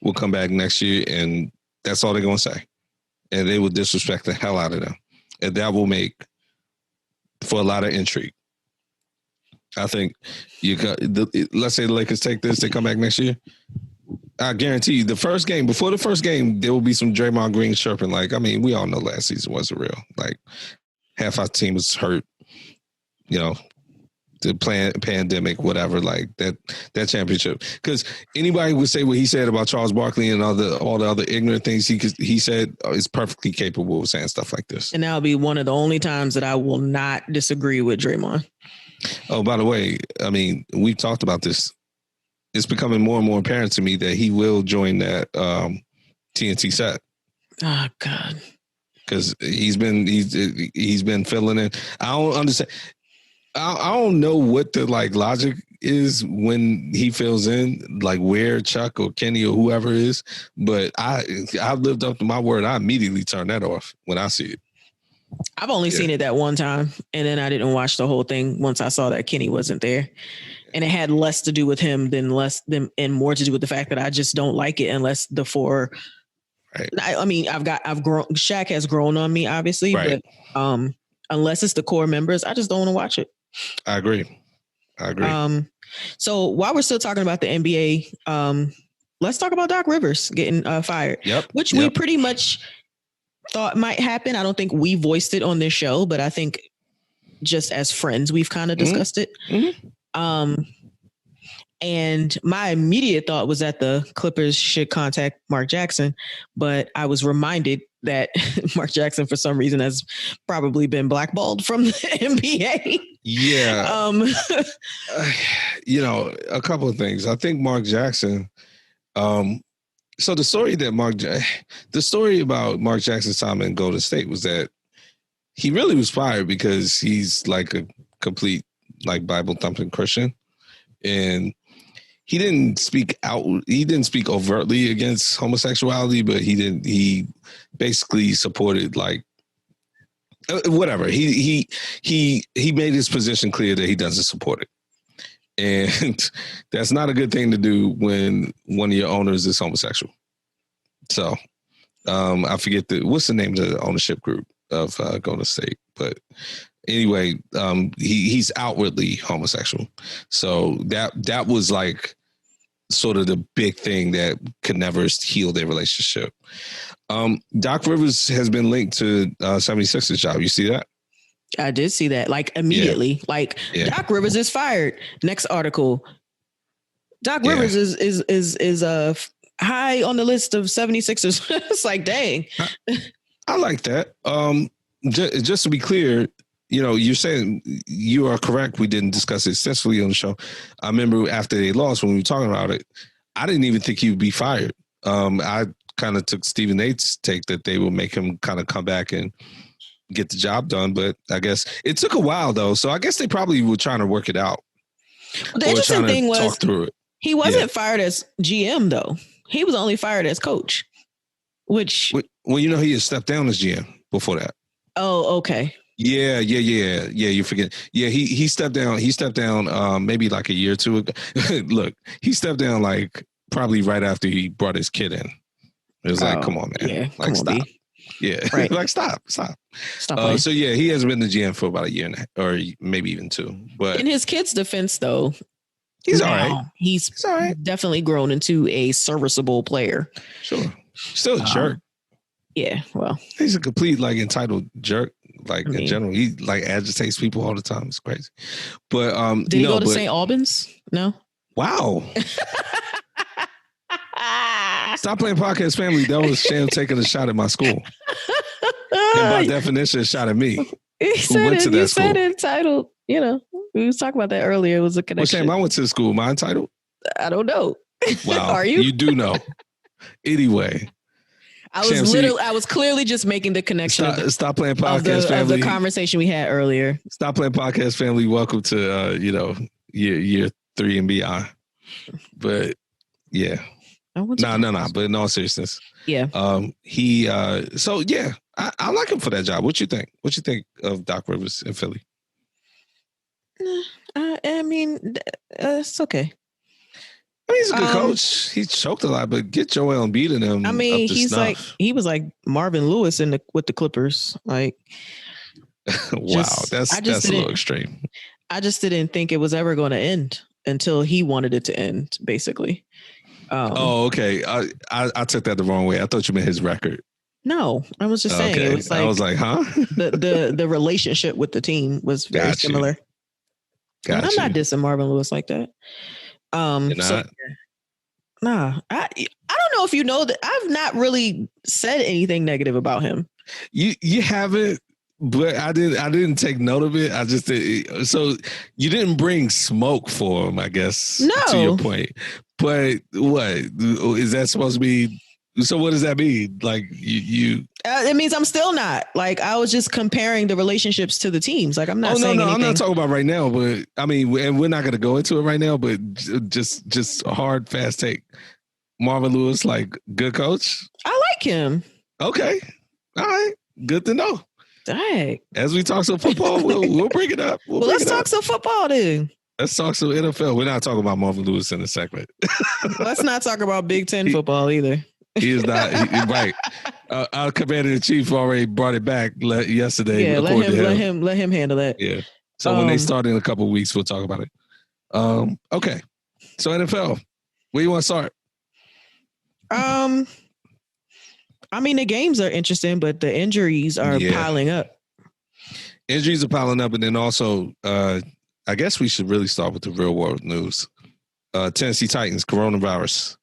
will come back next year, and that's all they're going to say. And they will disrespect the hell out of them. And that will make for a lot of intrigue. I think let's say the Lakers take this, they come back next year. I guarantee you, before the first game, there will be some Draymond Green chirping. Like, I mean, we all know last season wasn't real. Like, half our team was hurt. You know, the pandemic, whatever. Like that championship. Because anybody would say what he said about Charles Barkley and all the other ignorant things he said is perfectly capable of saying stuff like this. And that'll be one of the only times that I will not disagree with Draymond. Oh, by the way, I mean, we've talked about this. It's becoming more and more apparent to me that he will join that TNT set. Oh God! Because he's been filling in. I don't understand. I don't know what the logic is when he fills in, like where Chuck or Kenny or whoever is. But I've lived up to my word. I immediately turn that off when I see it. I've only seen it that one time, and then I didn't watch the whole thing once I saw that Kenny wasn't there. And it had less to do with him and more to do with the fact that I just don't like it unless the four. Right. I mean, I've grown. Shaq has grown on me, obviously, but unless it's the core members, I just don't want to watch it. I agree. So while we're still talking about the NBA, let's talk about Doc Rivers getting fired. Which we pretty much thought might happen. I don't think we voiced it on this show, but I think just as friends, we've kind of discussed it. Mm-hmm. And my immediate thought was that the Clippers should contact Mark Jackson, but I was reminded that Mark Jackson, for some reason, has probably been blackballed from the NBA. Yeah. A couple of things. I think Mark Jackson. So the story about Mark Jackson's time in Golden State was that he really was fired because he's like a complete Bible thumping Christian, and he didn't speak overtly against homosexuality, but he basically supported whatever. He made his position clear that he doesn't support it. And that's not a good thing to do when one of your owners is homosexual. So I forget what's the name of the ownership group of Golden State, but anyway, he's outwardly homosexual. So that was sort of the big thing that could never heal their relationship. Doc Rivers has been linked to 76ers job. You see that? I did see that immediately. Doc Rivers is fired. Next article. Doc Rivers is high on the list of 76ers. It's dang. I like that. Just to be clear, you're saying you are correct. We didn't discuss it extensively on the show. I remember after they lost, when we were talking about it, I didn't even think he would be fired. I kind of took Stephen A's take that they will make him kind of come back and get the job done. But I guess it took a while, though. So I guess they probably were trying to work it out. The interesting thing was talk through it. He wasn't fired as GM, though. He was only fired as coach, which... Well, he had stepped down as GM before that. Oh, okay. Yeah. You forget. Yeah, he stepped down. He stepped down maybe a year or two ago. Look, he stepped down probably right after he brought his kid in. It was come on, man. Yeah, stop. Yeah. Right. Like, stop. Playing. So, yeah, he hasn't been the GM for about a year and a half, or maybe even 2. But in his kid's defense, though, he's all right. He's all right. Definitely grown into a serviceable player. Sure. Still a jerk. Yeah, well. He's a complete, like, entitled jerk. Like, in general, he, like, agitates people all the time. It's crazy. But, did he go to St. Albans? No? Wow. Stop Playing Podcast family. That was Sham taking a shot at my school. And by definition, a shot at me. He said entitled. You know, we was talking about that earlier. It was a connection. Well, Sham, I went to the school. Am I entitled? I don't know. Wow. Are you? You do know. Anyway. I was clearly just making the connection. Stop Playing Podcast family. Of the conversation we had earlier. Stop Playing Podcast family. Welcome to, year 3 and beyond. But yeah. No. But in all seriousness. Yeah. So yeah, I like him for that job. What you think? What you think of Doc Rivers in Philly? I mean, it's okay. I mean, he's a good coach. He choked a lot, but get Joel Embiid in him. I mean, he was like Marvin Lewis with the Clippers. Like, wow, that's a little extreme. I just didn't think it was ever going to end until he wanted it to end, basically. Okay. I took that the wrong way. I thought you meant his record. No, I was just saying. It was like, I was like, huh? the relationship with the team was very similar. I'm not dissing Marvin Lewis like that. You're not? Nah, I don't know if you know that I've not really said anything negative about him. You haven't, but I didn't take note of it. I just did. So you didn't bring smoke for him, I guess. No. To your point. But what is that supposed to be? So what does that mean? Like you? It means I'm still not. Like, I was just comparing the relationships to the teams. Like, I'm not saying anything. I'm not talking about right now. But I mean, and we're not going to go into it right now. But just a hard, fast take. Marvin Lewis, like, good coach. I like him. Okay, all right, good to know. Dang. As we talk some football, we'll bring it up. Let's talk some football then. Let's talk some NFL. We're not talking about Marvin Lewis in the segment. Let's not talk about Big Ten football either. He is not right. Our commander-in-chief already brought it back yesterday. Yeah, let him handle that. Yeah. So when they start in a couple of weeks, we'll talk about it. Okay. So NFL, where you want to start? I mean, the games are interesting, but the injuries are piling up. Injuries are piling up, and then also, I guess we should really start with the real world news. Tennessee Titans, coronavirus.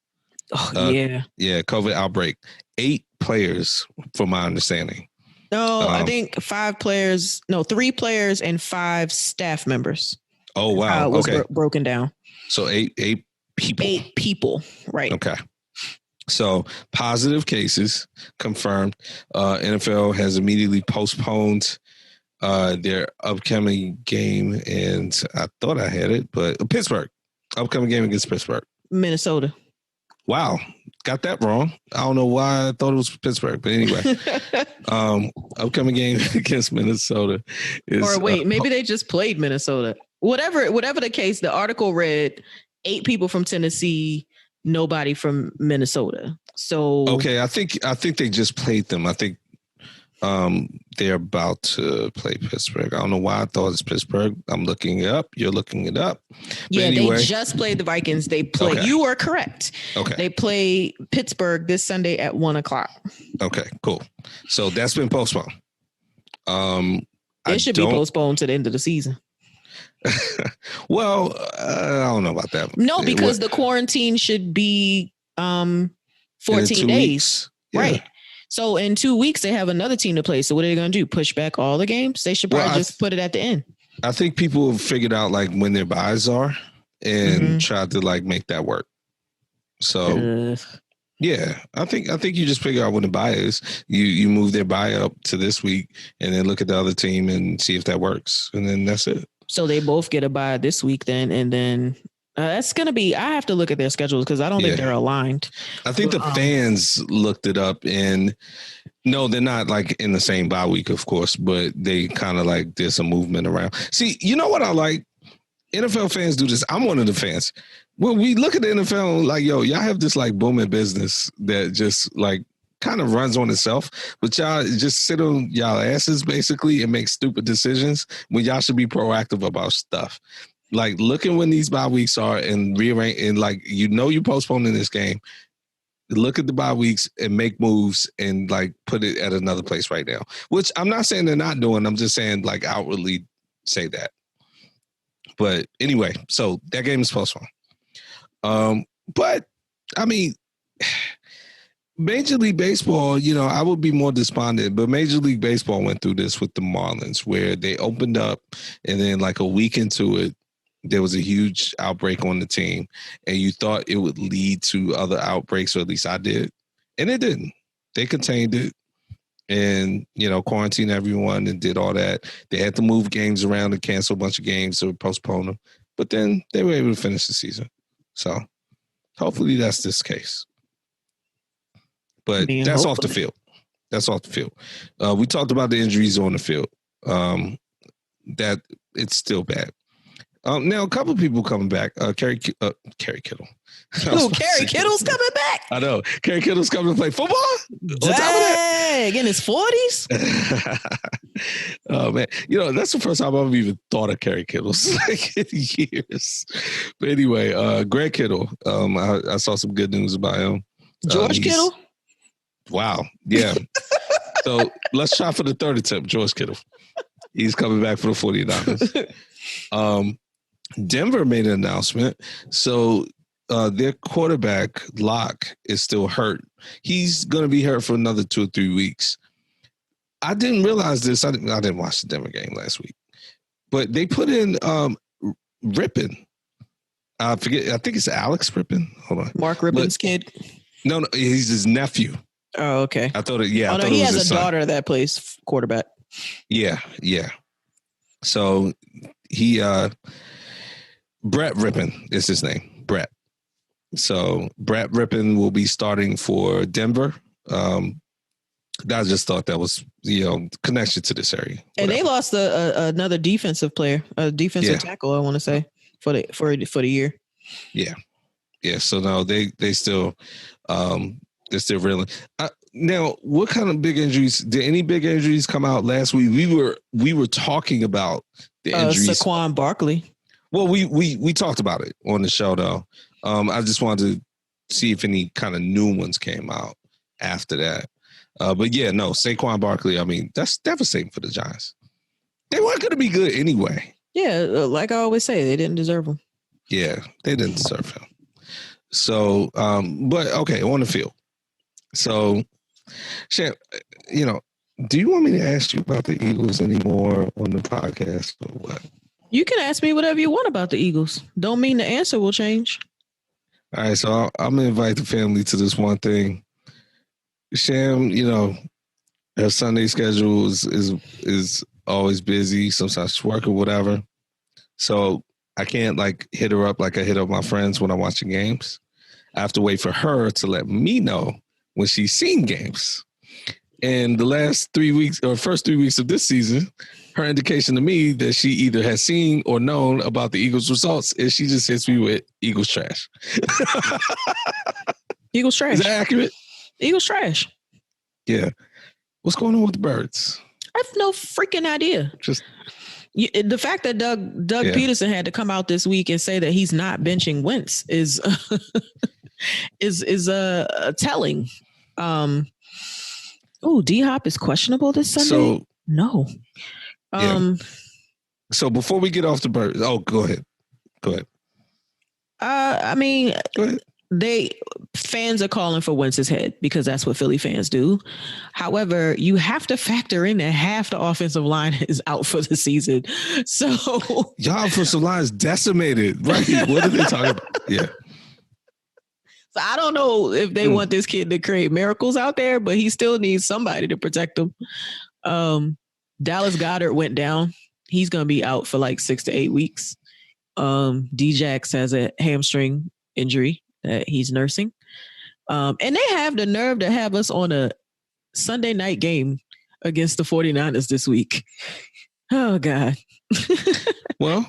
Oh, yeah. Yeah, COVID outbreak. 8 players, from my understanding. No, I think 3 players and 5 staff members. Oh, wow. It was broken down. So 8 people. 8 people, right. Okay. So positive cases confirmed. NFL has immediately postponed their upcoming game, and I thought I had it, but Pittsburgh. Upcoming game against Pittsburgh. Minnesota. Wow. Got that wrong. I don't know why I thought it was Pittsburgh, but anyway. Upcoming game against Minnesota is... Or wait, maybe they just played Minnesota. Whatever the case, the article read 8 people from Tennessee, nobody from Minnesota. So... Okay, I think they just played them. I think they're about to play Pittsburgh. I don't know why I thought it's Pittsburgh. I'm looking it up. You're looking it up. Yeah, anyway. They just played the Vikings. They play. Okay. You are correct. Okay. They play Pittsburgh this Sunday at 1:00. Okay, cool. So that's been postponed. It should be postponed to the end of the season. Well, I don't know about that. No, because the quarantine should be 14 days. Yeah. Right. So in 2 weeks, they have another team to play. So what are they going to do? Push back all the games? They should probably just put it at the end. I think people have figured out like when their buys are and tried to like make that work. So yeah, I think you just figure out when the buy is. You move their buy up to this week and then look at the other team and see if that works. And then that's it. So they both get a buy this week then. And then that's going to be, I have to look at their schedules because I don't think they're aligned. I think the fans looked it up and no, they're not like in the same bye week, of course, but they kind of like there's some movement around. See, you know what I like? NFL fans do this. I'm one of the fans. When we look at the NFL, like, yo, y'all have this like booming business that just like kind of runs on itself. But y'all just sit on y'all asses basically and make stupid decisions when y'all should be proactive about stuff. Like looking when these bye weeks are and rearrange and like you're postponing this game. Look at the bye weeks and make moves and like put it at another place right now. Which I'm not saying they're not doing. I'm just saying like outwardly say that. But anyway, so that game is postponed. But I mean, Major League Baseball, I would be more despondent, but Major League Baseball went through this with the Marlins where they opened up and then like a week into it, there was a huge outbreak on the team and you thought it would lead to other outbreaks, or at least I did. And it didn't. They contained it and, quarantined everyone and did all that. They had to move games around and cancel a bunch of games or postpone them, but then they were able to finish the season. So hopefully that's this case. But that's off the field. That's off the field. We talked about the injuries on the field. That it's still bad. Now, a couple of people coming back. Kerry Kittle. Kerry Kittle's coming back. I know. Kerry Kittle's coming to play football? Dang, in his 40s? Oh, man. That's the first time I've even thought of Kerry Kittle like in years. But anyway, Greg Kittle. I saw some good news about him. George Kittle? Wow. Yeah. So let's try for the third attempt, George Kittle. He's coming back for the 49ers. Denver made an announcement. So their quarterback, Locke, is still hurt. He's going to be hurt for another 2 or 3 weeks. I didn't realize this. I didn't watch the Denver game last week. But they put in Rippon. I forget. I think it's Alex Rippon. Hold on. Mark Rippon's kid? No, he's his nephew. Oh, okay. I thought it. Yeah. Oh, no, he has a daughter that plays quarterback. Yeah. So he, Brett Rippon is his name. Brett. So Brett Rippon will be starting for Denver. I just thought that was, connection to this area. Whatever. And they lost another defensive player, a defensive tackle, I want to say, for the year. Yeah. Yeah. So no, they still, they're still reeling. Now, what kind of big injuries? Did any big injuries come out last week? We were talking about the injuries. Saquon Barkley. Well, we talked about it on the show though. I just wanted to see if any kind of new ones came out after that. But yeah, no, Saquon Barkley. I mean, that's devastating for the Giants. They weren't going to be good anyway. Yeah, like I always say, they didn't deserve him. Yeah, they didn't deserve him. So, but okay, on the field. So, Sham, do you want me to ask you about the Eagles anymore on the podcast or what? You can ask me whatever you want about the Eagles. Don't mean the answer will change. All right, so I'm going to invite the family to this one thing. Sham, her Sunday schedule is always busy. Sometimes she's working, whatever. So I can't hit her up like I hit up my friends when I'm watching games. I have to wait for her to let me know when she's seen games. And the last 3 weeks or first 3 weeks of this season, her indication to me that she either has seen or known about the Eagles results is she just hits me with Eagles trash. Eagles trash. Is that accurate? Eagles trash. Yeah. What's going on with the Birds? I have no freaking idea. The fact that Doug Peterson had to come out this week and say that he's not benching Wentz is telling. D-Hop is questionable this Sunday? So, no. So before we get off the Birds, go ahead. I mean, go ahead. Fans are calling for Wentz's head because that's what Philly fans do. However, you have to factor in that half the offensive line is out for the season. So y'all offensive line is decimated. Right? What are they talking about? Yeah. So I don't know if they want this kid to create miracles out there, but he still needs somebody to protect him. Dallas Goedert went down. He's going to be out for 6 to 8 weeks. Djax has a hamstring injury that he's nursing. And they have the nerve to have us on a Sunday night game against the 49ers this week. Oh, God. Well,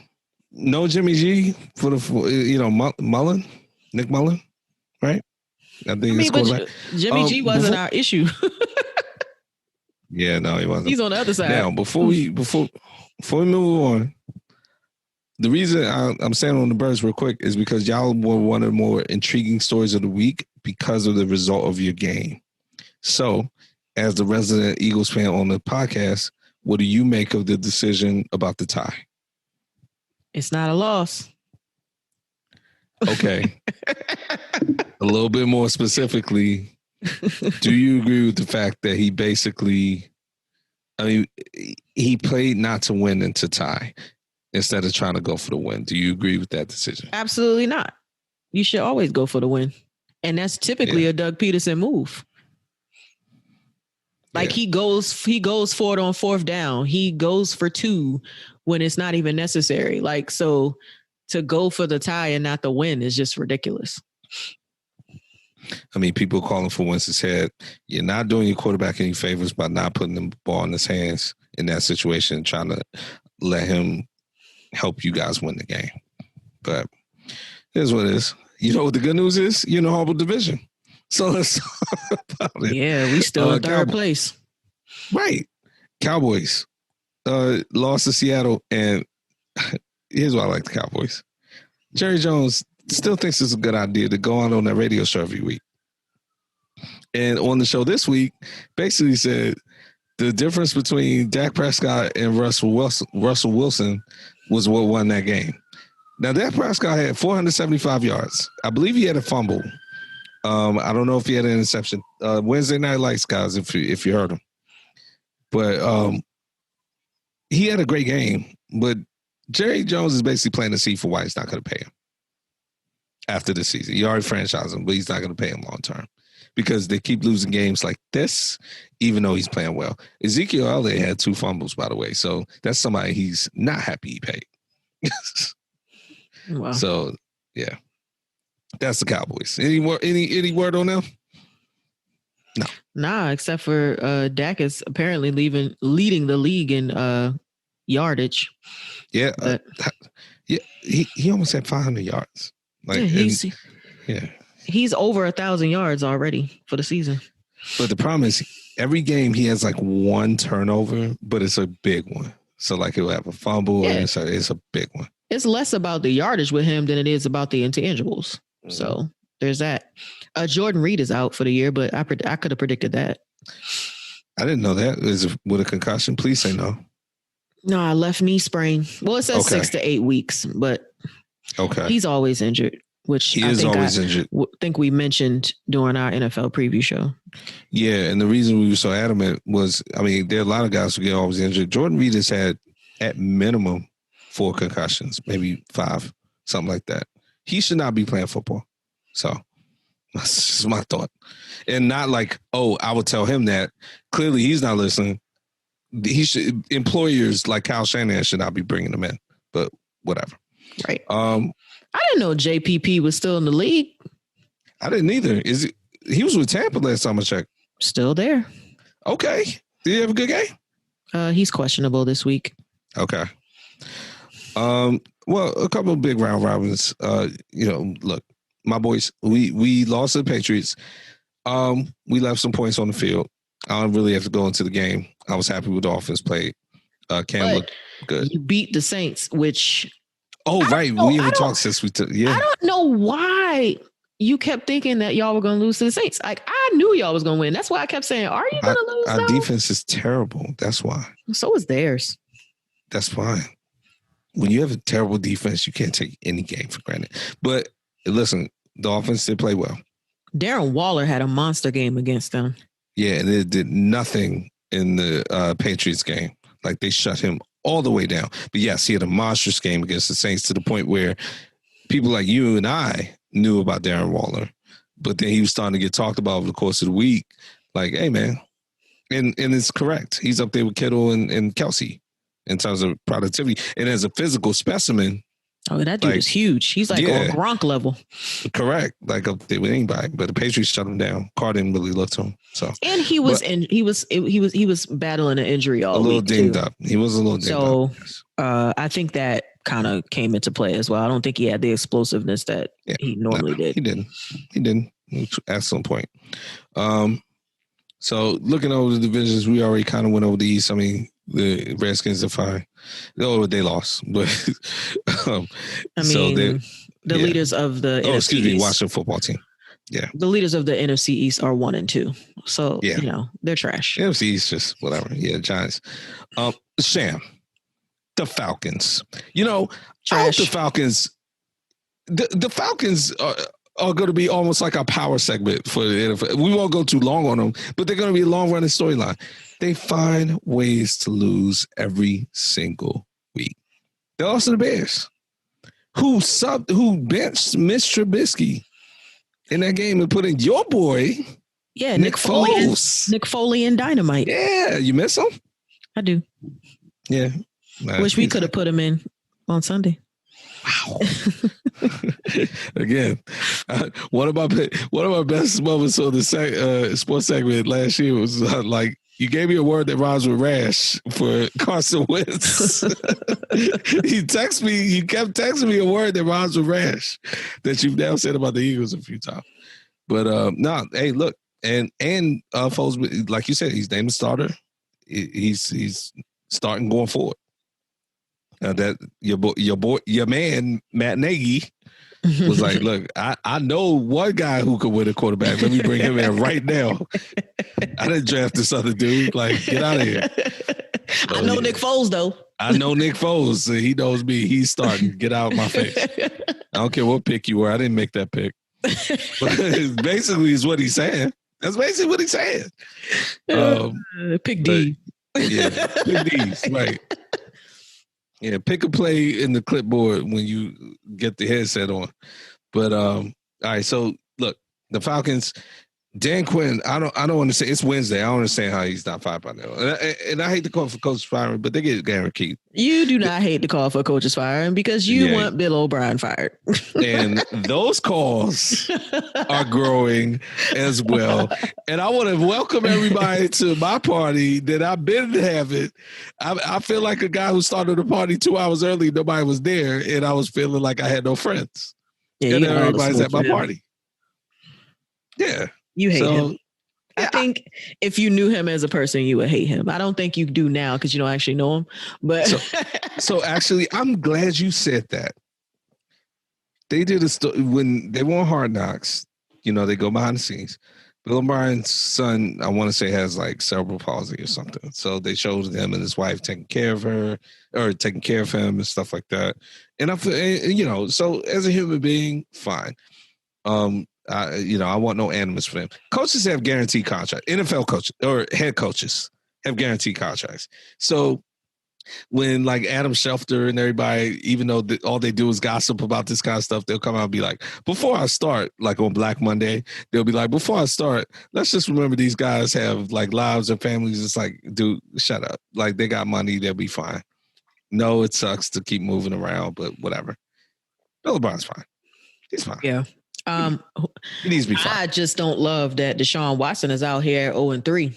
no Jimmy G for the, Mullen, Nick Mullen, right? I think it's quarterback. Jimmy G wasn't our issue. Yeah, no, he wasn't. He's on the other side. Now, before we move on, the reason I'm saying on the birds real quick is because y'all were one of the more intriguing stories of the week because of the result of your game. So, as the resident Eagles fan on the podcast, what do you make of the decision about the tie? It's not a loss. Okay. A little bit more specifically, do you agree with the fact that he basically, he played not to win and to tie instead of trying to go for the win? Do you agree with that decision? Absolutely not. You should always go for the win. And that's typically a Doug Peterson move. Like he goes for it on fourth down. He goes for 2 when it's not even necessary. Like, so to go for the tie and not the win is just ridiculous. I mean, people calling for Winston's head. You're not doing your quarterback any favors by not putting the ball in his hands in that situation, trying to let him help you guys win the game. But here's what it is. You know what the good news is? You're in a horrible division. So let's talk about it. Yeah, we still in third place. Right. Cowboys lost to Seattle, and here's why I like the Cowboys. Jerry Jones still thinks it's a good idea to go out on that radio show every week. And on the show this week, basically said the difference between Dak Prescott and Russell Wilson was what won that game. Now, Dak Prescott had 475 yards. I believe he had a fumble. I don't know if he had an interception. Wednesday Night Lights, guys, if you heard him. But he had a great game. But Jerry Jones is basically playing to see for why he's not going to pay him after the season. He already franchised him, but he's not going to pay him long term because they keep losing games like this, even though he's playing well. Ezekiel Elliott had 2 fumbles, by the way. So that's somebody he's not happy he paid. Wow. So, yeah. That's the Cowboys. Any word on them? No. Nah, except for Dak is apparently leading the league in yardage. Yeah. He almost had 500 yards. Like, he's over 1,000 yards already for the season. But the problem is every game he has like 1 turnover, but it's a big one. So like he'll have a fumble and it's a big one. It's less about the yardage with him than it is about the intangibles. Mm-hmm. So there's that. Jordan Reed is out for the year, but I could have predicted that. I didn't know that. Is it with a concussion? Please say no. No, left knee sprain. Well, it says 6 to 8 weeks, but he's always injured. Which he is always injured. I think we mentioned during our NFL preview show. Yeah, and the reason we were so adamant was, I mean, there are a lot of guys who get always injured. Jordan Reed has had, at minimum, 4 concussions, maybe 5, something like that. He should not be playing football. So that's just my thought. And not like, I would tell him that. Clearly, he's not listening. Employers like Kyle Shanahan should not be bringing him in, but whatever. Right. I didn't know JPP was still in the league. I didn't either. He was with Tampa last time I checked. Still there. Okay. Did he have a good game? He's questionable this week. Okay. Well, a couple of big round robins. Look, my boys, we lost to the Patriots. We left some points on the field. I don't really have to go into the game. I was happy with the offense played. Cam looked good. You beat the Saints, which... Oh, right. We haven't talked since we took. Yeah. I don't know why you kept thinking that y'all were going to lose to the Saints. Like, I knew y'all was going to win. That's why I kept saying, are you going to lose? Our defense is terrible. That's why. So is theirs. That's fine. When you have a terrible defense, you can't take any game for granted. But listen, the offense did play well. Darren Waller had a monster game against them. Yeah, and it did nothing in the Patriots game. Like, they shut him all the way down. But yes, he had a monstrous game against the Saints to the point where people like you and I knew about Darren Waller. But then he was starting to get talked about over the course of the week. Like, hey, man. And it's correct. He's up there with Kittle and Kelsey in terms of productivity. And as a physical specimen. Oh, that dude is huge. He's like on Gronk level. Correct. Like up there with anybody. But the Patriots shut him down. Carr didn't really look to him. So and he was battling an injury all week. A little dinged up. He was a little dinged up. So I think that kind of came into play as well. I don't think he had the explosiveness that he normally did. He didn't. Excellent point. So looking over the divisions, we already kind of went over the East. I mean, the Redskins are fine. Oh, they lost, but I mean, the leaders of the NFC East, Washington football team. Yeah, the leaders of the NFC East are 1-2, so they're trash. NFC East just whatever. Yeah, Giants. Sam, the Falcons. I hope the Falcons. The Falcons are going to be almost like a power segment for the NFL. We won't go too long on them, but they're going to be a long-running storyline. They find ways to lose every single week. They lost to the Bears, who benched Mitch Trubisky in that game and put in your boy, Nick Foles. Nick Foley and Dynamite. Yeah, you miss him? I do. Yeah. Wish we could have put him in on Sunday. Wow. Again, one of my best moments on the sports segment last year was like, you gave me a word that rhymes with rash for Carson Wentz. You kept texting me a word that rhymes with rash that you've now said about the Eagles a few times. But no, hey, look, and Foles, like you said, he's named a starter. He's starting going forward. That your man Matt Nagy was like, look, I know one guy who could win a quarterback. Let me bring him in right now. I didn't draft this other dude. Like, get out of here. So, I know Nick Foles though. I know Nick Foles. So he knows me. He's starting. Get out of my face. I don't care what pick you were. I didn't make that pick. But basically, is what he's saying. That's basically what he's saying. Pick D. Yeah, pick D's. Right. Yeah, pick a play in the clipboard when you get the headset on. But all right, so look, the Falcons, Dan Quinn, I don't understand. It's Wednesday. I don't understand how he's not fired by now. And I hate to call for coaches firing, but they get guaranteed. You do not hate to call for coaches firing because you want Bill O'Brien fired. And those calls are growing as well. And I want to welcome everybody to my party that I've been having. I feel like a guy who started a party 2 hours early. Nobody was there, and I was feeling like I had no friends. Yeah, and everybody's at my party. Yeah. You hate him. I think if you knew him as a person, you would hate him. I don't think you do now because you don't actually know him. But so actually, I'm glad you said that. They did when they won Hard Knocks. They go behind the scenes. Bill O'Brien's son, I want to say, has like cerebral palsy or something. So they showed him and his wife taking care of him and stuff like that. And I feel, so as a human being, fine. I want no animus for them. Coaches have guaranteed contracts. NFL coaches or head coaches have guaranteed contracts. So when like Adam Schefter and everybody, even though all they do is gossip about this kind of stuff, they'll come out and be like, before I start, like on Black Monday, they'll be like, before I start, let's just remember these guys have like lives and families. It's like, dude, shut up. Like they got money. They'll be fine. No, it sucks to keep moving around, but whatever. Bill O'Brien's fine. He's fine. Yeah. He needs to be fine. I just don't love that Deshaun Watson is out here 0-3.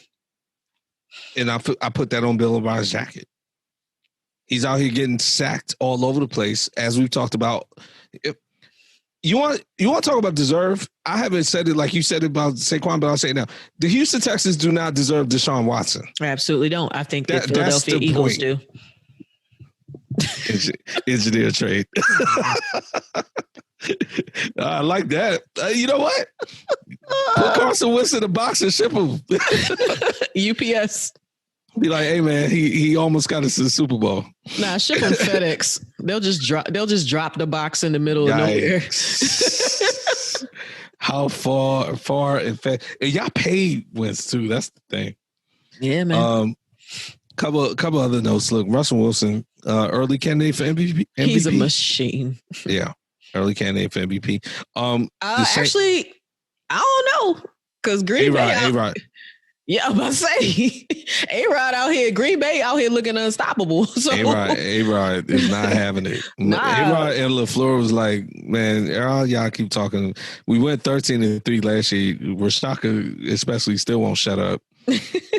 And I put that on Bill O'Brien's jacket. He's out here getting sacked all over the place, as we've talked about. You want to talk about deserve? I haven't said it like you said it about Saquon, but I'll say it now. The Houston Texans do not deserve Deshaun Watson. I absolutely don't. I think the Philadelphia Eagles do. Engineer trade. I like that. You know what? Put Carson Wentz in a box and ship him. UPS. Be like, hey man, he almost got us to the Super Bowl. Nah, ship him FedEx. They'll just drop the box in the middle of nowhere. How far and fast? And y'all paid Wentz too. That's the thing. Yeah, man. Couple other notes. Look, Russell Wilson, early candidate for MVP. He's a machine. Yeah, early candidate for MVP. Actually, I don't know because Green Bay. A-Rod. Yeah, I'm about to say A-Rod out here, Green Bay out here looking unstoppable. So A-Rod is not having it. Nah. A-Rod and LaFleur was like, man, y'all keep talking. We went 13-3 last year. Rashaka especially still won't shut up.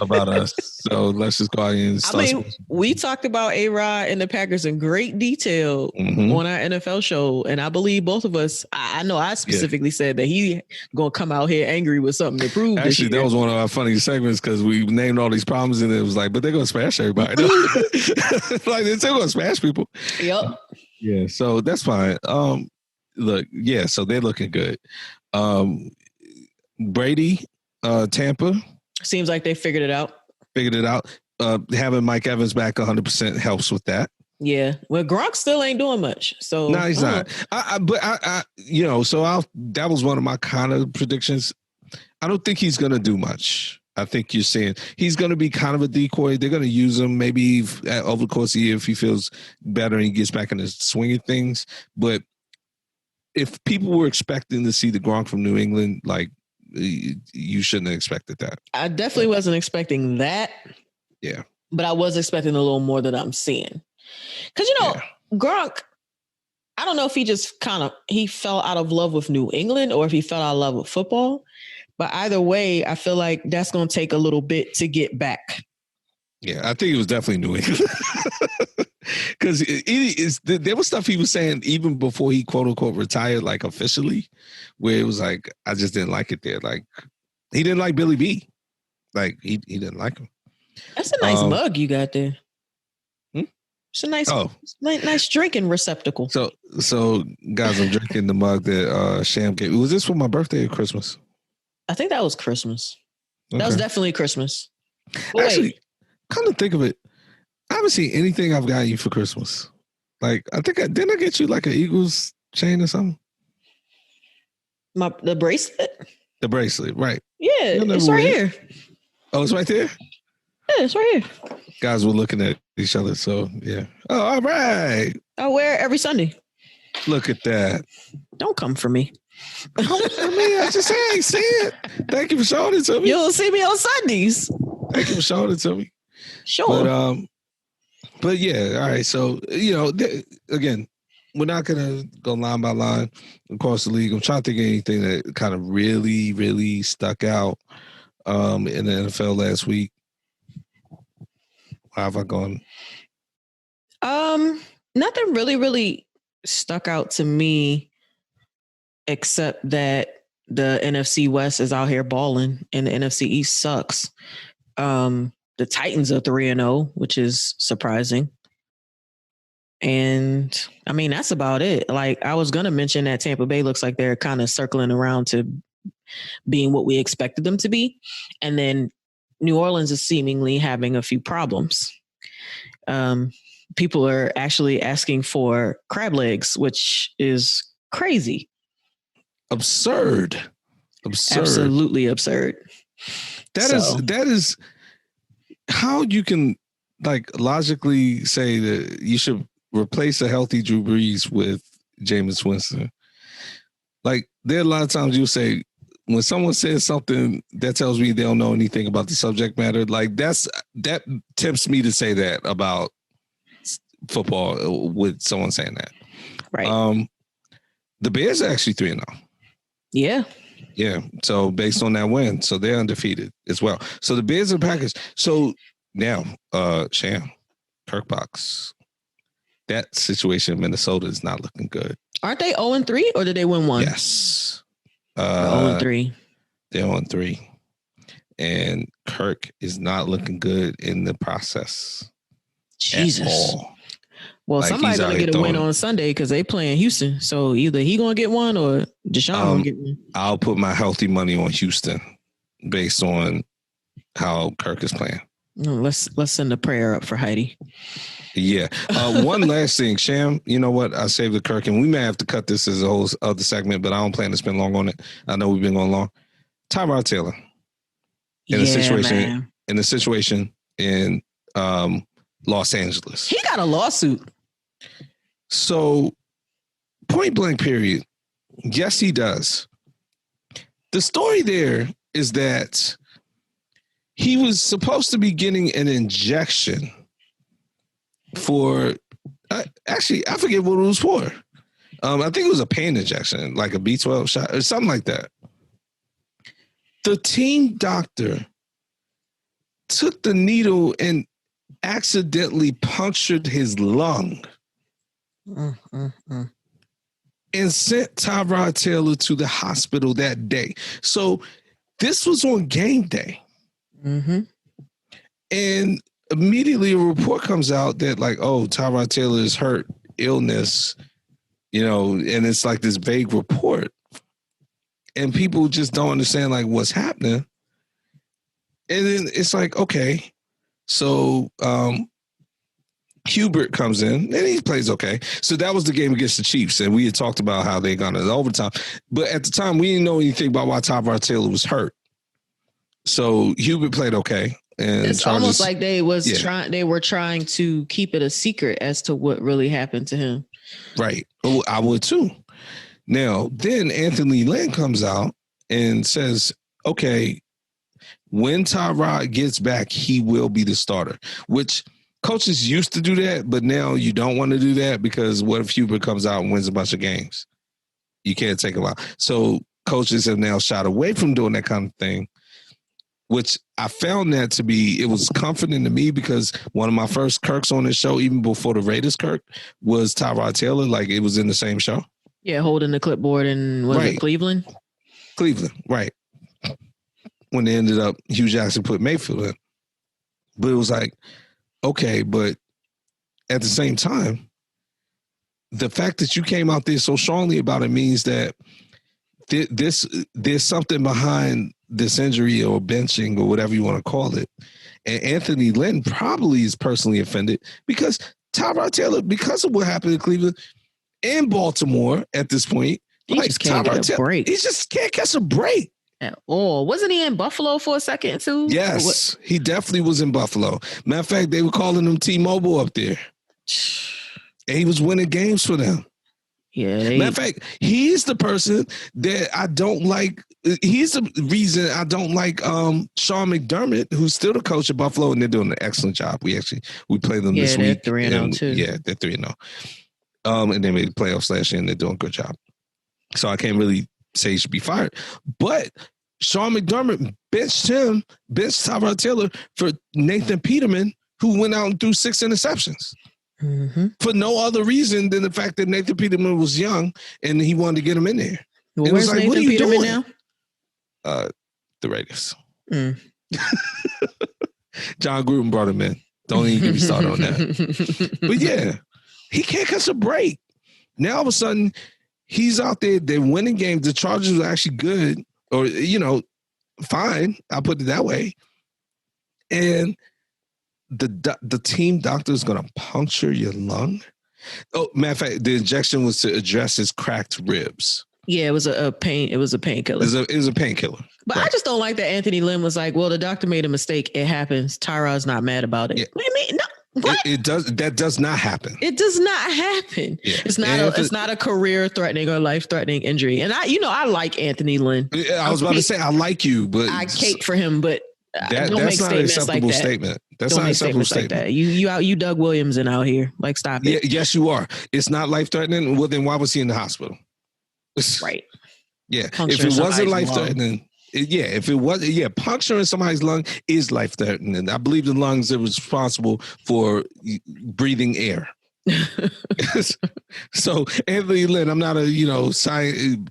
about us. So let's just go out and start. We talked about A-Rod and the Packers in great detail on our NFL show. And I believe both of us, I know I specifically said that he going to come out here angry with something to prove. Actually, that was one of our funny segments because we named all these problems and it was like, but they're going to smash everybody. Like they're going to smash people. Yep. Yeah. So that's fine. Look, yeah. So they're looking good. Brady, Tampa. Seems like they figured it out. Having Mike Evans back 100% helps with that. Yeah. Well, Gronk still ain't doing much. So no, he's not. That was one of my kind of predictions. I don't think he's going to do much. I think you're saying he's going to be kind of a decoy. They're going to use him maybe over the course of the year if he feels better and he gets back in the swing of things. But if people were expecting to see the Gronk from New England, like, you shouldn't have expected that. I definitely wasn't expecting that. Yeah. But I was expecting a little more than I'm seeing. Because, Gronk, I don't know if he just he fell out of love with New England or if he fell out of love with football. But either way, I feel like that's going to take a little bit to get back. Yeah, I think it was definitely New England. Because there was stuff he was saying even before he quote unquote retired, like officially, where it was like, I just didn't like it there. Like he didn't like Billy B. Like he didn't like him. That's a nice mug you got there. It's a nice drinking receptacle. So guys, I'm drinking the mug that Sham gave. Was this for my birthday or Christmas? I think that was Christmas. Okay. That was definitely Christmas. Actually, come to think of it, I haven't seen anything I've gotten you for Christmas. Like, didn't I get you like an Eagles chain or something? The bracelet? The bracelet, right. Yeah, it's right here. Oh, it's right there? Yeah, it's right here. Guys were looking at each other, so yeah. Oh, all right. I wear it every Sunday. Look at that. Don't come for me. I just say I ain't see it. Thank you for showing it to me. You'll see me on Sundays. Thank you for showing it to me. Sure. But yeah, all right. So, again, we're not going to go line by line across the league. I'm trying to think of anything that kind of really, really stuck out in the NFL last week. How have I gone? Nothing really, really stuck out to me except that the NFC West is out here balling and the NFC East sucks. The Titans are 3-0, which is surprising. And I mean, that's about it. Like I was going to mention that Tampa Bay looks like they're kind of circling around to being what we expected them to be. And then New Orleans is seemingly having a few problems. People are actually asking for crab legs, which is crazy. Absurd. Absolutely absurd. That is how you can like logically say that you should replace a healthy Drew Brees with Jameis Winston. Like there are a lot of times you'll say when someone says something that tells me they don't know anything about the subject matter, like that tempts me to say that about football with someone saying that. Right. The Bears are actually 3-0. Yeah. Yeah. So based on that win, so they're undefeated as well. So the Bears and Packers. So now, Sham, Kirkbox, that situation in Minnesota is not looking good. Aren't they 0-3 or did they win one? Yes. 0-3. They're 0-3. And Kirk is not looking good in the process. Jesus. Well, like somebody's going to get a win on Sunday because they playing Houston. So either he going to get one or Deshaun going to get one. I'll put my healthy money on Houston based on how Kirk is playing. Let's send a prayer up for Heidi. Yeah. One last thing, Sham, you know what? I saved the Kirk, and we may have to cut this as a whole other segment, but I don't plan to spend long on it. I know we've been going long. Tyrod Taylor. In the situation in Los Angeles. He got a lawsuit. So, point blank period. Yes, he does. The story there is that he was supposed to be getting an injection for, actually, I forget what it was for. I think it was a pain injection, like a B12 shot or something like that. The team doctor took the needle and accidentally punctured his lung and sent Tyrod Taylor to the hospital that day. So this was on game day. And immediately a report comes out that like, oh, Tyrod Taylor is hurt, illness, and it's like this vague report. And people just don't understand like what's happening. And then it's like, okay, so Hubert comes in and he plays okay. So that was the game against the Chiefs. And we had talked about how they gone into overtime. But at the time, we didn't know anything about why Tyrod Taylor was hurt. So Hubert played okay. And it's almost like they were trying to keep it a secret as to what really happened to him. Right. Oh, I would too. Now, then Anthony Lynn comes out and says, okay, when Tyrod gets back, he will be the starter, which coaches used to do that, but now you don't want to do that because what if Hubert comes out and wins a bunch of games? You can't take him out. So coaches have now shied away from doing that kind of thing, which I found that to be, it was comforting to me because one of my first Kirks on this show, even before the Raiders Kirk, was Tyrod Taylor. Like it was in the same show. Yeah, holding the clipboard in it Cleveland? Cleveland, right. When they ended up, Hugh Jackson put Mayfield in. But it was like, okay, but at the same time, the fact that you came out there so strongly about it means that there's something behind this injury or benching or whatever you want to call it. And Anthony Lynn probably is personally offended because Tyrod Taylor, because of what happened in Cleveland and Baltimore at this point, he just can't get a break. He just can't catch a break. At all. Wasn't he in Buffalo for a second too? Yes, he definitely was in Buffalo. Matter of fact, they were calling him T-Mobile up there. And he was winning games for them. Yeah. Matter of fact, he's the person that I don't like. He's the reason I don't like Sean McDermott, who's still the coach of Buffalo, and they're doing an excellent job. We play them this week. They're 3-0 too. Yeah, they're 3-0. And they made the playoffs last year, and they're doing a good job. So I can't really say he should be fired. But Sean McDermott benched Tyrod Taylor for Nathan Peterman, who went out and threw 6 interceptions. For no other reason than the fact that Nathan Peterman was young and he wanted to get him in there. Well, where's like, Nathan Peterman now? The Raiders. John Gruden brought him in. Don't even get me started on that. But yeah, he can't catch a break. Now all of a sudden, he's out there. They're winning games. The Chargers are actually good, or fine. I'll put it that way. And the team doctor is going to puncture your lung. Oh, matter of fact, the injection was to address his cracked ribs. Yeah, it was a pain. It was a painkiller. It was a painkiller. But right. I just don't like that Anthony Lynn was like, "Well, the doctor made a mistake. It happens. Tyrod's not mad about it." Yeah. What do you mean? No. What? It does. That does not happen. It does not happen. Yeah. It's not a career-threatening or life-threatening injury. And I like Anthony Lynn. I was about to say I like you, but I cape for him. But don't make statements like that. Statement. That's not an acceptable statement. Like that. You Doug Williamson out here. Like, stop it. Yeah, yes, you are. It's not life-threatening. Well, then why was he in the hospital? Right. Yeah. If it wasn't life-threatening. If it was, puncturing somebody's lung is life-threatening. I believe the lungs are responsible for breathing air. So, Anthony Lynn, I'm not a science,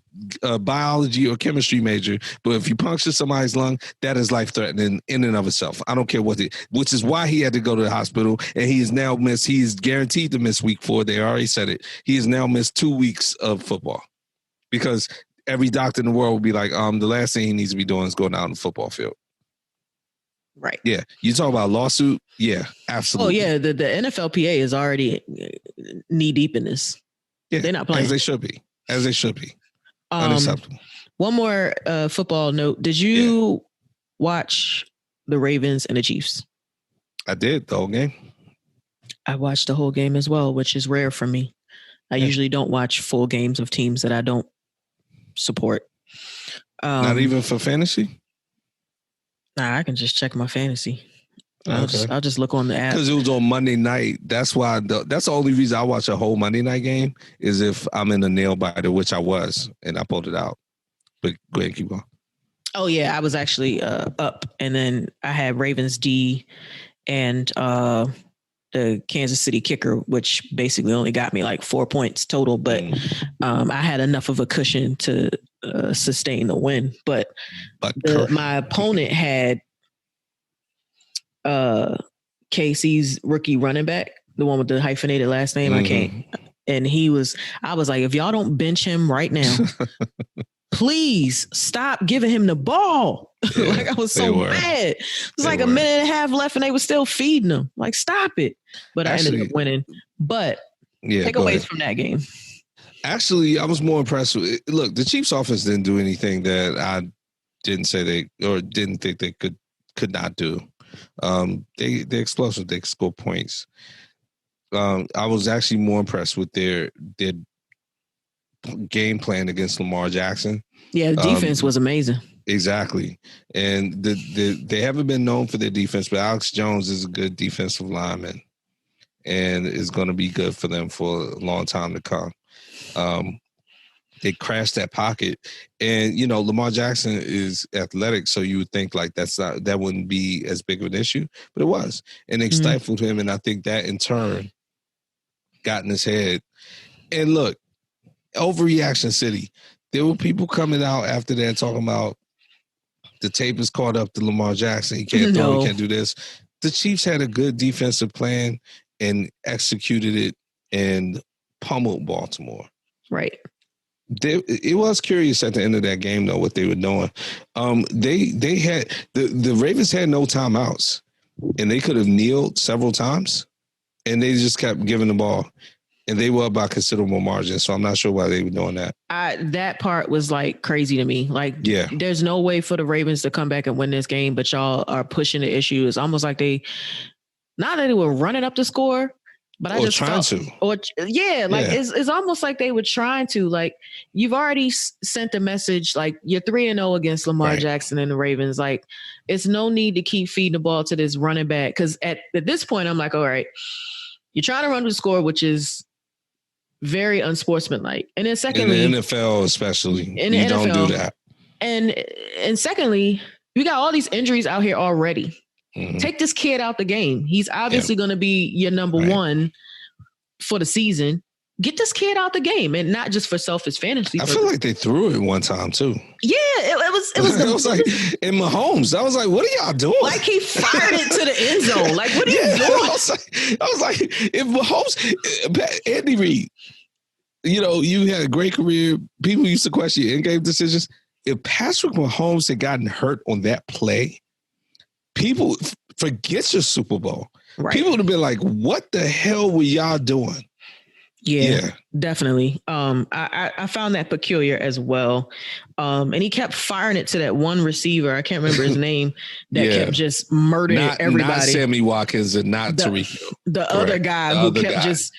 biology or chemistry major, but if you puncture somebody's lung, that is life-threatening in and of itself. I don't care which is why he had to go to the hospital, and he is now missed. He is guaranteed to miss week 4. They already said it. He has now missed 2 weeks of football because every doctor in the world will be like, the last thing he needs to be doing is going out on the football field. Right. Yeah. You talk about a lawsuit? Yeah, absolutely. Oh, yeah. The NFLPA is already knee deep in this. Yeah, they're not playing. As they should be. Unacceptable. One more football note. Did you watch the Ravens and the Chiefs? I did, the whole game. I watched the whole game as well, which is rare for me. I usually don't watch full games of teams that I don't support. Not even for fantasy? Nah, I can just check my fantasy. I'll just look on the app. Because it was on Monday night. That's why. That's the only reason I watch a whole Monday night game is if I'm in a nail biter, which I was, and I pulled it out. But go ahead, keep going. Oh yeah, I was actually up, and then I had Ravens D and the Kansas City kicker, which basically only got me like 4 points total, but I had enough of a cushion to sustain the win. But my opponent had KC's rookie running back, the one with the hyphenated last name. I can't. And I was like, if y'all don't bench him right now, please stop giving him the ball. Yeah, like I was so mad. It was like a minute and a half left and they were still feeding him. Like, stop it. But I ended up winning. But takeaways from that game. Actually, I was more impressed with it. Look, the Chiefs offense didn't do anything that I didn't say didn't think they could not do. They're explosive. They score points. I was actually more impressed with their game plan against Lamar Jackson. Yeah, the defense was amazing. Exactly. And they haven't been known for their defense, but Alex Jones is a good defensive lineman and is going to be good for them for a long time to come. They crashed that pocket, and Lamar Jackson is athletic, so you would think like that wouldn't be as big of an issue, but it was, and they stifled him, and I think that in turn got in his head. And look, overreaction city. There were people coming out after that talking about the tape is caught up to Lamar Jackson. He can't throw, he can't do this. The Chiefs had a good defensive plan and executed it and pummeled Baltimore. Right. It was curious at the end of that game, though, what they were doing. They had the Ravens had no timeouts, and they could have kneeled several times, and they just kept giving the ball, and they were up by considerable margin. So I'm not sure why they were doing that. That part was like crazy to me. Like, there's no way for the Ravens to come back and win this game, but y'all are pushing the issue. It's almost like not that they were running up the score. But I just trying to. It's almost like they were trying to. Like, you've already sent a message, like you're 3-0 against Lamar Jackson and the Ravens. Like, it's no need to keep feeding the ball to this running back. Because at this point, I'm like, all right, you're trying to run the score, which is very unsportsmanlike. And then secondly, in the NFL especially, you don't do that. And secondly, you got all these injuries out here already. Mm-hmm. Take this kid out the game. He's obviously going to be your number one for the season. Get this kid out the game, and not just for selfish fantasy. I feel like they threw it one time too. Yeah, it was. It was like in Mahomes. I was like, "What are y'all doing?" Like, he fired it to the end zone. Like, what are you doing? I was like, if Mahomes, Andy Reid, you had a great career. People used to question your in-game decisions. If Patrick Mahomes had gotten hurt on that play, people forget your Super Bowl. Right. People would have been like, what the hell were y'all doing? Yeah, definitely. I found that peculiar as well. And he kept firing it to that one receiver. I can't remember his name that kept just murdering everybody. Not Sammy Watkins and not Tariq. The other guy who kept just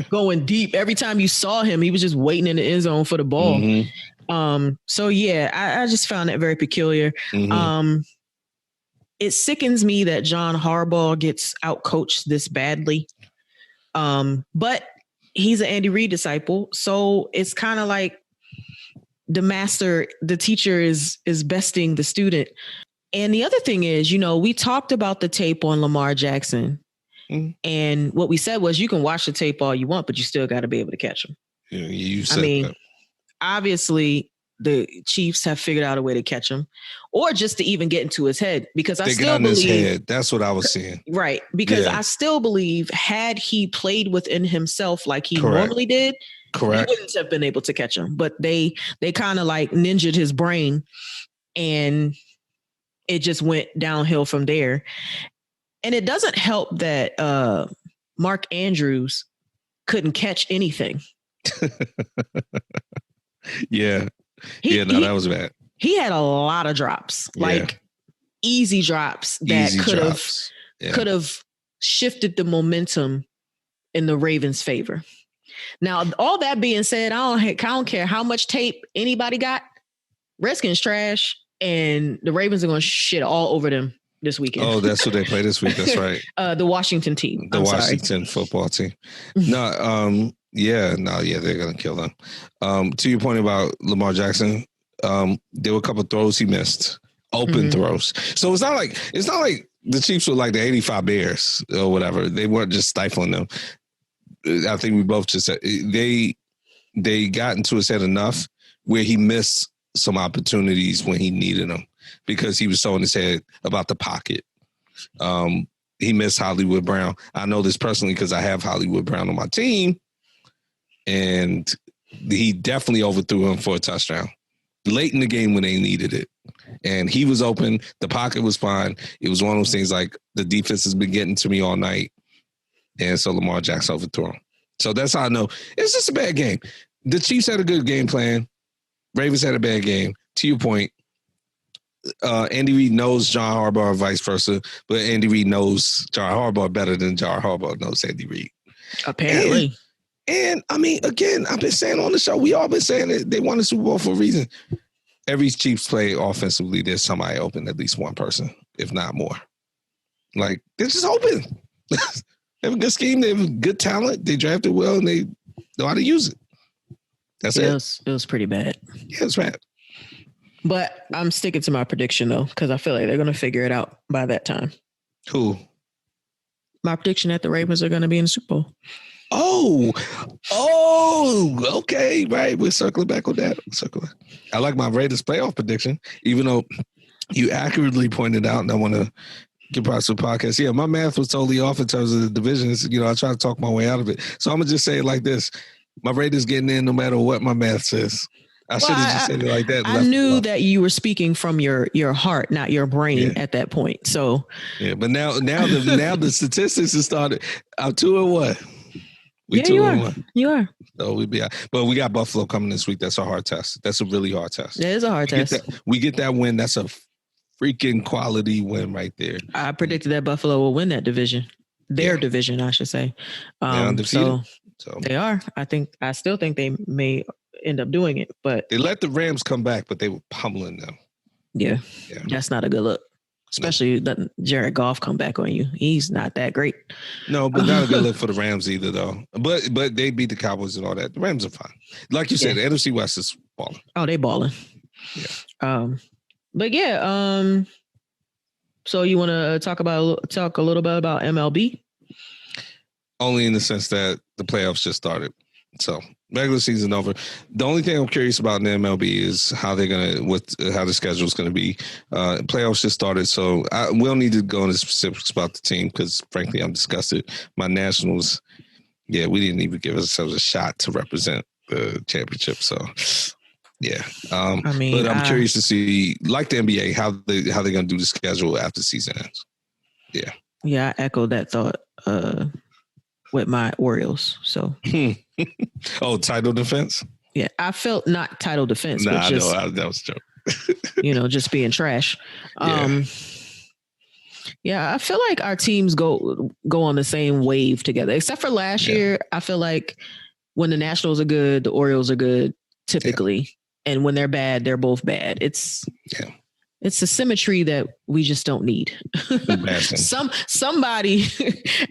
going deep. Every time you saw him, he was just waiting in the end zone for the ball. Mm-hmm. So I just found that very peculiar. Mm-hmm. It sickens me that John Harbaugh gets outcoached this badly. But he's an Andy Reid disciple. So it's kind of like the teacher is besting the student. And the other thing is, we talked about the tape on Lamar Jackson. Mm-hmm. And what we said was, you can watch the tape all you want, but you still got to be able to catch him. Yeah, you said that. Obviously the Chiefs have figured out a way to catch him, or just to even get into his head, because I still believe his head. That's what I was saying. Right. Because I still believe, had he played within himself like he normally did, he wouldn't have been able to catch him. But they kind of like ninja'd his brain, and it just went downhill from there. And it doesn't help that Mark Andrews couldn't catch anything. Yeah. That was bad. He had a lot of drops, like easy drops that could have shifted the momentum in the Ravens' favor. Now, all that being said, I don't care how much tape anybody got. Redskins trash, and the Ravens are going to shit all over them this weekend. Oh, that's what they play this week. That's right. The Washington team. The Washington football team. No, they're going to kill them. To your point about Lamar Jackson, There were a couple of throws he missed, open throws. So it's not like the Chiefs were like the 85 Bears or whatever. They weren't just stifling them. I think we both just said they got into his head enough where he missed some opportunities when he needed them because he was so in his head about the pocket. He missed Hollywood Brown. I know this personally because I have Hollywood Brown on my team, and he definitely overthrew him for a touchdown late in the game when they needed it. And he was open. The pocket was fine. It was one of those things like the defense has been getting to me all night. And so Lamar Jackson overthrew him. So that's how I know it's just a bad game. The Chiefs had a good game plan. Ravens had a bad game. To your point, Andy Reid knows John Harbaugh and vice versa, but Andy Reid knows John Harbaugh better than John Harbaugh knows Andy Reid. Apparently. And I mean, again, I've been saying on the show, we all been saying that they won the Super Bowl for a reason. Every Chiefs play offensively, there's somebody open, at least one person, if not more. Like, they're just open. They have a good scheme. They have good talent. They drafted well, and they know how to use it. That's it. It was pretty bad. Yeah, it's bad. But I'm sticking to my prediction, though, because I feel like they're going to figure it out by that time. Who? My prediction that the Ravens are going to be in the Super Bowl. Oh, okay. Right. We're circling back on that. I like my Raiders playoff prediction, even though you accurately pointed out, and I want to get props to the podcast. Yeah, my math was totally off in terms of the divisions. You know, I try to talk my way out of it. So I'm going to just say it like this. My Raiders getting in no matter what my math says. I should have just said it like that. I knew that you were speaking from your heart, not your brain at that point. So yeah, but now the statistics have started. I'm 2-1. We 2-1. You are. So we be out. But we got Buffalo coming this week. That's a hard test. That's a really hard test. It is a hard test. We get that win. That's a freaking quality win right there. I predicted that Buffalo will win that division. Their division, I should say. They're undefeated. So they are. I still think they may end up doing it, but they let the Rams come back, but they were pummeling them. Yeah. That's not a good look. Especially letting Jared Goff come back on you. He's not that great. No, but not a good look for the Rams either, though. But they beat the Cowboys and all that. The Rams are fine. Like you said, the NFC West is balling. Oh, they balling. Yeah. But yeah. So you want to talk a little bit about MLB? Only in the sense that the playoffs just started. So regular season over. The only thing I'm curious about in the MLB is how they're how the schedule is gonna be. Playoffs just started, so we'll need to go into specifics about the team because, frankly, I'm disgusted. My Nationals, we didn't even give ourselves a shot to represent the championship. So, yeah. But I'm curious to see, like the NBA, how they're gonna do the schedule after the season ends. Yeah. Yeah, I echoed that thought. With my Orioles, so. Title defense? Yeah, I felt not title defense, but just, I know, that was a joke. Just being trash. I feel like our teams go on the same wave together, except for last year. I feel like when the Nationals are good, the Orioles are good, typically. And when they're bad, they're both bad. It's a symmetry that we just don't need. Somebody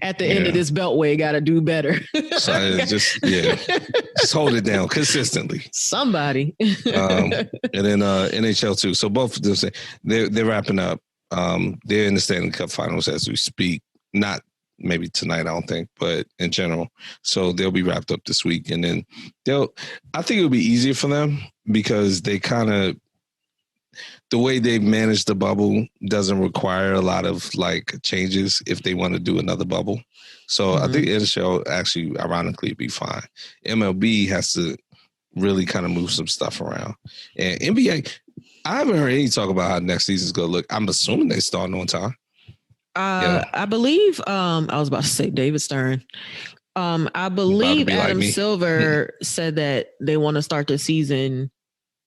at the end of this beltway got to do better. So just hold it down consistently. Somebody. And then NHL too. So both of them, they're wrapping up. They're in the Stanley Cup Finals as we speak. Not maybe tonight, I don't think, but in general. So they'll be wrapped up this week, and then I think it'll be easier for them because they kind of. The way they've managed the bubble doesn't require a lot of changes if they want to do another bubble. So I think NHL actually, ironically, be fine. MLB has to really kind of move some stuff around. And NBA, I haven't heard any talk about how next season's going to look. I'm assuming they starting on time. I believe, I was about to say David Stern. I believe Adam Silver said that they want to start the season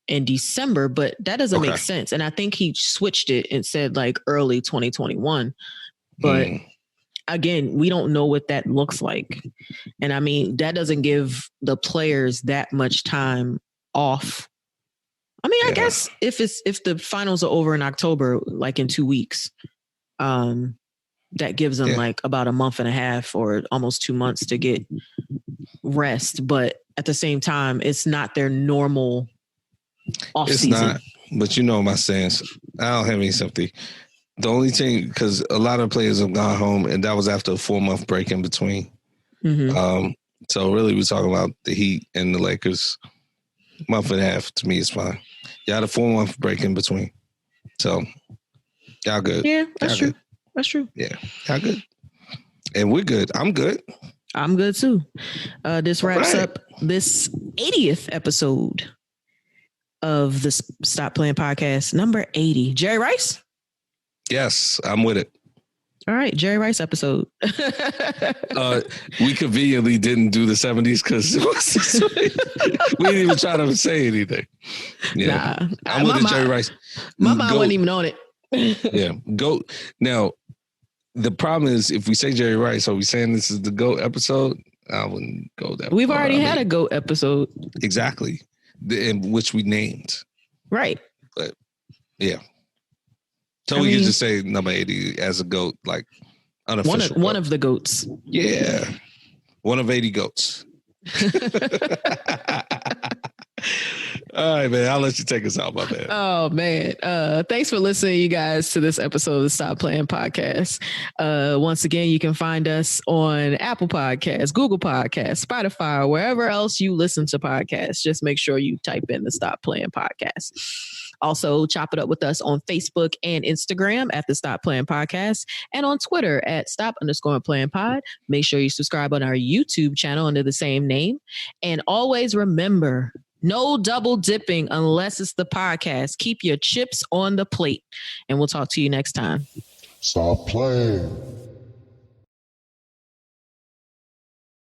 in December, but that doesn't make sense. And I think he switched it and said early 2021. But again, we don't know what that looks like. And I mean, that doesn't give the players that much time off. I mean, I guess if the finals are over in October, in 2 weeks, that gives them about a month and a half or almost 2 months to get rest. But at the same time, it's not their normal off It's season. not, but you know my stance. I don't have any sympathy. The only thing, because a lot of players have gone home, and that was after a 4-month break in between. Mm-hmm. So really, we're talking about the Heat and the Lakers. Month and a half to me is fine. Y'all had a 4-month break in between, so y'all good. Yeah, that's y'all true. Good. That's true. Yeah, y'all good, and we're good. I'm good. I'm good too. This wraps up this 80th episode of the Stop Playing Podcast, number 80. Jerry Rice? Yes, I'm with it. All right, Jerry Rice episode. We conveniently didn't do the 70s because we didn't even try to say anything. Yeah, nah, I'm with it, Jerry Rice. My mind wasn't even on it. Yeah, GOAT. Now, the problem is if we say Jerry Rice, are we saying this is the GOAT episode? I wouldn't go that We've far. already had a GOAT episode. Exactly. In which we named. Right. But, yeah. So we can just say number 80 as a GOAT, like unofficial. One of the GOATs. Yeah. One of 80 GOATs. All right, man. I'll let you take us out, my man. Oh, man. Thanks for listening, you guys, to this episode of the Stop Playing Podcast. Once again, you can find us on Apple Podcasts, Google Podcasts, Spotify, or wherever else you listen to podcasts. Just make sure you type in the Stop Playing Podcast. Also, chop it up with us on Facebook and Instagram at the Stop Playing Podcast and on Twitter at Stop_Playing Pod. Make sure you subscribe on our YouTube channel under the same name. And always remember, no double dipping unless it's the podcast. Keep your chips on the plate. And we'll talk to you next time. Stop playing.